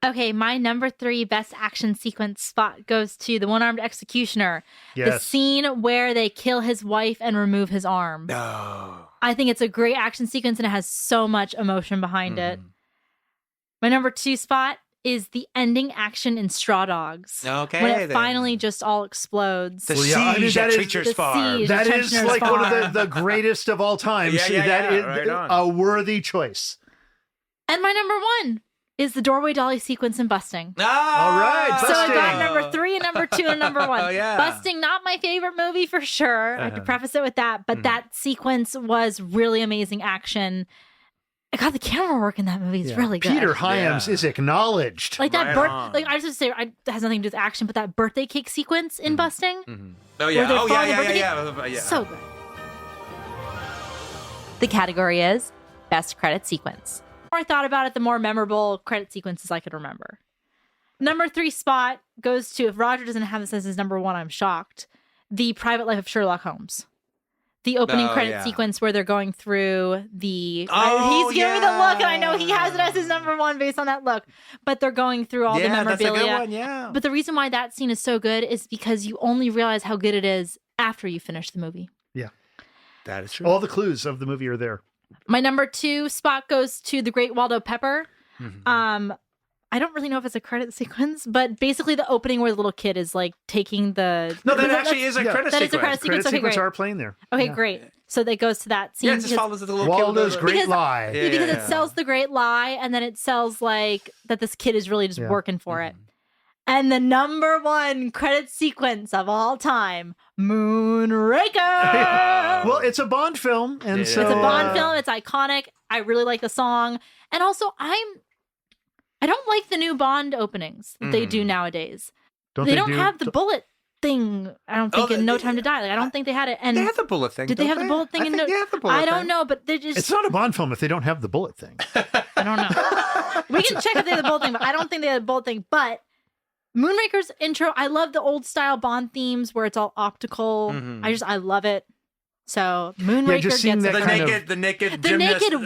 Okay, my number 3 best action sequence spot goes to the one-armed executioner. Yes. The scene where they kill his wife and remove his arm. No. I think it's a great action sequence and it has so much emotion behind it. My number 2 spot is the ending action in Straw Dogs. Okay. When it finally just all explodes. The siege at Treacher's Farm. That is like one of the greatest of all time. That is right a worthy choice. And my number 1 is the doorway dolly sequence in Busting. Oh, all right. So I Busting. got number 3 and number 2 and number 1. Oh, yeah. Busting, not my favorite movie for sure. I have to preface it with that. But that sequence was really amazing action. God, the camera work in that movie is really good. Peter Hyams is acknowledged. Like that like I just have to say, it has nothing to do with action, but that birthday cake sequence in Busting. Oh, yeah. where Oh, they're yeah. yeah. So good. The category is Best Credit Sequence. The more I thought about it, the more memorable credit sequences I could remember. Number 3 spot goes to, if Roger doesn't have this as his number 1, I'm shocked, The Private Life of Sherlock Holmes. The opening credit sequence where they're going through the... he's giving me the look, and I know he has it as his number 1 based on that look. But they're going through all the memorabilia. That's a good one, yeah. But the reason why that scene is so good is because you only realize how good it is after you finish the movie. Yeah. That is true. All the clues of the movie are there. My number 2 spot goes to The Great Waldo Pepper. I don't really know if it's a credit sequence, but basically the opening where the little kid is like taking the... No, that actually is a credit sequence. That is a credit sequence. Credit Okay, sequence great. are playing there. Okay, great. So that goes to that scene. Yeah, it just follows the little Waldo's kid. Great Lie. Because it sells the great lie, and then it sells like that this kid is really just working for it. And the number 1 credit sequence of all time, Moonraker. Well, it's a Bond film, and so it's a Bond film. It's iconic. I really like the song, and also I don't like the new Bond openings that they do nowadays. They don't have the bullet thing. I don't think in No Time to Die. Like I don't think they had it. And they have the bullet thing. Did they have the bullet thing? I think they have the bullet I thing. don't know, but they just. It's not a Bond film if they don't have the bullet thing. I don't know. We can check if they have the bullet thing, but I don't think they have the bullet thing. But Moonraker's intro, I love the old style Bond themes where it's all optical. I love it. So Moonraker just gets that the naked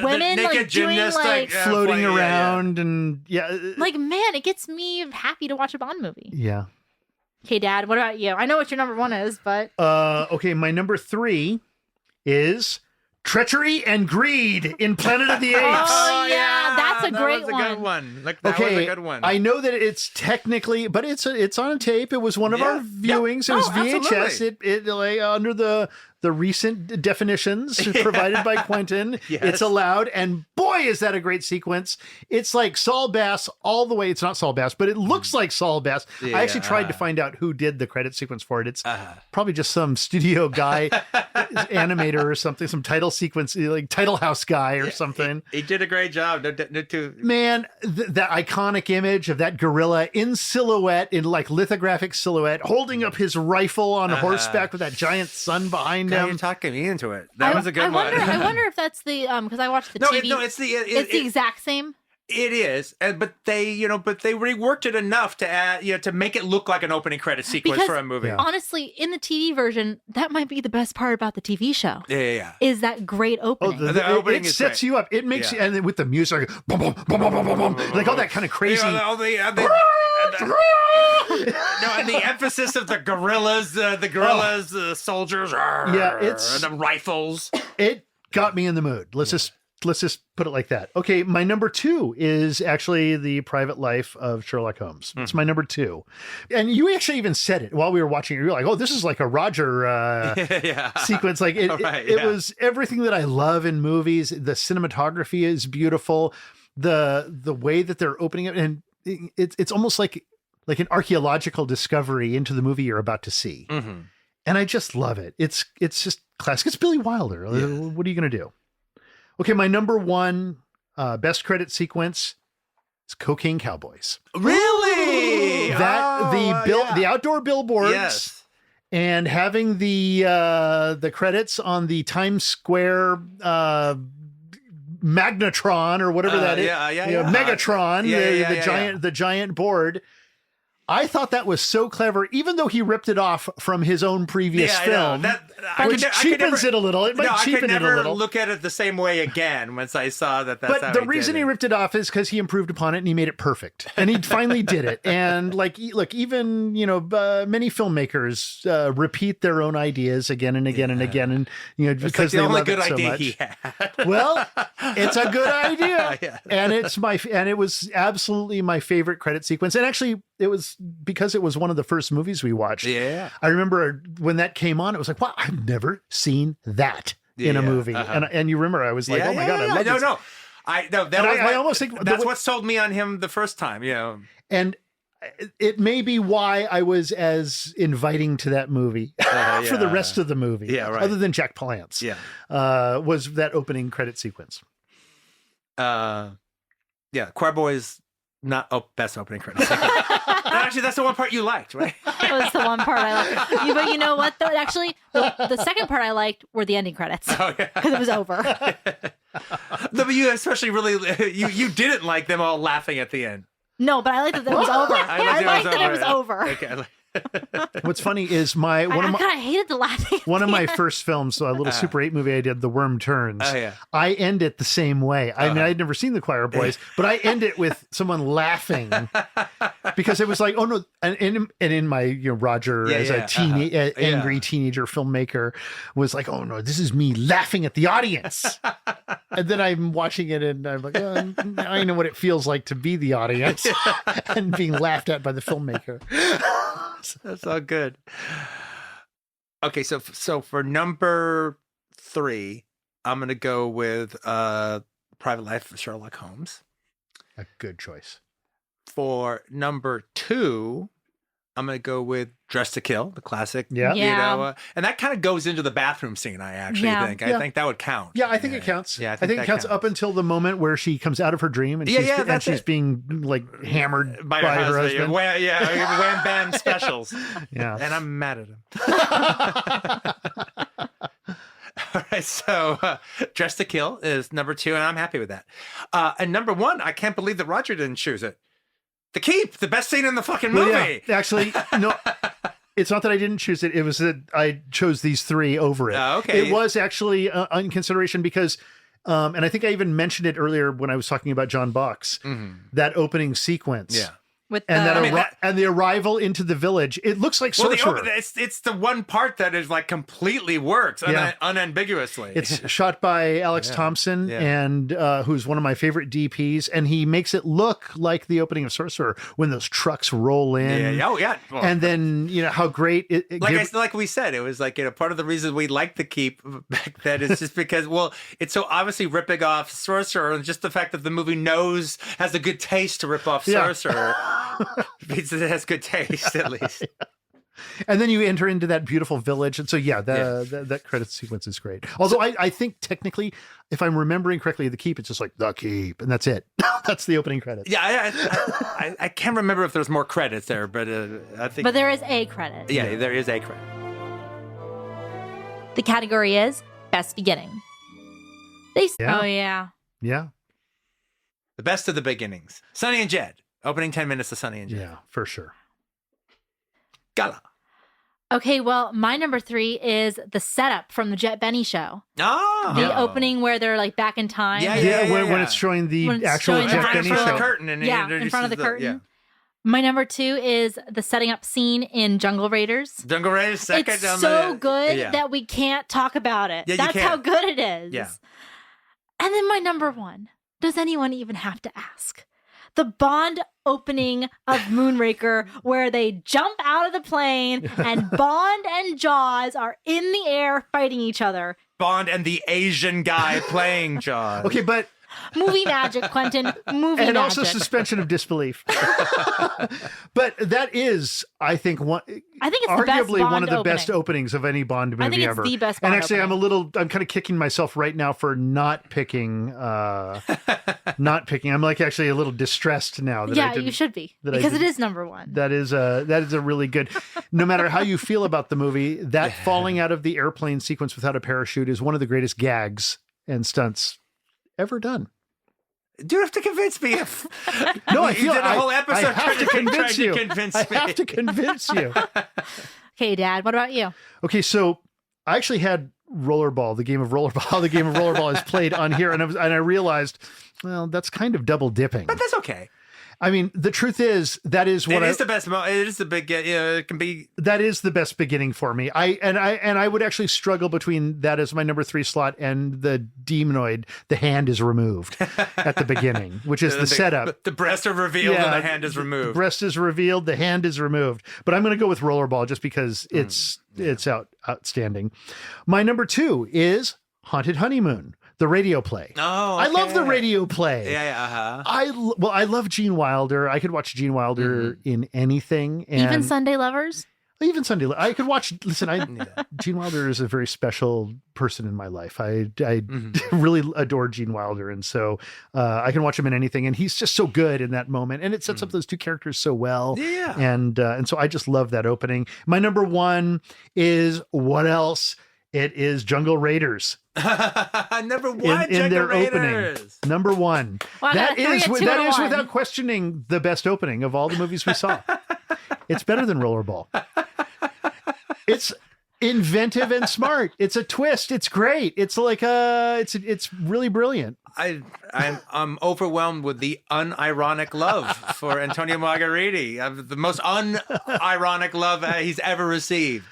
women like doing like floating around and like man, it gets me happy to watch a Bond movie. Yeah. Okay, Dad, what about you? I know what your number 1 is, but okay, my number 3 is Treachery and Greed in Planet of the Apes. Oh yeah, that's a great one. Good one. Like, that was a good one. I know that it's technically, but it's on tape. It was one of our viewings. It was VHS. Absolutely. It like under the the recent definitions provided by Quentin. Yes. It's allowed. And boy, is that a great sequence. It's like Saul Bass all the way. It's not Saul Bass, but it looks like Saul Bass. Yeah. I actually tried to find out who did the credit sequence for it. It's probably just some studio guy, animator or something, some title sequence, like title house guy or something. He did a great job. Man, that iconic image of that gorilla in silhouette, in like lithographic silhouette, holding up his rifle on horseback with that giant sun behind God, him. you're talking me into it. That was a good one. I wonder if that's the because I watched the TV. It's the it's the exact same. It is, but they reworked it enough to add, to make it look like an opening credit sequence for a movie. Yeah. Honestly, in the TV version, that might be the best part about the TV show. Yeah. Is that great opening? The opening it is sets great. you up. It makes you, and then with the music, boom, boom, boom, boom, boom, boom, boom, like all that kind of crazy. And the emphasis of the gorillas, the soldiers, it's the rifles. It got me in the mood. Let's just put it like that. Okay, my number 2 is actually The Private Life of Sherlock Holmes. It's my number 2. And you actually even said it while we were watching it. You're like, oh, this is like a Roger sequence. Like it was everything that I love in movies. The cinematography is beautiful. The way that they're opening it, and it's almost like an archaeological discovery into the movie you're about to see. Mm-hmm. And I just love it. It's just classic. It's Billy Wilder. Yeah. What are you going to do? Okay, my number 1 best credit sequence is Cocaine Cowboys. Really? The outdoor billboards, yes, and having the credits on the Times Square Magnetron or whatever that is, Megatron, the giant board. I thought that was so clever, even though he ripped it off from his own previous film, which cheapens it a little. It might cheapen it a little. I could never look at it the same way again once I saw that. That's but the reason he ripped it off is because he improved upon it and he made it perfect, and he finally did it. And look, even many filmmakers repeat their own ideas again and again and again, and because they love it so much. He had. Well, it's a good idea, and it was absolutely my favorite credit sequence, and actually. It was because it was one of the first movies we watched. Yeah. I remember when that came on, it was like, wow, I've never seen that in a movie. And you remember, I was like, oh my God, I love this. I almost think that's what sold me on him the first time, And it may be why I was as inviting to that movie for the rest of the movie. Yeah, right. Other than Jack Palance. Yeah. Was that opening credit sequence. Choir Boys, not best opening credit sequence. Actually, that's the one part you liked, right? That was the one part I liked. But you know what, though? Actually, the second part I liked were the ending credits. Oh, yeah. Because it was over. No, but you especially really, you didn't like them all laughing at the end. No, but I liked that it was over. I liked that it was over. Okay. What's funny is I hated the laughing. One of my first films, a little Super 8 movie I did, The Worm Turns. Oh, yeah. I end it the same way. I mean, I'd never seen the Choir Boys, but I end it with someone laughing because it was like, oh no. And in my, Roger as a angry teenager filmmaker was like, oh no, this is me laughing at the audience. And then I'm watching it and I'm like, oh, I know what it feels like to be the audience and being laughed at by the filmmaker. That's all good. Okay, so for number 3, I'm gonna go with Private Life of Sherlock Holmes. A good choice. For number 2, I'm gonna go with Dress to Kill, the classic. Yeah. And that kind of goes into the bathroom scene. I actually think. I think that would count. Yeah, I think it counts. Yeah, I think it counts up until the moment where she comes out of her dream and she's being like hammered by her husband. Wham bam specials. Yeah, and I'm mad at him. All right, so Dress to Kill is number 2, and I'm happy with that. And number 1, I can't believe that Roger didn't choose it. The Keep, the best scene in the fucking movie. Well, yeah. Actually, no, it's not that I didn't choose it. It was that I chose these 3 over it. Okay. It was actually in consideration because, and I think I even mentioned it earlier when I was talking about John Box, that opening sequence. Yeah. with and the and the arrival into the village. It looks like Sorcerer. It's the one part that is like completely works unambiguously. It's shot by Alex Thompson, and who's one of my favorite DPs, and he makes it look like the opening of Sorcerer when those trucks roll in. Yeah. Oh yeah. Well, and then how great it like we said, it was like part of the reason we liked the Keep back then is just because it's so obviously ripping off Sorcerer, and just the fact that the movie has a good taste to rip off Sorcerer. Means that it has good taste, at least. And then you enter into that beautiful village. And so, that credit sequence is great. Although I think technically, if I'm remembering correctly, the Keep, it's just like the Keep, and that's it. That's the opening credits. Yeah, I can't remember if there's more credits there, but I think. But there is a credit. Yeah, there is a credit. The category is Best Beginning. Oh, yeah. Yeah. The best of the beginnings. Sonny and Jed. Opening 10 minutes of Sonny and Jed. Yeah, for sure. Gala. Okay, well, my number 3 is the setup from the Jet Benny show. Oh. The opening where they're like back in time. When it's showing the actual Jet Benny show. In front of the curtain. In front of the curtain. Yeah. My number 2 is the setting up scene in Jungle Raiders. Jungle Raiders, second. It's so good that we can't talk about it. Yeah, That's how good it is. Yeah. And then my number 1. Does anyone even have to ask? The Bond opening of Moonraker, where they jump out of the plane and Bond and Jaws are in the air fighting each other. Bond and the Asian guy playing Jaws. Okay, but movie magic, Quentin. Movie magic. And also suspension of disbelief. But that is, I think, arguably one of the best openings of any Bond movie I think it's ever. The best Bond and actually, opening. I'm kind of kicking myself right now for not picking. I'm like actually a little distressed now. That you should be, because it is number 1. That is a really good. No matter how you feel about the movie, that falling out of the airplane sequence without a parachute is one of the greatest gags and stunts ever done. Do you have to convince me? No, I feel did a whole episode I have to convince you. I have to convince you. Okay, Dad, what about you? Okay, so I actually had Rollerball, the game of Rollerball is played on here, and I realized, well, that's kind of double dipping. But that's okay. I mean, the truth is that is what the best. It is the big. It can be. That is the best beginning for me. I would actually struggle between that as my number 3 slot and the Demonoid. The hand is removed at the beginning, which is the setup. The breasts are revealed and the hand is removed. The breast is revealed. The hand is removed. But I'm going to go with Rollerball just because it's outstanding. My number 2 is Haunted Honeymoon. The radio play. Oh, okay. I love the radio play. Yeah. I love Gene Wilder. I could watch Gene Wilder in anything. And even Sunday Lovers? Even Sunday. I could watch. Listen, Gene Wilder is a very special person in my life. I really adore Gene Wilder, and so I can watch him in anything. And he's just so good in that moment, and it sets up those two characters so well. Yeah, and so I just love that opening. My number 1 is what else? It is Jungle Raiders. Number 1 in their Raiders. Opening. Number 1. Wow, that is one. without questioning the best opening of all the movies we saw. It's better than Rollerball. It's inventive and smart. It's a twist. It's great. It's like it's really brilliant. I'm overwhelmed with the unironic love for Antonio Margheriti. The most unironic love he's ever received.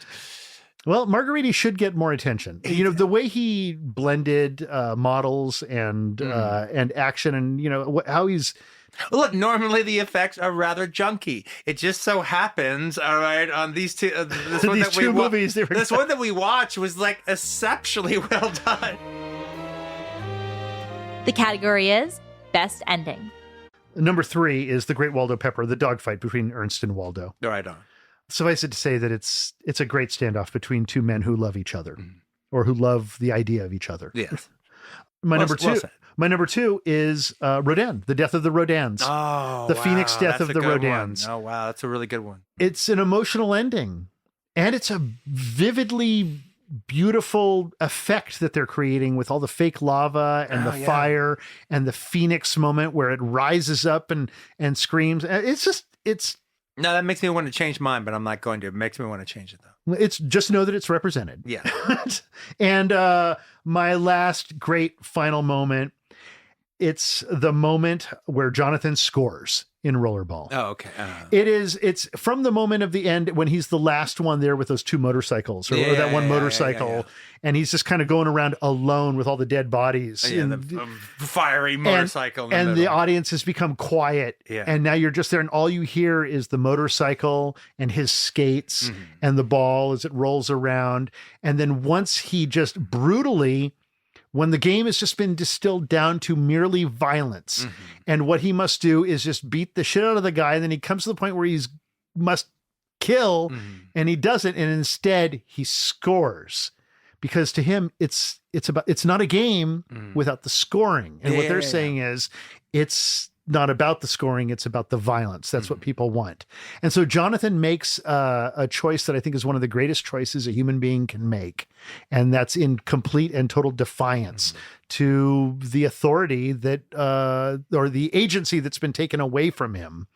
Well, Margheriti should get more attention. You know, the way he blended models and action, and how he's. Look, normally the effects are rather junky. It just so happens, all right, on these two. This one that we movies. This one that we watched was like exceptionally well done. The category is Best Ending. Number 3 is The Great Waldo Pepper, the dogfight between Ernst and Waldo. Right on. Suffice it to say that it's a great standoff between two men who love each other, or who love the idea of each other. Yes. My number 2 is Rodin, The Death of the Rodins. Oh, the Phoenix Death of the Rodins. Oh, wow. That's a really good one. It's an emotional ending, and it's a vividly beautiful effect that they're creating with all the fake lava and the fire and the Phoenix moment where it rises up and screams. It's No, that makes me want to change mine, but I'm not going to. It makes me want to change it, though. It's just know that it's represented. Yeah. And my last great final moment, it's the moment where Jonathan scores. in Rollerball. Oh, okay. It's from the moment of the end when he's the last one there with those two motorcycles or that one motorcycle. And he's just kind of going around alone with all the dead bodies. The fiery motorcycle. And the audience has become quiet. Yeah. And now you're just there and all you hear is the motorcycle and his skates and the ball as it rolls around. And then once he just brutally, when the game has just been distilled down to merely violence, and what he must do is just beat the shit out of the guy, and then he comes to the point where he's must kill, and he doesn't, and instead he scores, because to him it's not a game without the scoring, and what they're saying is it's not about the scoring, it's about the violence. That's what people want. And so Jonathan makes a choice that I think is one of the greatest choices a human being can make. And that's in complete and total defiance to the authority that, or the agency that's been taken away from him.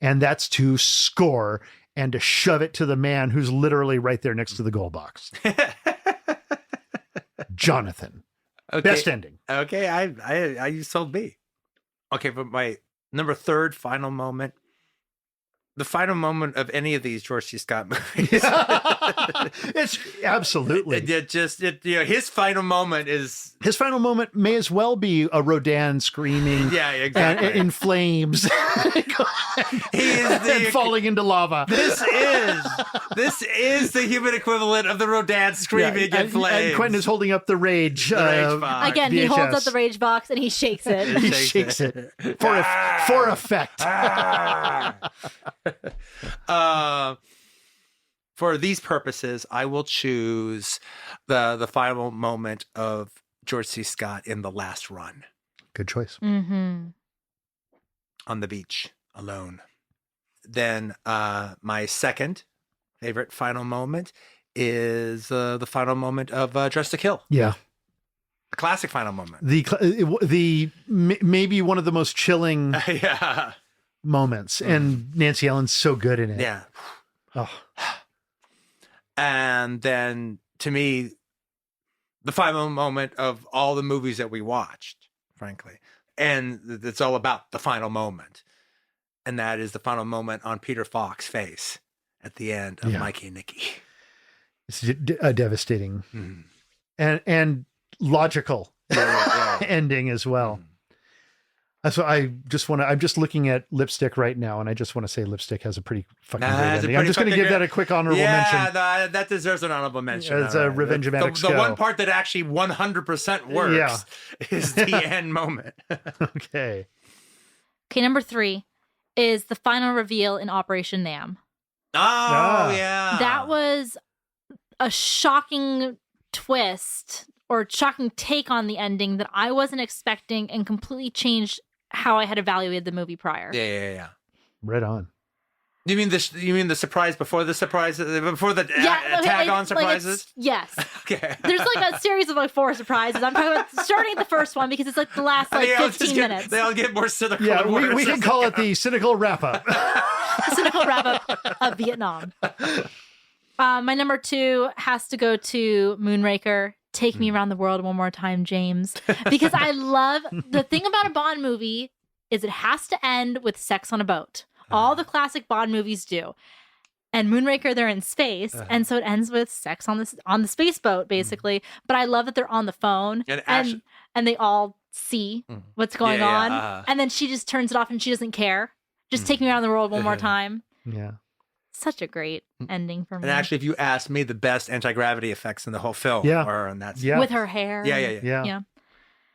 And that's to score and to shove it to the man who's literally right there next to the goal box. Jonathan. Okay. Best ending. Okay. I you sold me. Okay, but my number third final moment, the final moment of any of these George C. Scott movies. It's absolutely. His final moment is... His final moment may as well be a Rodan screaming exactly. in flames and falling into lava. This is the human equivalent of the Rodan screaming in flames. And Quentin is holding up the Rage. Box. Again, he holds up the Rage box and he shakes it. He shakes it for effect. For these purposes, I will choose the final moment of George C. Scott in The Last Run. Good choice. Mm-hmm. On the beach, alone. Then my second favorite final moment is the final moment of Dressed to Kill. Yeah. Classic final moment. The maybe one of the most chilling moments. And Nancy Allen's so good in it. Yeah. Oh. And then to me, the final moment of all the movies that we watched, frankly. And it's all about the final moment. And that is the final moment on Peter Falk's face at the end of Mikey and Nicky. It's a devastating and logical ending as well. So I'm just looking at Lipstick right now, and I just want to say Lipstick has a pretty fucking great ending. I'm just going to give that a quick honorable mention. Yeah, that deserves an honorable mention. It's a Revenge-O-Matics The one part that actually 100% works is the end moment. Okay, number 3 is the final reveal in Operation Nam. Oh, yeah. That was a shocking twist or shocking take on the ending that I wasn't expecting and completely changed how I had evaluated the movie prior. Yeah. Right on. You mean the surprise before the surprise, before the tag-on surprises? Yes. Okay. There's like a series of like 4 surprises. I'm talking about starting at the first one because it's like the last 15 minutes. They all get more cynical. Yeah, we can call it the cynical wrap-up. Cynical wrap-up of Vietnam. My number 2 has to go to Moonraker. Take me around the world one more time, James. Because I love the thing about a Bond movie is it has to end with sex on a boat. All the classic Bond movies do. And Moonraker, they're in space, and so it ends with sex on the space boat, basically. But I love that they're on the phone and they all see what's going on. And then she just turns it off and she doesn't care. Just take me around the world one more time. Yeah. Such a great ending for me. And actually, if you ask me, the best anti-gravity effects in the whole film are on that. With her hair. Yeah.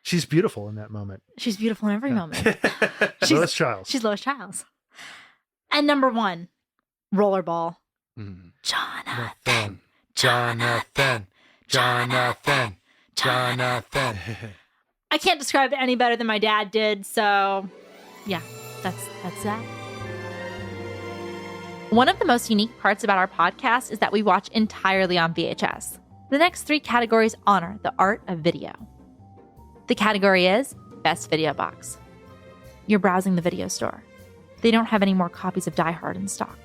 She's beautiful in that moment. She's beautiful in every moment. Lois Chiles. She's Lois Chiles. And number 1, Rollerball. Jonathan. I can't describe it any better than my dad did, so yeah, that's that. One of the most unique parts about our podcast is that we watch entirely on VHS. The next 3 categories honor the art of video. The category is Best Video Box. You're browsing the video store. They don't have any more copies of Die Hard in stock.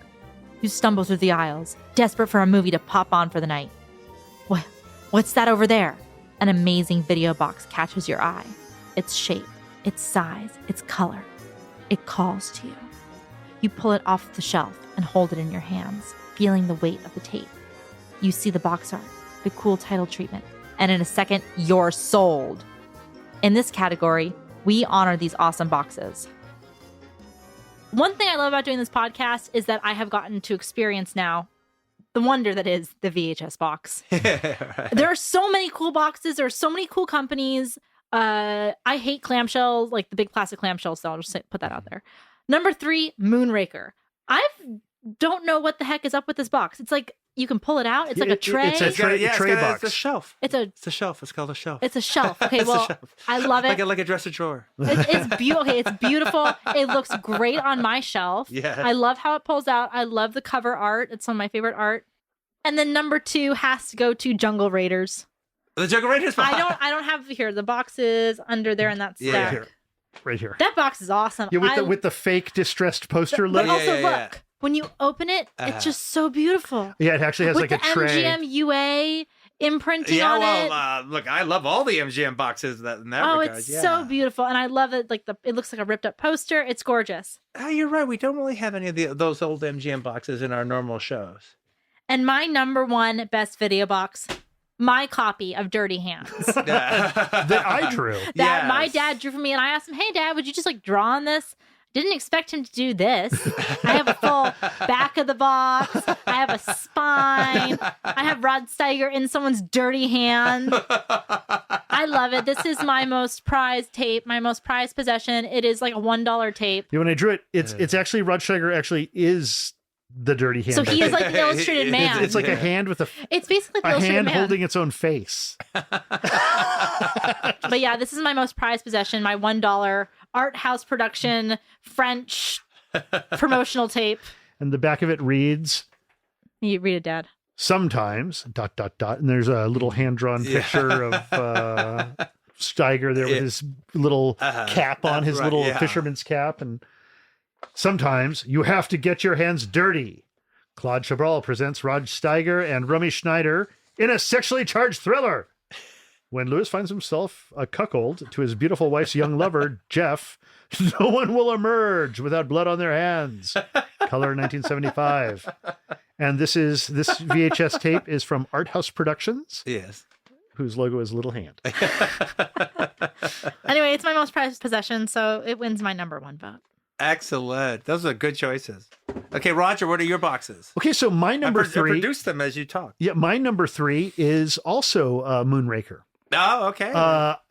You stumble through the aisles, desperate for a movie to pop on for the night. What's that over there? An amazing video box catches your eye. Its shape, its size, its color. It calls to you. You pull it off the shelf and hold it in your hands, feeling the weight of the tape. You see the box art, the cool title treatment, and in a second, you're sold. In this category, we honor these awesome boxes. One thing I love about doing this podcast is that I have gotten to experience now the wonder that is the VHS box. Right. There are so many cool boxes. There are so many cool companies. I hate clamshells, like the big plastic clamshells, so I'll just put that out there. Number 3, Moonraker. I don't know what the heck is up with this box. It's like you can pull it out. It's like a tray. It's a tray box. It's a shelf. It's a shelf. It's called a shelf. It's a shelf. Okay, It's a well, shelf. I love it. Like a dresser drawer. It's beautiful. Okay, it's beautiful. It looks great on my shelf. Yeah. I love how it pulls out. I love the cover art. It's some of my favorite art. And then number 2 has to go to Jungle Raiders. The Jungle Raiders box. I don't have here. The box is under there in that stack. Here. Right here. That box is awesome. Yeah, with the fake distressed poster But look. also look, when you open it, it's just so beautiful. Yeah, it actually has With like a the tray. MGM UA imprinting Yeah, on it. well, look, I love all the MGM boxes in that Oh, regard. it's yeah. so beautiful, and I love it. Like it looks like a ripped up poster. It's gorgeous. Oh, you're right. We don't really have any of those old MGM boxes in our normal shows. And my number 1 best video box, my copy of Dirty Hands. That I drew. That my Yes. dad drew for me, and I asked him, "Hey, Dad, would you just like draw on this?" Didn't expect him to do this. I have a full back of the box. I have a spine. I have Rod Steiger in someone's dirty hand. I love it. This is my most prized tape, my most prized possession. It is like a $1 tape. Yeah, when I drew it, it's actually Rod Steiger actually is the dirty hand. So he is like the illustrated man. It's like a hand with It's basically the a illustrated hand man. holding its own face. But yeah, this is my most prized possession, my $1 art house production French promotional tape. And the back of it reads, You read it, Dad. sometimes ... And there's a little hand-drawn picture of Steiger there with his little cap on, his little fisherman's cap. And sometimes you have to get your hands dirty. Claude Chabrol presents Rod Steiger and Romy Schneider in a sexually charged thriller. When Lewis finds himself a cuckold to his beautiful wife's young lover, Jeff, no one will emerge without blood on their hands. Color 1975. And this VHS tape is from Art House Productions. Yes. Whose logo is Little Hand. Anyway, it's my most prized possession, so it wins my number 1 vote. Excellent. Those are good choices. Okay, Roger, what are your boxes? Okay, so my number 3. I produce them as you talk. Yeah, my number 3 is also Moonraker. Oh, okay.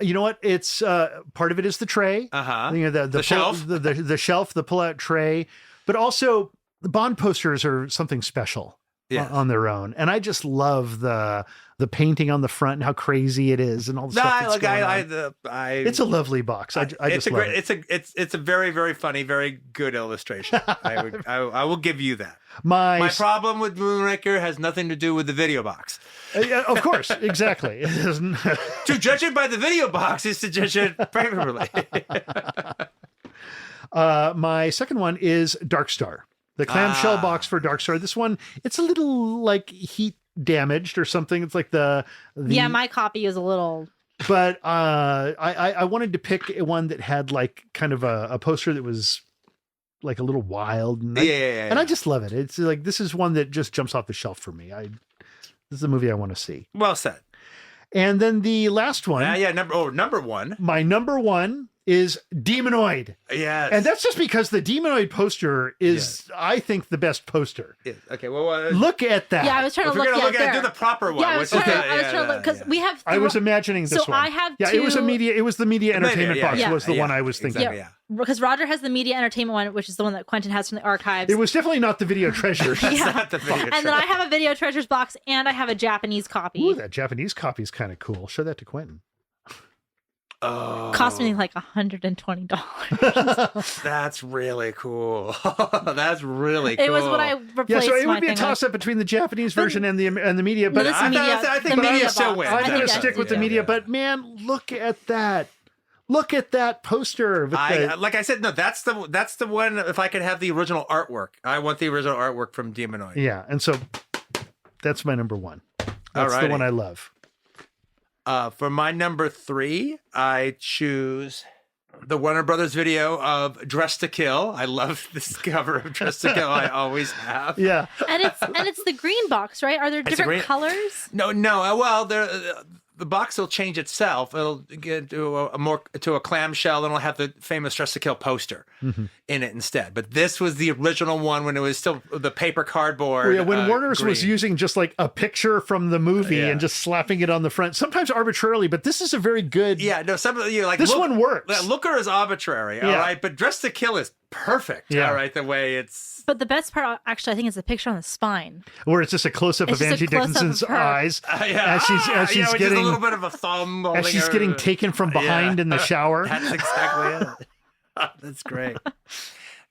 You know what? It's part of it is the tray. You know, the shelf, the shelf, the pull-out tray, but also the Bond posters are something special on their own. And I just love the painting on the front and how crazy it is and all the stuff that's going on. It's a lovely box. I just love it. It's a very, very funny, very good illustration. I will give you that. My problem with Moonraker has nothing to do with the video box. Of course, exactly. To judge it by the video box is to judge it favorably. My second one is Dark Star, the clamshell box for Dark Star. This one, it's a little like heat damaged or something. It's like the yeah, my copy is a little. But I wanted to pick one that had like kind of a poster that was like a little wild. And and I just love it. It's like, this is one that just jumps off the shelf for me. This is a movie I want to see. Well said. And then the last one. Number 1. My number 1 is Demonoid. Yes. And that's just because the Demonoid poster is, I think, the best poster. Yes. Okay, well... look at that. Yeah, I was trying to look at do the proper one. Yeah, I was trying to look, because we have... I was imagining this one. So I have it was the media entertainment box was the one I was thinking. Exactly, because Roger has the media entertainment one, which is the one that Quentin has from the archives. It was definitely not the video treasures. Not the video and then I have a video treasures box, and I have a Japanese copy. Ooh, that Japanese copy is kind of cool. Show that to Quentin. Oh. Cost me like $120. That's really cool. That's really cool. It was what I replaced. Yeah, so it would be a thing toss up between the Japanese version and the media. But I think media still wins. I'm going to stick with the media. But man, look at that. Look at that poster. Like I said, no, that's the one. If I could have the original artwork, I want the original artwork from Demonoid. Yeah, and so that's my number 1. That's the one I love. For my number 3, I choose. the Warner Brothers video of Dress to Kill. I love this cover of Dress to Kill. I always have. Yeah. And it's the green box, right? Are there different colors? No. Well, the box will change itself. It'll get to a clamshell, and it'll have the famous Dress to Kill poster in it instead. But this was the original one when it was still the paper cardboard. Yeah, when Warner's green. was using just like a picture from the movie and just slapping it on the front, sometimes arbitrarily, but this is a very good. Yeah, no, some of you like this one works. Looker is arbitrary, all right, but Dress to Kill is perfect, all right, the way it's. But the best part, actually, I think, is the picture on the spine, where it's just a close up of Angie Dickinson's eyes as she's getting just a little bit of a thumb as she's getting taken from behind in the shower. That's exactly it. That's great.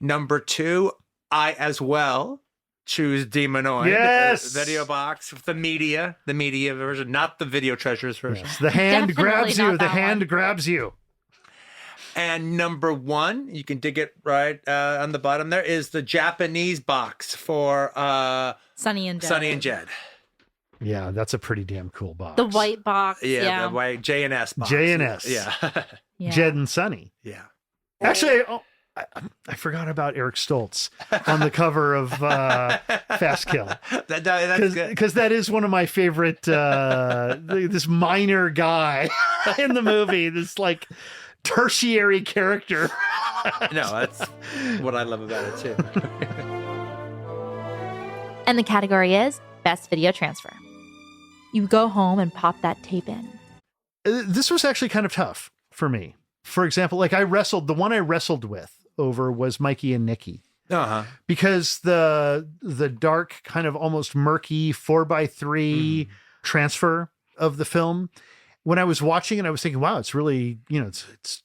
Number 2, I as well choose Demonoid. Yes, video box, the media version, not the Video Treasures version. Yes. The hand grabs you. The hand grabs you. And number 1, you can dig it right on the bottom there, is the Japanese box for Sonny and Jed. Yeah, that's a pretty damn cool box. The white box. Yeah, the white J&S box. J&S. Yeah. Jed and Sonny. Yeah. Actually, I forgot about Eric Stoltz on the cover of Fast Kill. That's good. Because that is one of my favorite, this minor guy in the movie, this like tertiary character. No, that's what I love about it too. And the category is Best Video Transfer. You go home and pop that tape in. This was actually kind of tough for me. For example, like the one I wrestled with over was Mikey and Nikki. Because the dark, kind of almost murky 4:3 transfer of the film, when I was watching it, I was thinking, wow, it's really, it's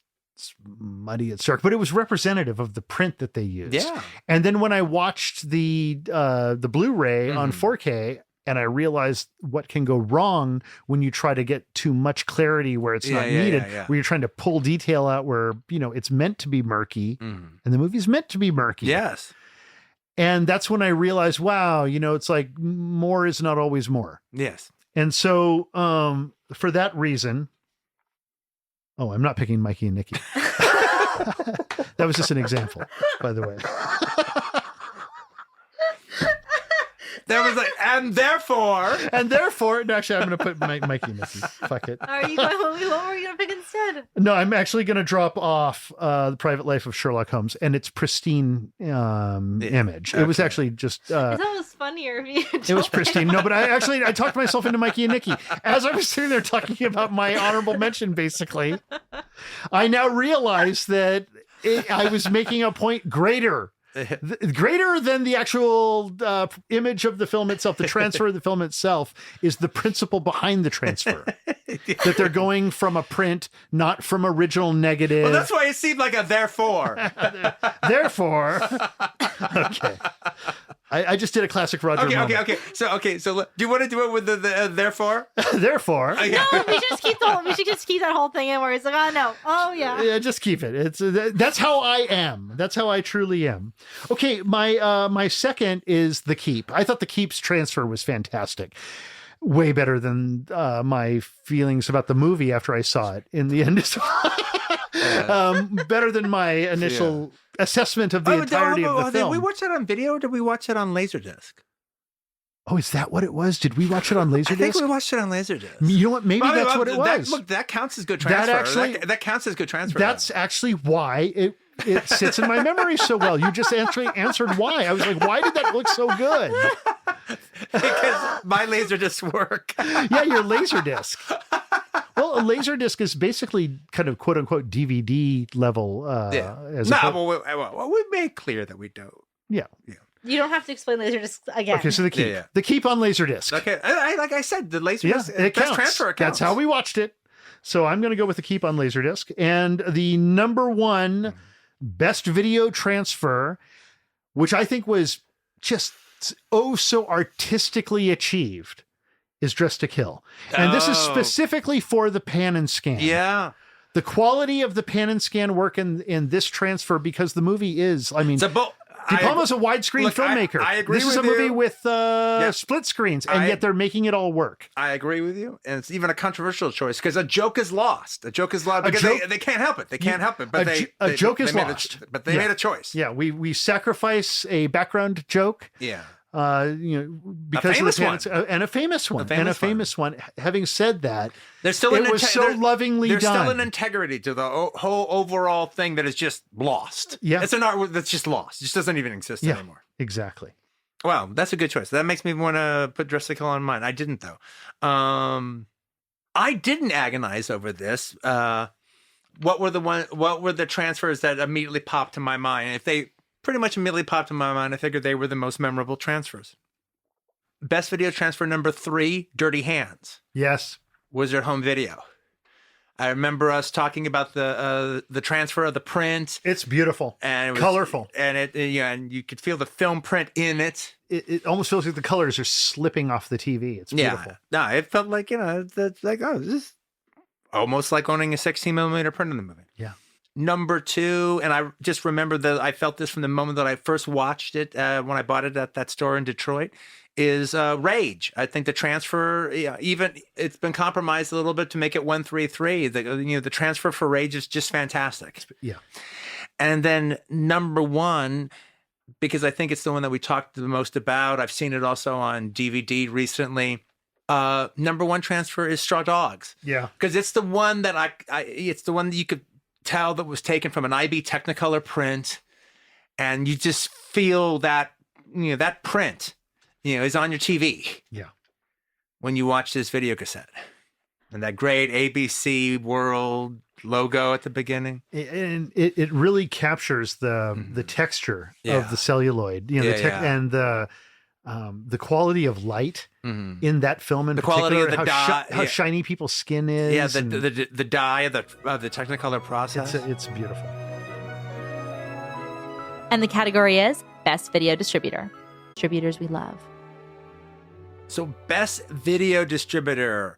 muddy, it's dark, but it was representative of the print that they used. Yeah. And then when I watched the Blu-ray on 4K, and I realized what can go wrong when you try to get too much clarity where it's not needed, where you're trying to pull detail out where, it's meant to be murky and the movie's meant to be murky. Yes. And that's when I realized, wow, it's like more is not always more. Yes. And so for that reason, I'm not picking Mikey and Nikki. That was just an example, by the way. That was like, and therefore, no, actually, I'm going to put Mikey and Nikki. Fuck it. Are you going? What were you going to pick instead? No, I'm actually going to drop off The Private Life of Sherlock Holmes and its pristine image. Okay. It was actually just. It's almost funnier if you. It was pristine. No, but I talked myself into Mikey and Nikki as I was sitting there talking about my honorable mention. Basically, I now realize that I was making a point greater than the actual image of the film itself. The transfer of the film itself is the principle behind the transfer. That they're going from a print, not from original negative. Well, that's why it seemed like a therefore. Therefore. Okay. I just did a classic Roger moment. Okay. So do you want to do it with the therefore? Therefore. No, we should just keep that whole thing in where it's like, oh no, oh yeah. Yeah, just keep it. It's that's how I am. That's how I truly am. Okay, my second is The Keep. I thought The Keep's transfer was fantastic. Way better than my feelings about the movie after I saw it in the end. Better than my initial assessment of the entirety of the film. Did we watch it on video or did we watch it on Laserdisc? Oh, is that what it was? Did we watch it on Laserdisc? I think we watched it on Laserdisc. You know what? Maybe that's what it was. That counts as good transfer. That counts as good transfer. That's actually why it sits in my memory so well. You just actually answered why. I was like, why did that look so good? Because my Laserdisc work. Yeah, your Laserdisc. Well, a Laserdisc is basically kind of quote unquote DVD level. We made clear that we don't. Yeah. You don't have to explain Laserdisc again. Okay, so The Keep. Yeah. The Keep on Laserdisc. Okay, like I said, the Laserdisc, it counts. transfer counts. That's how we watched it. So I'm going to go with The Keep on Laserdisc. And the number one best video transfer, which I think was just so artistically achieved, is Dress to Kill. And this is specifically for the pan and scan. Yeah. The quality of the pan and scan work in this transfer, because the movie is, De Palma's a widescreen filmmaker. I agree. This is a movie with split screens, and yet they're making it all work. I agree with you, and it's even a controversial choice because a joke is lost. A joke is lost because they can't help it. They can't help it. But a joke is lost. But they made a choice. Yeah, we sacrifice a background joke. Yeah. Because a famous one. And a famous one. Having said that, there's still lovingly done. There's still an integrity to the whole overall thing that is just lost. Yeah, it's an art that's just lost. It just doesn't even exist anymore. Exactly. Wow, that's a good choice. That makes me want to put Dress to Kill on mine. I didn't though. I didn't agonize over this. What were the transfers that immediately popped to my mind? If they pretty much immediately popped in my mind, I figured they were the most memorable transfers. Best video transfer number 3, Dirty Hands. Yes. Wizard Home Video. I remember us talking about the transfer of the print. It's beautiful and it was colorful, and and you could feel the film print in it. It almost feels like the colors are slipping off the TV. It's beautiful. No, it felt like this is almost like owning a 16mm print in the movie. Yeah. Number 2, and I just remember that I felt this from the moment that I first watched it when I bought it at that store in Detroit, is Rage. I think the transfer, even it's been compromised a little bit to make it 133. The transfer for Rage is just fantastic. Yeah. And then number 1, because I think it's the one that we talked the most about. I've seen it also on DVD recently. Number 1 transfer is Straw Dogs. Yeah. Because it's the one that it's the one that you could tell that was taken from an IB Technicolor print, and you just feel that that print is on your TV when you watch this video cassette, and that great ABC World logo at the beginning, and it really captures the texture of the celluloid, and the quality of light in that film, in the particular, quality of the dye, how shiny people's skin is. Yeah, the dye of the Technicolor process. It's beautiful. And the category is Best Video Distributor. Distributors we love. So Best Video Distributor,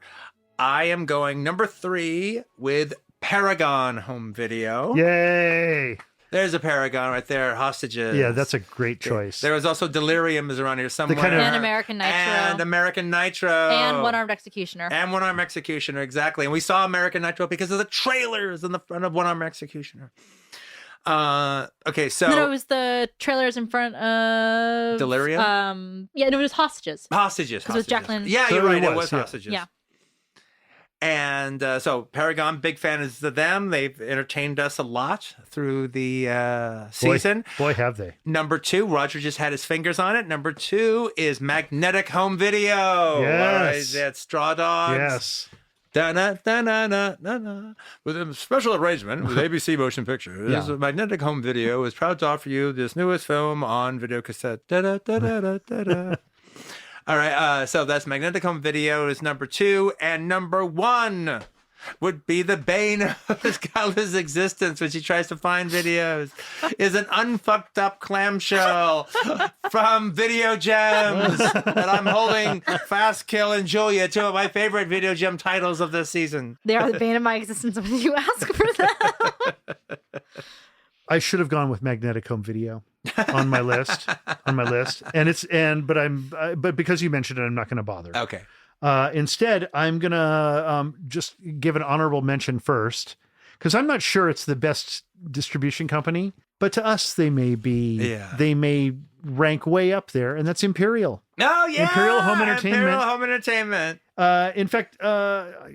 I am going number 3 with Paragon Home Video. Yay! There's a Paragon right there. Hostages. Yeah, that's a great choice. There was also Delirium is around here somewhere. And American Nitro. And American Nitro. And One-Armed Executioner. Exactly. And we saw American Nitro because of the trailers in the front of One-Armed Executioner. Okay, so... No, it was the trailers in front of... Delirium? Yeah, no, it was Hostages. Hostages. Because it was Jacqueline... Yeah, you're right. It was Hostages. Yeah. And so Paragon, big fan of them. They've entertained us a lot through the season. Boy, have they. Number 2, Roger just had his fingers on it. Number 2 is Magnetic Home Video. Yes. That's Straw Dogs. Yes. Da-na-na-na-na-na. With a special arrangement with ABC Motion Pictures, Magnetic Home Video is proud to offer you this newest film on video cassette. Da-da-da-da-da-da-da. All right, so that's Magnetic Home Video is number 2, and number 1 would be the bane of Skylar's existence when she tries to find videos, is an unfucked up clamshell from Video Gems that I'm holding. Fast Kill and Julia, 2 of my favorite Video Gem titles of this season. They are the bane of my existence when you ask for them. I should have gone with Magnetic Home Video on my list. But because you mentioned it, I'm not going to bother. Okay. Instead, I'm going to just give an honorable mention first, because I'm not sure it's the best distribution company, but to us, they may rank way up there, and that's Imperial. Oh, yeah. Imperial Home Entertainment. In fact,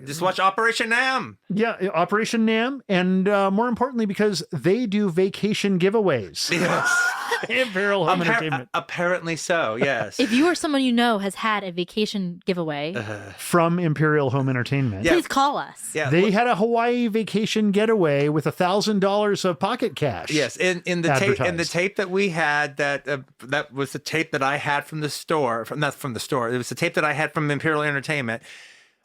just watch Operation Nam. Yeah, Operation Nam, and more importantly, because they do vacation giveaways. Yes. Imperial Home Entertainment. Apparently so, yes. If you or someone you know has had a vacation giveaway from Imperial Home Entertainment, please call us. Yeah. They had a Hawaii vacation getaway with $1,000 of pocket cash. Yes, in the tape that we had, that was the tape that I had from the store. Not from the store. It was the tape that I had from Imperial Entertainment.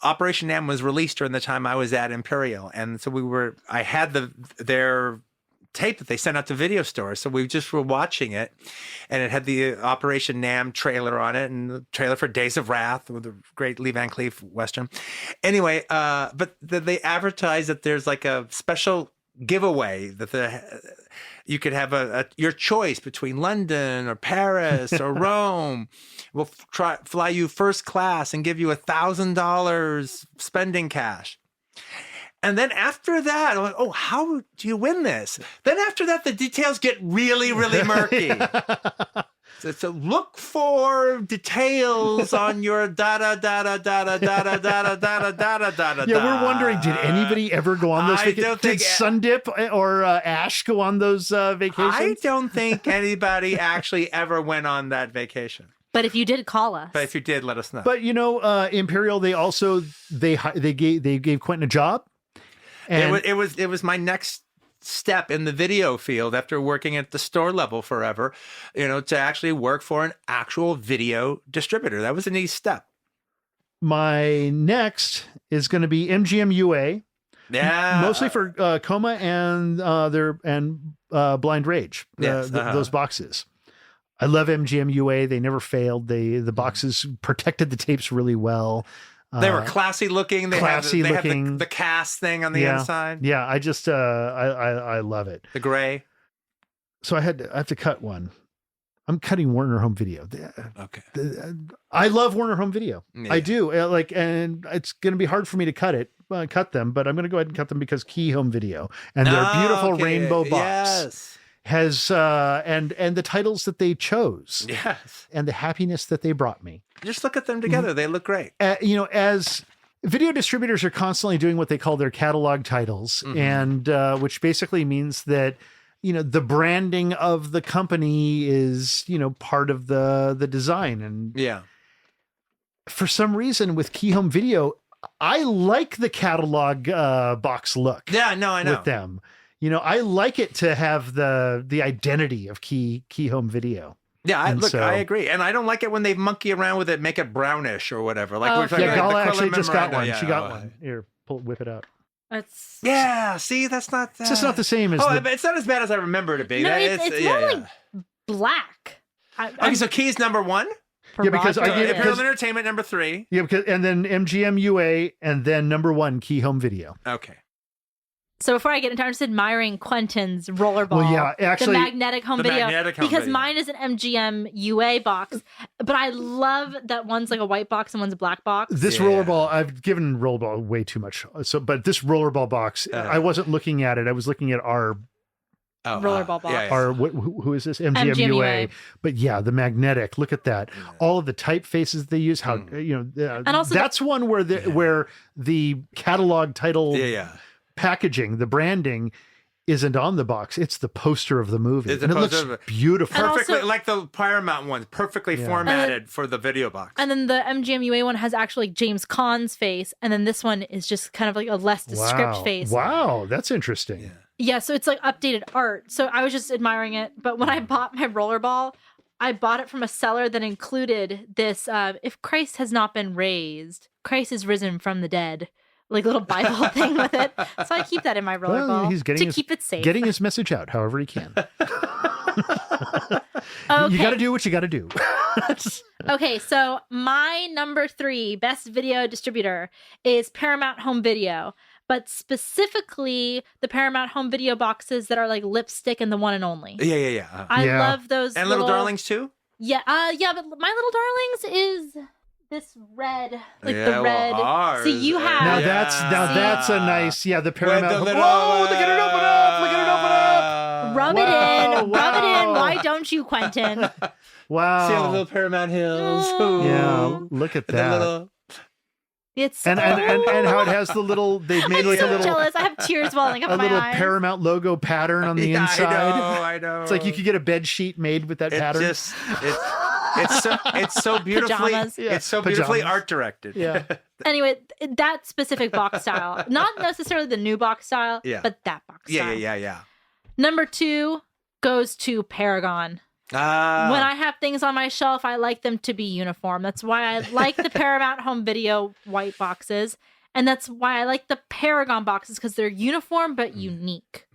Operation Nam was released during the time I was at Imperial, and so I had their tape that they sent out to video stores. So we just were watching it, and it had the Operation Nam trailer on it, and the trailer for Days of Wrath with the great Lee Van Cleef Western. Anyway, but they advertised that there's like a special giveaway that you could have your choice between London or Paris or Rome. We'll fly you first class and give you $1,000 spending cash. And then after that, I'm like, oh, how do you win this? Then after that, the details get really, really murky. So look for details on your da-da, da-da, da-da, da-da, da-da, da-da, da-da, da-da. Yeah, we're wondering, did anybody ever go on those vacations? Did Sundip or Ash go on those vacations? I don't think anybody actually ever went on that vacation. But if you did, call us. But if you did, let us know. But, you know, Imperial, they also, they gave Quentin a job. And it was my next step in the video field after working at the store level forever, you know, to actually work for an actual video distributor. That was a neat step. My next is going to be MGM UA. Yeah. Mostly for Coma and Blind Rage. Yes, those boxes. I love MGM UA. They never failed. The boxes protected the tapes really well. They were classy looking. They had the cast thing on the inside. Yeah, I just I love it. The gray. So I have to cut one. I'm cutting Warner Home Video. Okay. I love Warner Home Video. Yeah. I do. And it's going to be hard for me to cut them, but I'm going to go ahead and cut them because Key Home Video and their beautiful rainbow box has and the titles that they chose. Yes. And the happiness that they brought me. Just look at them together. They look great. You know, as video distributors are constantly doing what they call their catalog titles, and which basically means that, you know, the branding of the company is, you know, part of the design. And for some reason with Key Home Video, I like the catalog box look. Yeah, no, I know. With them. You know, I like it to have the identity of Key Home Video. Yeah, I agree. And I don't like it when they monkey around with it, make it brownish or whatever. Like we're talking Gala actually just got memoranda. one. She got one. Here, whip it out. See, that's not It's just not the same as it's not as bad as I remember it to be. No, it's more like black. Okay, so Key's number 1? Yeah, because Imperial Entertainment number 3. Yeah, and then MGM UA, and then number 1 Key Home Video. Okay. So before I get into, I'm just admiring Quentin's rollerball. Well, yeah, actually, the magnetic home video, because mine is an MGM UA box, but I love that one's like a white box and one's a black box. This rollerball, I've given rollerball way too much. But this rollerball box, I wasn't looking at it. I was looking at our rollerball box. Our who is this? MGM UA. But yeah, the magnetic. Look at that. All of the typefaces they use. How you know? And also that's one where the catalog title. Packaging, the branding isn't on the box. It's the poster of the movie. And it looks beautiful. Perfectly, also, like the Paramount one, perfectly formatted for the video box. And then the MGM UA one has actually James Caan's face. And then this one is just kind of like a less descript face. Wow, that's interesting. Yeah, so it's like updated art. So I was just admiring it. But when I bought my rollerball, I bought it from a seller that included this, if Christ has not been raised, Christ is risen from the dead. Like little Bible thing with it. So I keep that in my rollerball keep it safe. Getting his message out however he can. Okay. You got to do what you got to do. Okay, so my number 3 best video distributor is Paramount Home Video, but specifically the Paramount Home Video boxes that are like lipstick and the one and only. Yeah. I love those. And Little Darlings too? Yeah, but My Little Darlings is this red, like the red. Ours, so you have now that's a nice the Paramount. Whoa! Look at it open up! Look at it open up! Rub it in. Why don't you, Quentin? Wow! See all the little Paramount Hills. Yeah, look at that. It's and how it has the little. They've made like a little. Jealous. I have tears welling up a my little eyes. Paramount logo pattern on the inside. I know. It's like you could get a bed sheet made with that pattern. It's so beautifully Pajamas. it's so beautifully art directed. Yeah. Anyway, that specific box style, not necessarily the new box style, but that box style. Yeah. Number 2 goes to Paragon. When I have things on my shelf, I like them to be uniform. That's why I like the Paramount Home Video white boxes, and that's why I like the Paragon boxes, because they're uniform but unique.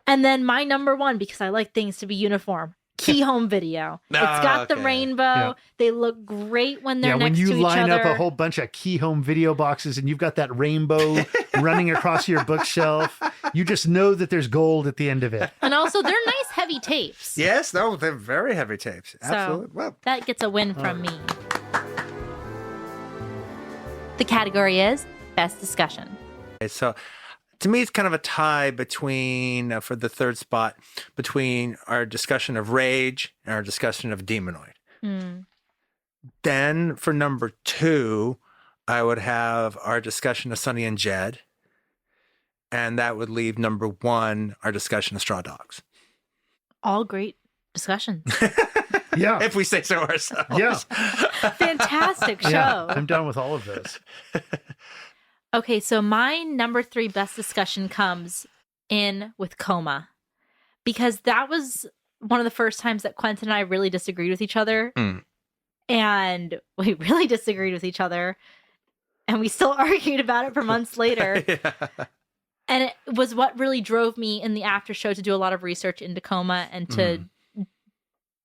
And then my number 1, because I like things to be uniform, key home video. It's got the rainbow. Yeah. They look great when they're next to each other. When you line up a whole bunch of key home video boxes and you've got that rainbow running across your bookshelf, you just know that there's gold at the end of it. And also, they're nice heavy tapes. Yes, no, they're very heavy tapes. Absolutely. So that gets a win from me. The category is Best Discussion. Okay, so to me, it's kind of a tie between, for the third spot, between our discussion of Rage and our discussion of Demonoid. Then for number 2, I would have our discussion of Sonny and Jed. And that would leave number 1, our discussion of Straw Dogs. All great discussions. Yeah. If we say so ourselves. Yeah. Fantastic show. Yeah, I'm done with all of those. Okay, so my number 3 best discussion comes in with Coma, because that was one of the first times that Quentin and I really disagreed with each other. And we really disagreed with each other. And we still argued about it for months later. And it was what really drove me in the after show to do a lot of research into Coma and to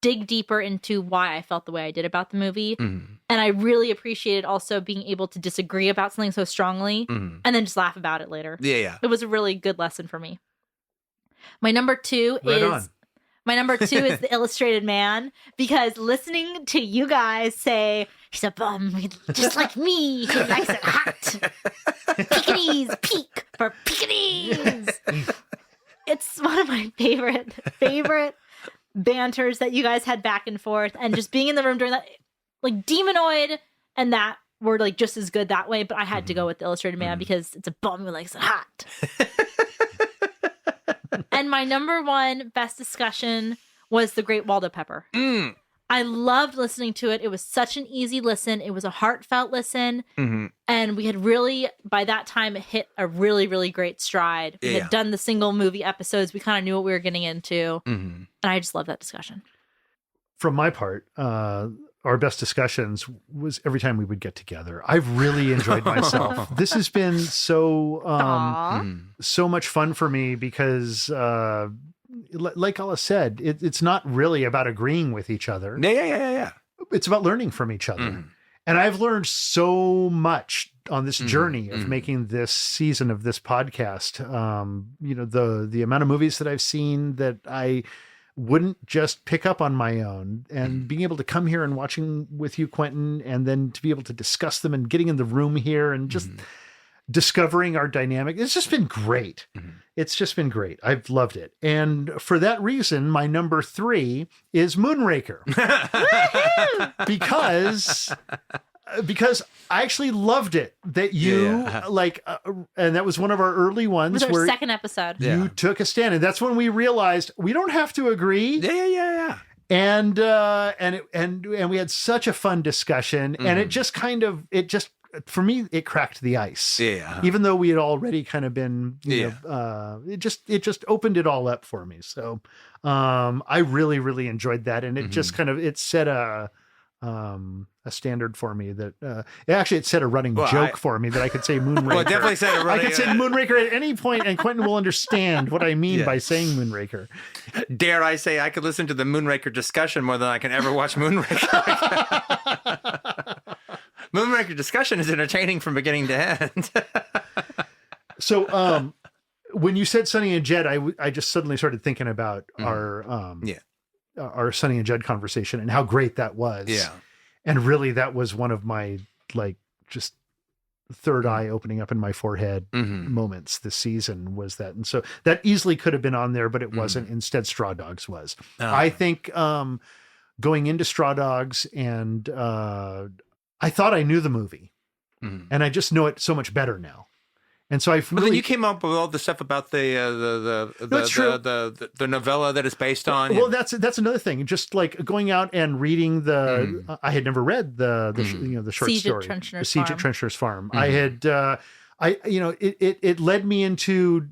dig deeper into why I felt the way I did about the movie. And I really appreciated also being able to disagree about something so strongly and then just laugh about it later. Yeah. It was a really good lesson for me. My number 2 is The Illustrated Man, because listening to you guys say, he's a bum, just like me, he likes it hot. Pekingese, peak for Pekingese. It's one of my favorite banters that you guys had back and forth, and just being in the room during that, like Demonoid and that were like just as good that way, but I had to go with The Illustrated Man because it's a bum who likes it hot. And my number 1 best discussion was The Great Waldo Pepper. I loved listening to it. It was such an easy listen. It was a heartfelt listen. And we had really, by that time, hit a really, really great stride. We had done the single movie episodes. We kind of knew what we were getting into. And I just love that discussion. From my part, our best discussions was every time we would get together. I've really enjoyed myself. This has been so much fun for me because like Ella said, it's not really about agreeing with each other. Yeah. It's about learning from each other. And I've learned so much on this journey of making this season of this podcast. The amount of movies that I've seen that I wouldn't just pick up on my own, and being able to come here and watching with you, Quentin, and then to be able to discuss them and getting in the room here and just discovering our dynamic. It's just been great. It's just been great. I've loved it. And for that reason, my number 3 is Moonraker. because I actually loved it that you and that was one of our early ones. It was our second episode. You took a stand, and that's when we realized we don't have to agree. Yeah. And we had such a fun discussion, and it just for me, it cracked the ice. Yeah. Even though we had already kind of been, it just opened it all up for me. So, I really, really enjoyed that. And it just it set a standard for me that, it set a running joke for me that I could say Moonraker. Well, it definitely set a running. I could say Moonraker at any point, and Quentin will understand what I mean by saying Moonraker. Dare I say I could listen to the Moonraker discussion more than I can ever watch Moonraker. Moonraker discussion is entertaining from beginning to end. So, when you said Sonny and Jed, I just suddenly started thinking about our Sonny and Jed conversation and how great that was. Yeah. And really, that was one of my just third eye opening up in my forehead moments this season was that. And so that easily could have been on there, but it wasn't. Instead, Straw Dogs was. I think going into Straw Dogs, and I thought I knew the movie, and I just know it so much better now. And so But then you came up with all the stuff about the novella that it's based on. Well, that's another thing. Just like going out and reading I had never read the short Siege story, at Siege at Trenchner's Farm. I had it led me into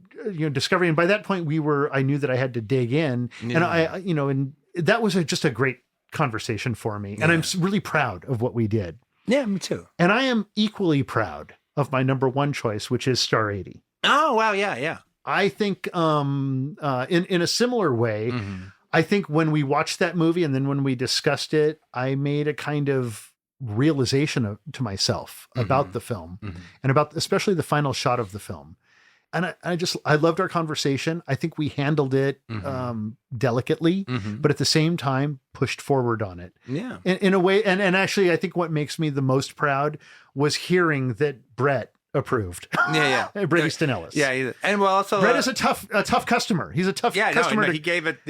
discovery, and by that point I knew that I had to dig in, and and that was just a great conversation for me, and I'm really proud of what we did. Yeah, me too. And I am equally proud of my number 1 choice, which is Star 80. Oh, wow. Yeah. I think in a similar way, I think when we watched that movie and then when we discussed it, I made a kind of realization to myself about the film and about especially the final shot of the film. And I loved our conversation. I think we handled it delicately, but at the same time pushed forward on it. Yeah. In a way. And actually, I think what makes me the most proud was hearing that Brett approved. Yeah. Brett Easton Ellis. Yeah. And well, also Brett is a tough customer. He's a tough customer. He gave it.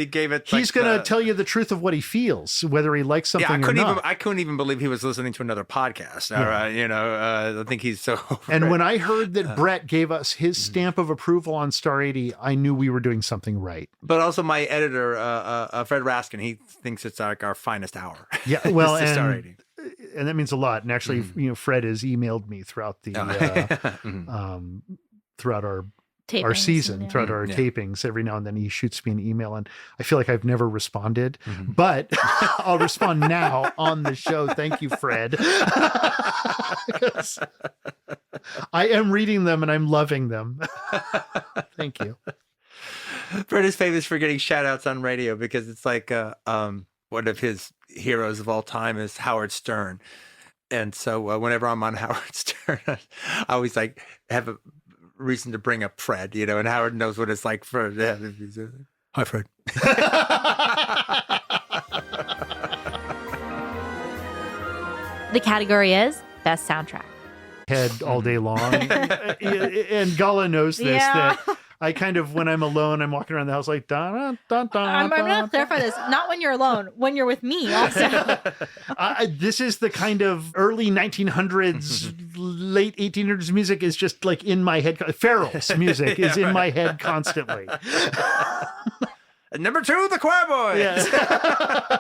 He's going to tell you the truth of what he feels, whether he likes something or not. I couldn't even believe he was listening to another podcast. I think he's so. And when I heard that Brett gave us his stamp of approval on Star 80, I knew we were doing something right. But also my editor, Fred Raskin, he thinks it's like our finest hour. Yeah, well, Star 80. And that means a lot. And actually, Fred has emailed me throughout the throughout our season, throughout our tapings. Every now and then he shoots me an email, and I feel like I've never responded, but I'll respond now on the show. Thank you, Fred. Because I am reading them and I'm loving them. Thank you. Fred is famous for getting shout outs on radio because it's like one of his heroes of all time is Howard Stern. And so whenever I'm on Howard Stern, I always like have a reason to bring up Fred, and Howard knows what it's like for, hi, Fred. The category is Best Soundtrack. Head all day long. And Gala knows this, that I kind of, when I'm alone, I'm walking around the house like, dun, dun, dun, I'm going to clarify this. Not when you're alone, when you're with me also. This is the kind of early 1900s, late 1800s music is just like in my head. Farrell's music is in my head constantly. Number 2, the Choir Boys. Yeah.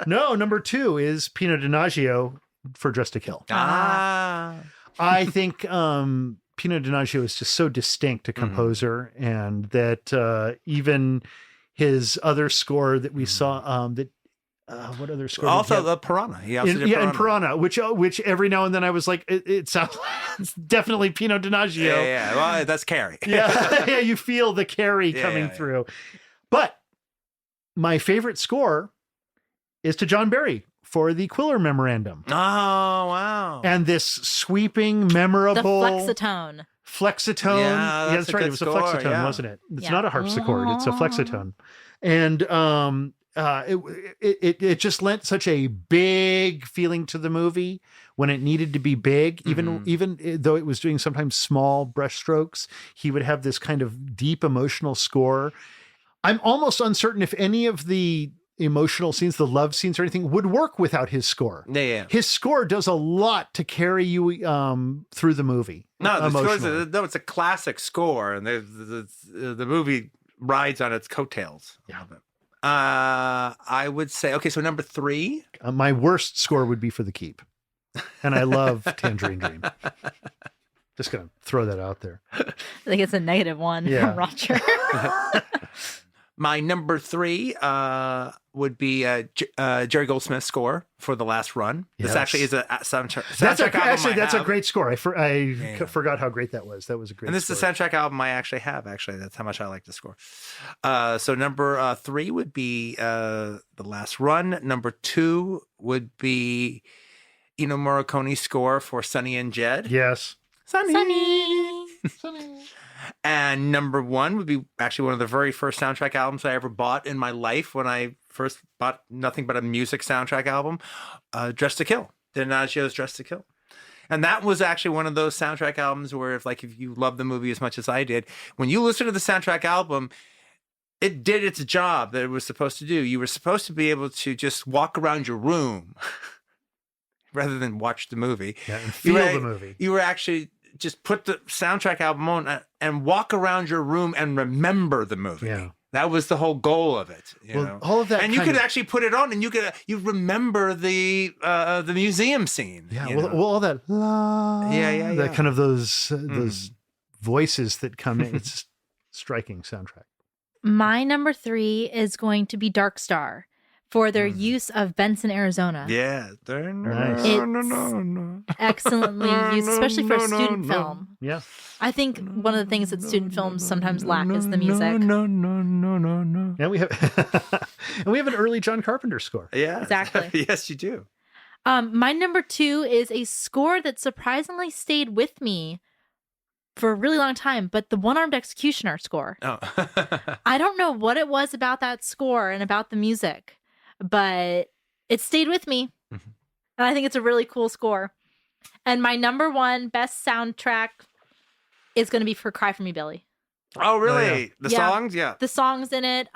No, number 2 is Pino Donaggio for Dress to Kill. I think Pino Donaggio is just so distinct a composer, and that even his other score that we saw, what other score? Also the Piranha. He also did Piranha. In Piranha, which every now and then I was like, it sounds it's definitely Pino Donaggio. Yeah. Well, that's Carrie. Yeah, you feel the Carrie coming through. But my favorite score is to John Barry for the Quiller Memorandum. Oh, wow. And this sweeping, memorable... The Flexitone. Flexitone. Yeah, that's right. It was score, a Flexitone, wasn't it? It's not a harpsichord. It's a Flexitone. And it just lent such a big feeling to the movie when it needed to be big. Even though it was doing sometimes small brush strokes, he would have this kind of deep emotional score. I'm almost uncertain if any of the emotional scenes, the love scenes or anything would work without his score. Yeah. His score does a lot to carry you through the movie. It's a classic score, and the movie rides on its coattails. Yeah. I would say, okay, so number 3. My worst score would be for The Keep. And I love Tangerine Dream. Just going to throw that out there. I think it's a -1 from Roger. My number 3 would be Jerry Goldsmith's score for The Last Run. Yes. This actually is a soundtrack album. That's a great score. I forgot how great that was. That was a great. And this is the soundtrack album I actually have. Actually, that's how much I like the score. So number 3 would be The Last Run. Number 2 would be Ennio Morricone's score for Sonny and Jed. Yes, Sonny. And number 1 would be actually one of the very first soundtrack albums I ever bought in my life when I first bought nothing but a music soundtrack album, Dress to Kill, Donaggio's Dress to Kill. And that was actually one of those soundtrack albums where if you love the movie as much as I did, when you listen to the soundtrack album, it did its job that it was supposed to do. You were supposed to be able to just walk around your room rather than watch the movie. Yeah, and feel the movie. You were actually... just put the soundtrack album on and walk around your room and remember the movie. Yeah. That was the whole goal of it. You know? All of that, and you could actually put it on, and you remember the museum scene. Yeah, all that. That kind of those voices that come in. It's just striking soundtrack. My number 3 is going to be Dark Star for their use of Benson, Arizona. Yeah. Nice. It's excellently used, especially for a student film. Yeah. I think one of the things that student films sometimes lack is the music. Yeah, we have And we have an early John Carpenter score. Yeah. Exactly. Yes, you do. My number 2 is a score that surprisingly stayed with me for a really long time, but the One-Armed Executioner score. Oh. I don't know what it was about that score and about the music, but it stayed with me. Mm-hmm. And I think it's a really cool score. And my number 1 best soundtrack is going to be for Cry For Me, Billy. Oh, really? Oh, yeah. The songs? Yeah. The songs in it.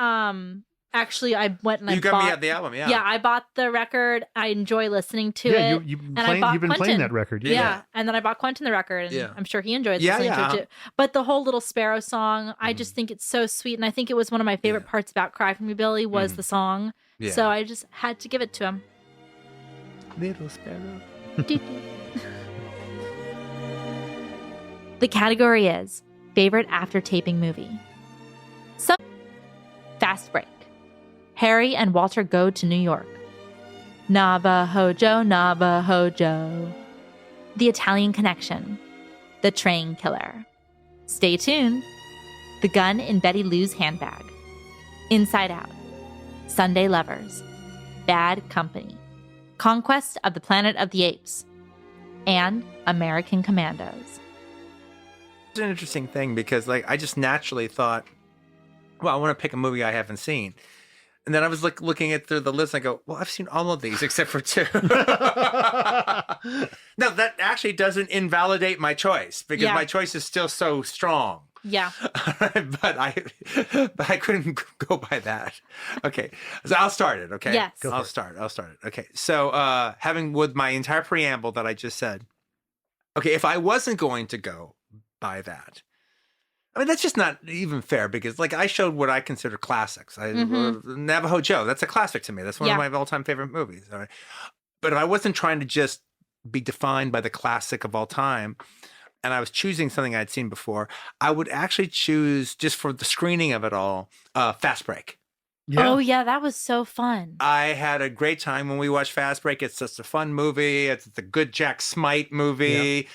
Actually, I went and You I got bought me at the album, yeah. Yeah, I bought the record. I enjoy listening to Yeah, it. you've been and I bought playing Quentin. that record. Yeah. And then I bought Quentin the record, and Yeah. I'm sure he enjoys Yeah, listening to it yeah. too. But the whole Little Sparrow song, I just think it's so sweet, and I think it was one of my favorite parts about Cry For Me, Billy was the song. Yeah. So I just had to give it to him. Little Sparrow. The category is favorite after taping movie. Fast Break. Harry and Walter go to New York. Navajo Joe, Navajo Joe. The Italian Connection. The Train Killer. Stay tuned. The Gun in Betty Lou's Handbag. Inside Out. Sunday Lovers. Bad Company. Conquest of the Planet of the Apes. And American Commandos. It's an interesting thing because I just naturally thought, well, I want to pick a movie I haven't seen. And then I was looking at the list and I go, well, I've seen all of these except for 2. No, that actually doesn't invalidate my choice because my choice is still so strong. Yeah. but I couldn't go by that. Okay. So I'll start it. Okay. Yes. I'll start it. Okay. So having with my entire preamble that I just said, okay, if I wasn't going to go by that, I mean, that's just not even fair because I showed what I consider classics. Navajo Joe, that's a classic to me. That's one of my all-time favorite movies. All right. But if I wasn't trying to just be defined by the classic of all time, and I was choosing something I'd seen before, I would actually choose, just for the screening of it all, Fast Break. Yeah. Oh, yeah, that was so fun. I had a great time when we watched Fast Break. It's just a fun movie. It's a good Jack Smite movie.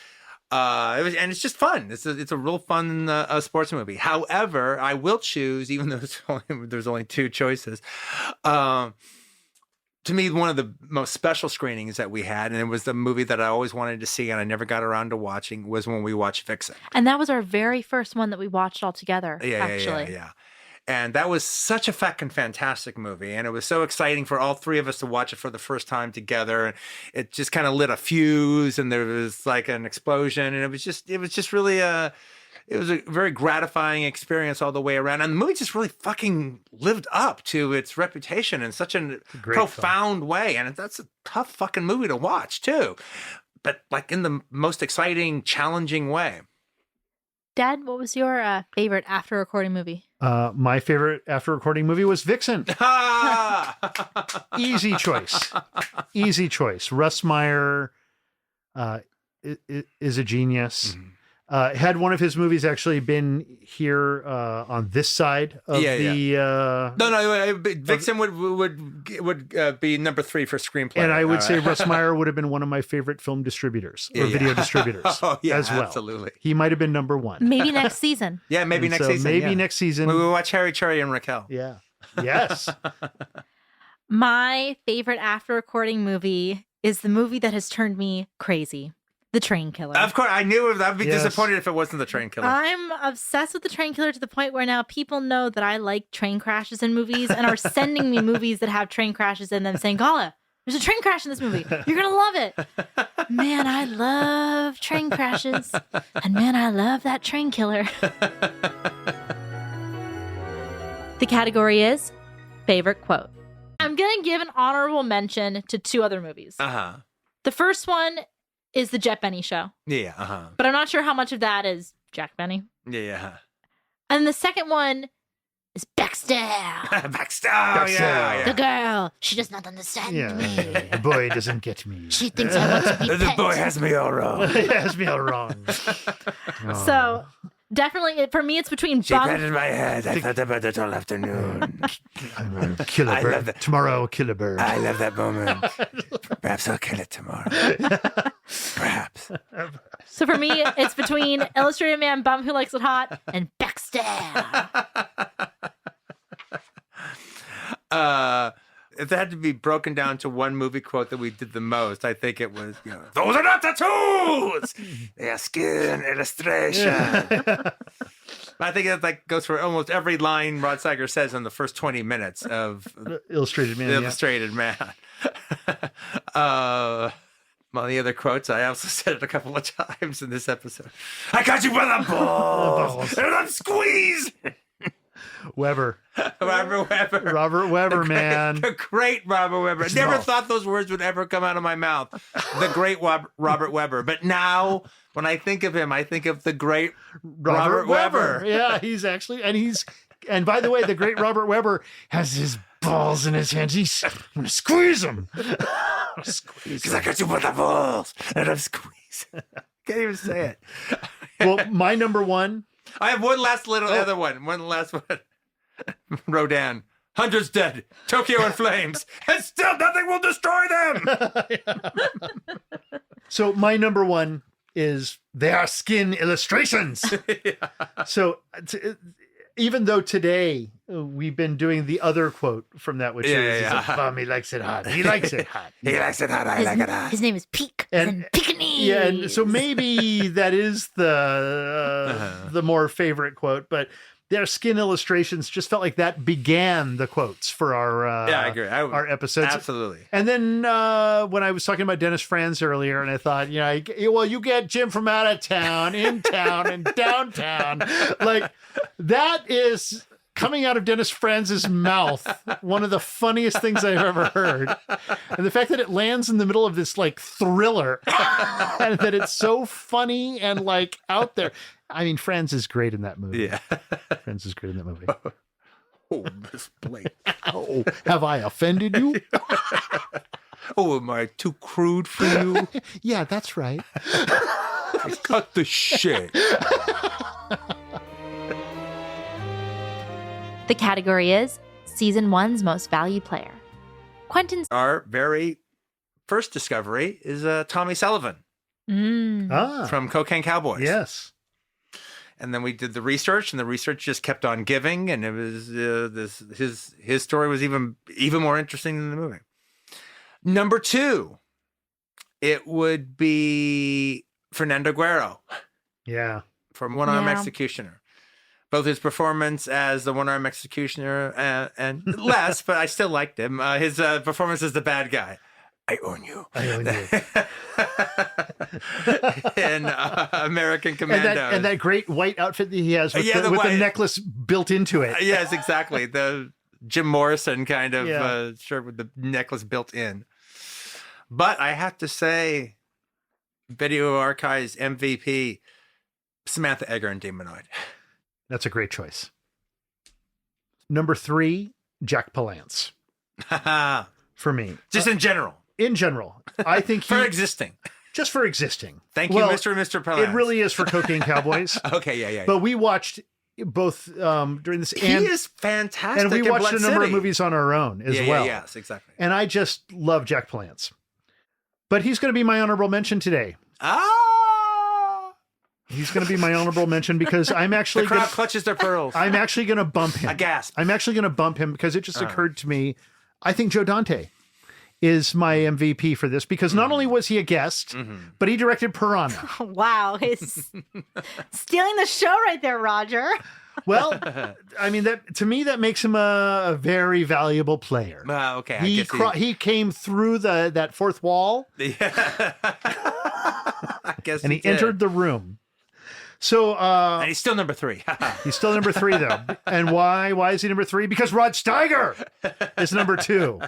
And it's just fun. It's a real fun sports movie. However, I will choose, even though there's only 2 choices. To me, one of the most special screenings that we had, and it was the movie that I always wanted to see and I never got around to watching, was when we watched Vixen. And that was our very first one that we watched all together, actually. Yeah. And that was such a fucking fantastic movie. And it was so exciting for all 3 of us to watch it for the first time together. And it just kind of lit a fuse and there was an explosion. And it was just really it was a very gratifying experience all the way around. And the movie just really fucking lived up to its reputation in such a profound way. And that's a tough fucking movie to watch too. But in the most exciting, challenging way. Dad, what was your favorite after recording movie? My favorite after recording movie was Vixen. Easy choice. Russ Meyer is a genius. Mm-hmm. Had one of his movies actually been here on this side of No, Vixen would be number 3 for screenplay. And I would say Russ Meyer would have been one of my favorite film distributors or video distributors as well. Absolutely. He might have been number 1. Maybe next season. Yeah, maybe next season. Maybe next season. We will watch Harry, Cherry, and Raquel. Yeah. Yes. My favorite after recording movie is the movie that has turned me crazy. The Train Killer. Of course, I knew I'd be disappointed if it wasn't The Train Killer. I'm obsessed with The Train Killer to the point where now people know that I like train crashes in movies and are sending me movies that have train crashes in them saying, Gala, there's a train crash in this movie. You're going to love it. Man, I love train crashes. And man, I love that Train Killer. The category is favorite quote. I'm going to give an honorable mention to 2 other movies. Uh-huh. The first one is the Jet Benny Show. Yeah, uh-huh. But I'm not sure how much of that is Jack Benny. Yeah. And the second one is Baxter. Baxter, yeah. The girl, she does not understand me. The boy doesn't get me. She thinks I want to be The pet. boy has me all wrong. He has me all wrong. So definitely, for me, it's between She patted my head. I thought about it all afternoon. I'm going to kill a I love bird. that. Tomorrow I'll kill a bird. I love that moment. Perhaps I'll kill it tomorrow. Perhaps. So for me, it's between Illustrated Man Bum Who Likes It Hot and Baxter. If it had to be broken down to one movie quote that we did the most, I think it was, those are not tattoos! They are skin illustration. I think that goes for almost every line Rod Steiger says in the first 20 minutes of Illustrated Man. Illustrated Man. Well, the other quotes, I also said it a couple of times in this episode. I got you by the balls, and I'm squeezed. Weber. Robert Weber. Robert Weber, man. The great Robert Weber. I never thought those words would ever come out of my mouth. The great Robert Weber. But now, when I think of him, I think of the great Robert Weber. Yeah, he's actually, and by the way, the great Robert Weber has his balls in his hands. I'm going to squeeze them. Because I got you by the balls, and I'm squeezed. Can't even say it. Well, my number one. I have one last other one. One last one. Rodan. Hundreds dead. Tokyo in flames. And still nothing will destroy them. So my number one is they are skin illustrations. Yeah. So even though today we've been doing the other quote from that, which is he's like, bum, he likes it hot. He likes it hot. He likes it hot. I like it hot. His name is Peak. And Pekingese. Yeah, and so maybe that is the more favorite quote, but their skin illustrations just felt like that began the quotes for our I agree. Our episodes. Absolutely. And then when I was talking about Dennis Franz earlier, and I thought, you get Jim from out of town, in town, and downtown. Like, that is coming out of Dennis Franz's mouth, one of the funniest things I've ever heard. And the fact that it lands in the middle of this like thriller and that it's so funny and like out there. I mean, Franz is great in that movie. Yeah. Franz is great in that movie. Oh, Miss Blake. Oh, have I offended you? Oh, am I too crude for you? Yeah, that's right. Cut the shit. The category is Season 1's Most Valued Player. Quentin's... Our very first discovery is Tommy Sullivan from Cocaine Cowboys. Yes. And then we did the research, and the research just kept on giving, and it was his story was even more interesting than the movie. Number 2, it would be Fernando Guerrero. Yeah. From One Arm Executioner. Both his performance as the One-Arm Executioner and less, but I still liked him. His performance as the bad guy. I own you. I own you. In American Commando. And that great white outfit that he has with, with the necklace built into it. Yes, exactly. The Jim Morrison kind of shirt with the necklace built in. But I have to say, Video Archives MVP, Samantha Eggar and Demonoid. That's a great choice. Number 3, Jack Palance. For me. Just in general. In general. I think for existing. Just for existing. Thank you, Mr. and Mr. Palance. It really is for Cocaine Cowboys. Okay, yeah. But we watched both during this. He is fantastic. And we watched Blood a number City. of movies on our own as well. Yes, exactly. And I just love Jack Palance. But he's going to be my honorable mention today. He's going to be my honorable mention because I'm actually... The crowd clutches their pearls. I'm actually going to bump him. A gasp. I'm actually going to bump him because it just occurred to me. I think Joe Dante is my MVP for this because not only was he a guest, but he directed Piranha. Wow. He's stealing the show right there, Roger. Well, I mean, to me, that makes him a very valuable player. Okay. He came through that fourth wall. Yeah. I guess and he entered the room. So, and he's still number 3. He's still number 3 though. And why? Why is he number 3? Because Rod Steiger is number 2.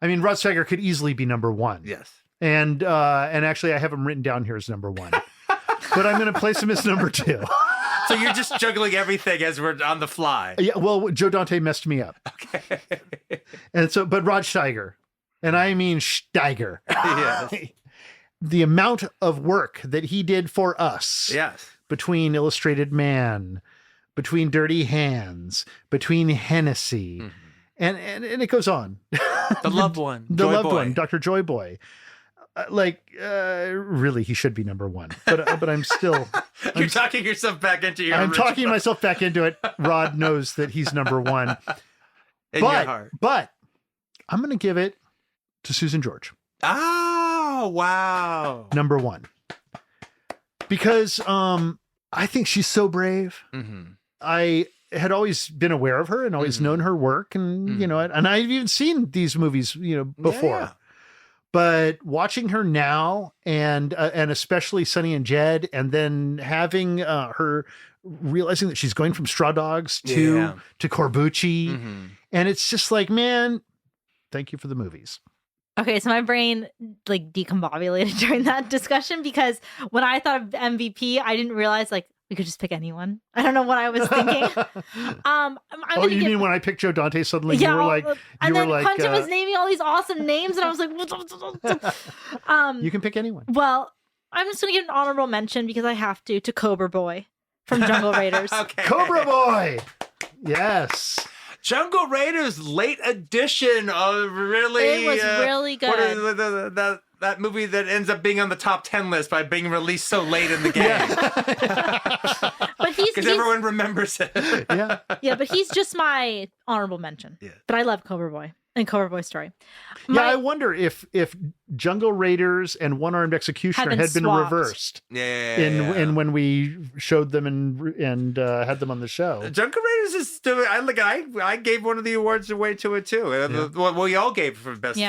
I mean, Rod Steiger could easily be number 1. Yes. And actually I have him written down here as number 1, but I'm going to place him as number 2. So you're just juggling everything as we're on the fly. Yeah. Well, Joe Dante messed me up. Okay. And so, but Rod Steiger, and I mean Steiger. Yes. The amount of work that he did for us. Yes. Between Illustrated Man, between Dirty Hands, between Hennessy, and it goes on. The loved one. The loved one, Dr. Joy Boy. Really, he should be number 1. But I'm still... You're talking yourself back into your I'm original. talking myself back into it. Rod knows that he's number 1. in your heart. But I'm going to give it to Susan George. Oh, wow. Number one. Because I think she's so brave. Mm-hmm. I had always been aware of her and always known her work. And, you know, and I've even seen these movies, you know, before. Yeah. But watching her now and especially Sonny and Jed, and then having her realizing that she's going from Straw Dogs to Corbucci. Mm-hmm. And it's just like, man, thank you for the movies. Okay, so my brain like decombobulated during that discussion because when I thought of MVP, I didn't realize like we could just pick anyone. I don't know what I was thinking. You mean when I picked Joe Dante, suddenly you were like, Quentin was naming all these awesome names, and I was like, you can pick anyone. Well, I'm just gonna give an honorable mention because I have to Cobra Boy from Jungle Raiders. Okay. Cobra Boy, yes. Jungle Raiders late edition of really. It was really good. What is that movie that ends up being on the top 10 list by being released so late in the game? But because everyone remembers it. Yeah, but he's just my honorable mention. Yeah. But I love Cobra Boy and Cobra Boy Story. I wonder if Jungle Raiders and One Armed Executioner had been swapped. reversed. In when we showed them and had them on the show. Jungle Raiders is still. I gave one of the awards away to it too. Well, we all gave for best.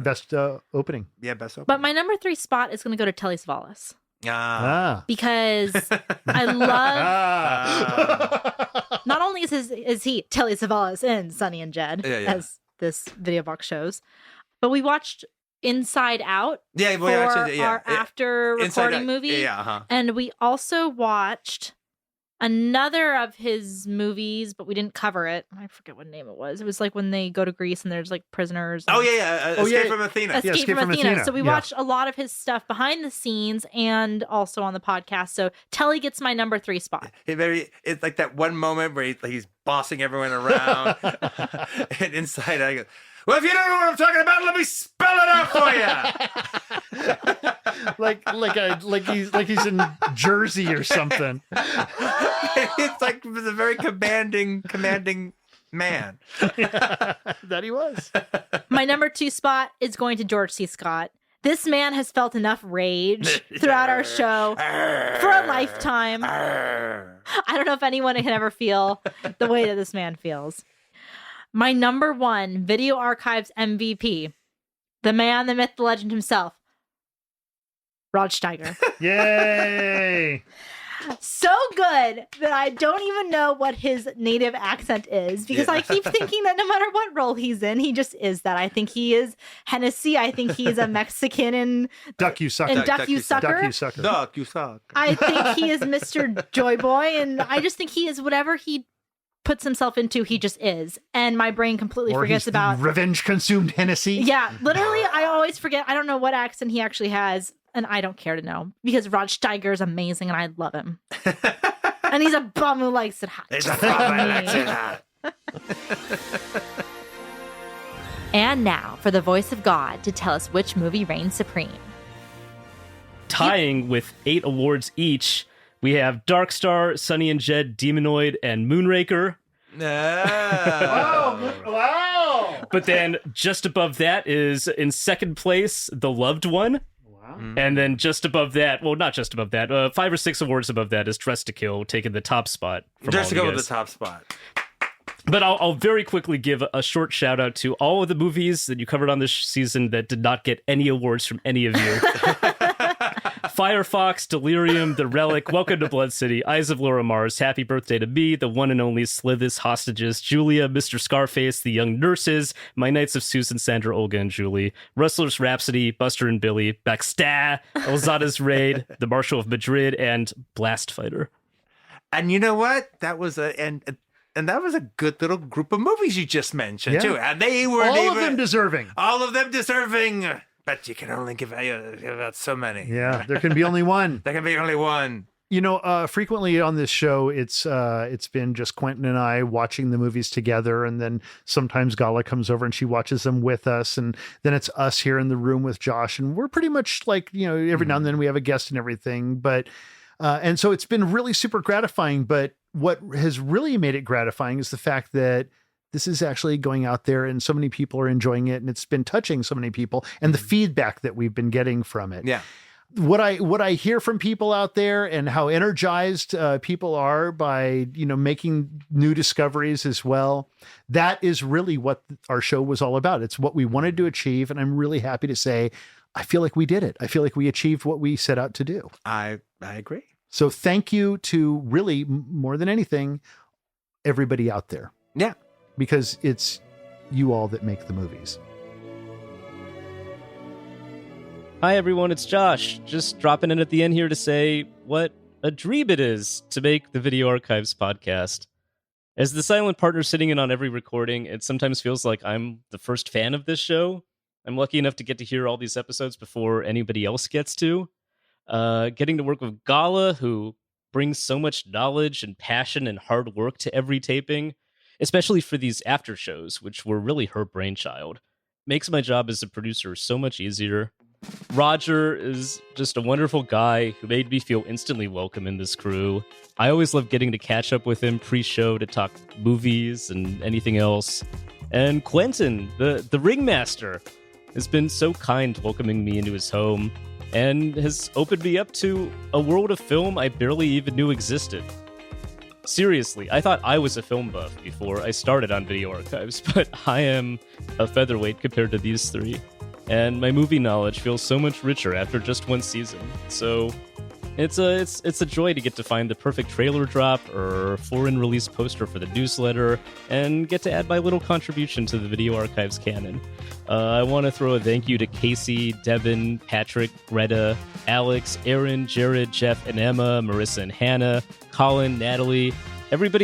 Best opening. Yeah, best opening. But my number 3 spot is going to go to Telly Savalas. Because I love. Not only is he Telly Savalas in Sonny and Jed as this video box shows, but we watched Inside Out for our after recording movie. And we also watched another of his movies, but we didn't cover it. I forget what name it was. It was like when they go to Greece and there's like prisoners. Escape from Athena. Escape from Athena. So we watched a lot of his stuff behind the scenes and also on the podcast. So Telly gets my number 3 spot. It's like that one moment where he's bossing everyone around. And Inside Out, he goes, well, if you don't know what I'm talking about, let me spell it out for you. like he's in Jersey or something. It's like he was a very commanding man. That he was. My number 2 spot is going to George C. Scott. This man has felt enough rage throughout our show for a lifetime. I don't know if anyone can ever feel the way that this man feels. My number 1 Video Archives MVP, the man, the myth, the legend himself, Rod Steiger. Yay! So good that I don't even know what his native accent is because I keep thinking that no matter what role he's in, he just is that. I think he is Hennessy. I think he's a Mexican in Duck You Sucker. Duck You Sucker. Duck You Sucker. I think he is Mr. Joy Boy, and I just think he is whatever he puts himself into, he just is. And my brain completely forgets about revenge consumed Hennessy. Yeah, literally, I always forget. I don't know what accent he actually has, and I don't care to know because Rod Steiger is amazing and I love him. And he's a bum who likes it hot. He's a bum who likes it hot. And now for the voice of God to tell us which movie reigns supreme. Tying with 8 awards each, we have Dark Star, Sonny and Jed, Demonoid, and Moonraker. Wow! But then just above that is in second place, The Loved One. Wow. And then just above that, well, not just above that, 5 or 6 awards above that is Dress to Kill, taking the top spot. Dress to Kill with the top spot. But I'll very quickly give a short shout out to all of the movies that you covered on this season that did not get any awards from any of you. Firefox, Delirium, The Relic, Welcome to Blood City, Eyes of Laura Mars, Happy Birthday to Me, The One and Only, Slithis, Hostages, Julia, Mr. Scarface, The Young Nurses, My Nights of Susan, Sandra, Olga, and Julie, Rustler's Rhapsody, Buster and Billy, Baxta, Elzada's Raid, The Marshal of Madrid, and Blast Fighter. And you know what? That was and that was a good little group of movies you just mentioned too. And they were all of them deserving. All of them deserving. But you can only give out so many. Yeah, there can be only one. There can be only one. You know, frequently on this show, it's been just Quentin and I watching the movies together, and then sometimes Gala comes over and she watches them with us, and then it's us here in the room with Josh, and we're pretty much like, you know, every now and then we have a guest and everything, but and so it's been really super gratifying. But what has really made it gratifying is the fact that this is actually going out there and so many people are enjoying it and it's been touching so many people, and the feedback that we've been getting from it. Yeah. What I hear from people out there and how energized people are by, making new discoveries as well. That is really what our show was all about. It's what we wanted to achieve. And I'm really happy to say, I feel like we did it. I feel like we achieved what we set out to do. I agree. So thank you to really, more than anything, everybody out there. Yeah. Because it's you all that make the movies. Hi, everyone. It's Josh. Just dropping in at the end here to say what a dream it is to make the Video Archives podcast. As the silent partner sitting in on every recording, it sometimes feels like I'm the first fan of this show. I'm lucky enough to get to hear all these episodes before anybody else gets to. Getting to work with Gala, who brings so much knowledge and passion and hard work to every taping, especially for these after shows, which were really her brainchild, makes my job as a producer so much easier. Roger is just a wonderful guy who made me feel instantly welcome in this crew. I always love getting to catch up with him pre-show to talk movies and anything else. And Quentin, the ringmaster, has been so kind welcoming me into his home and has opened me up to a world of film I barely even knew existed. Seriously, I thought I was a film buff before I started on Video Archives, but I am a featherweight compared to these three. And my movie knowledge feels so much richer after just one season. So it's a joy to get to find the perfect trailer drop or foreign release poster for the newsletter and get to add my little contribution to the Video Archives canon. I want to throw a thank you to Casey, Devin, Patrick, Greta, Alex, Aaron, Jared, Jeff, and Emma, Marissa and Hannah, Colin, Natalie, everybody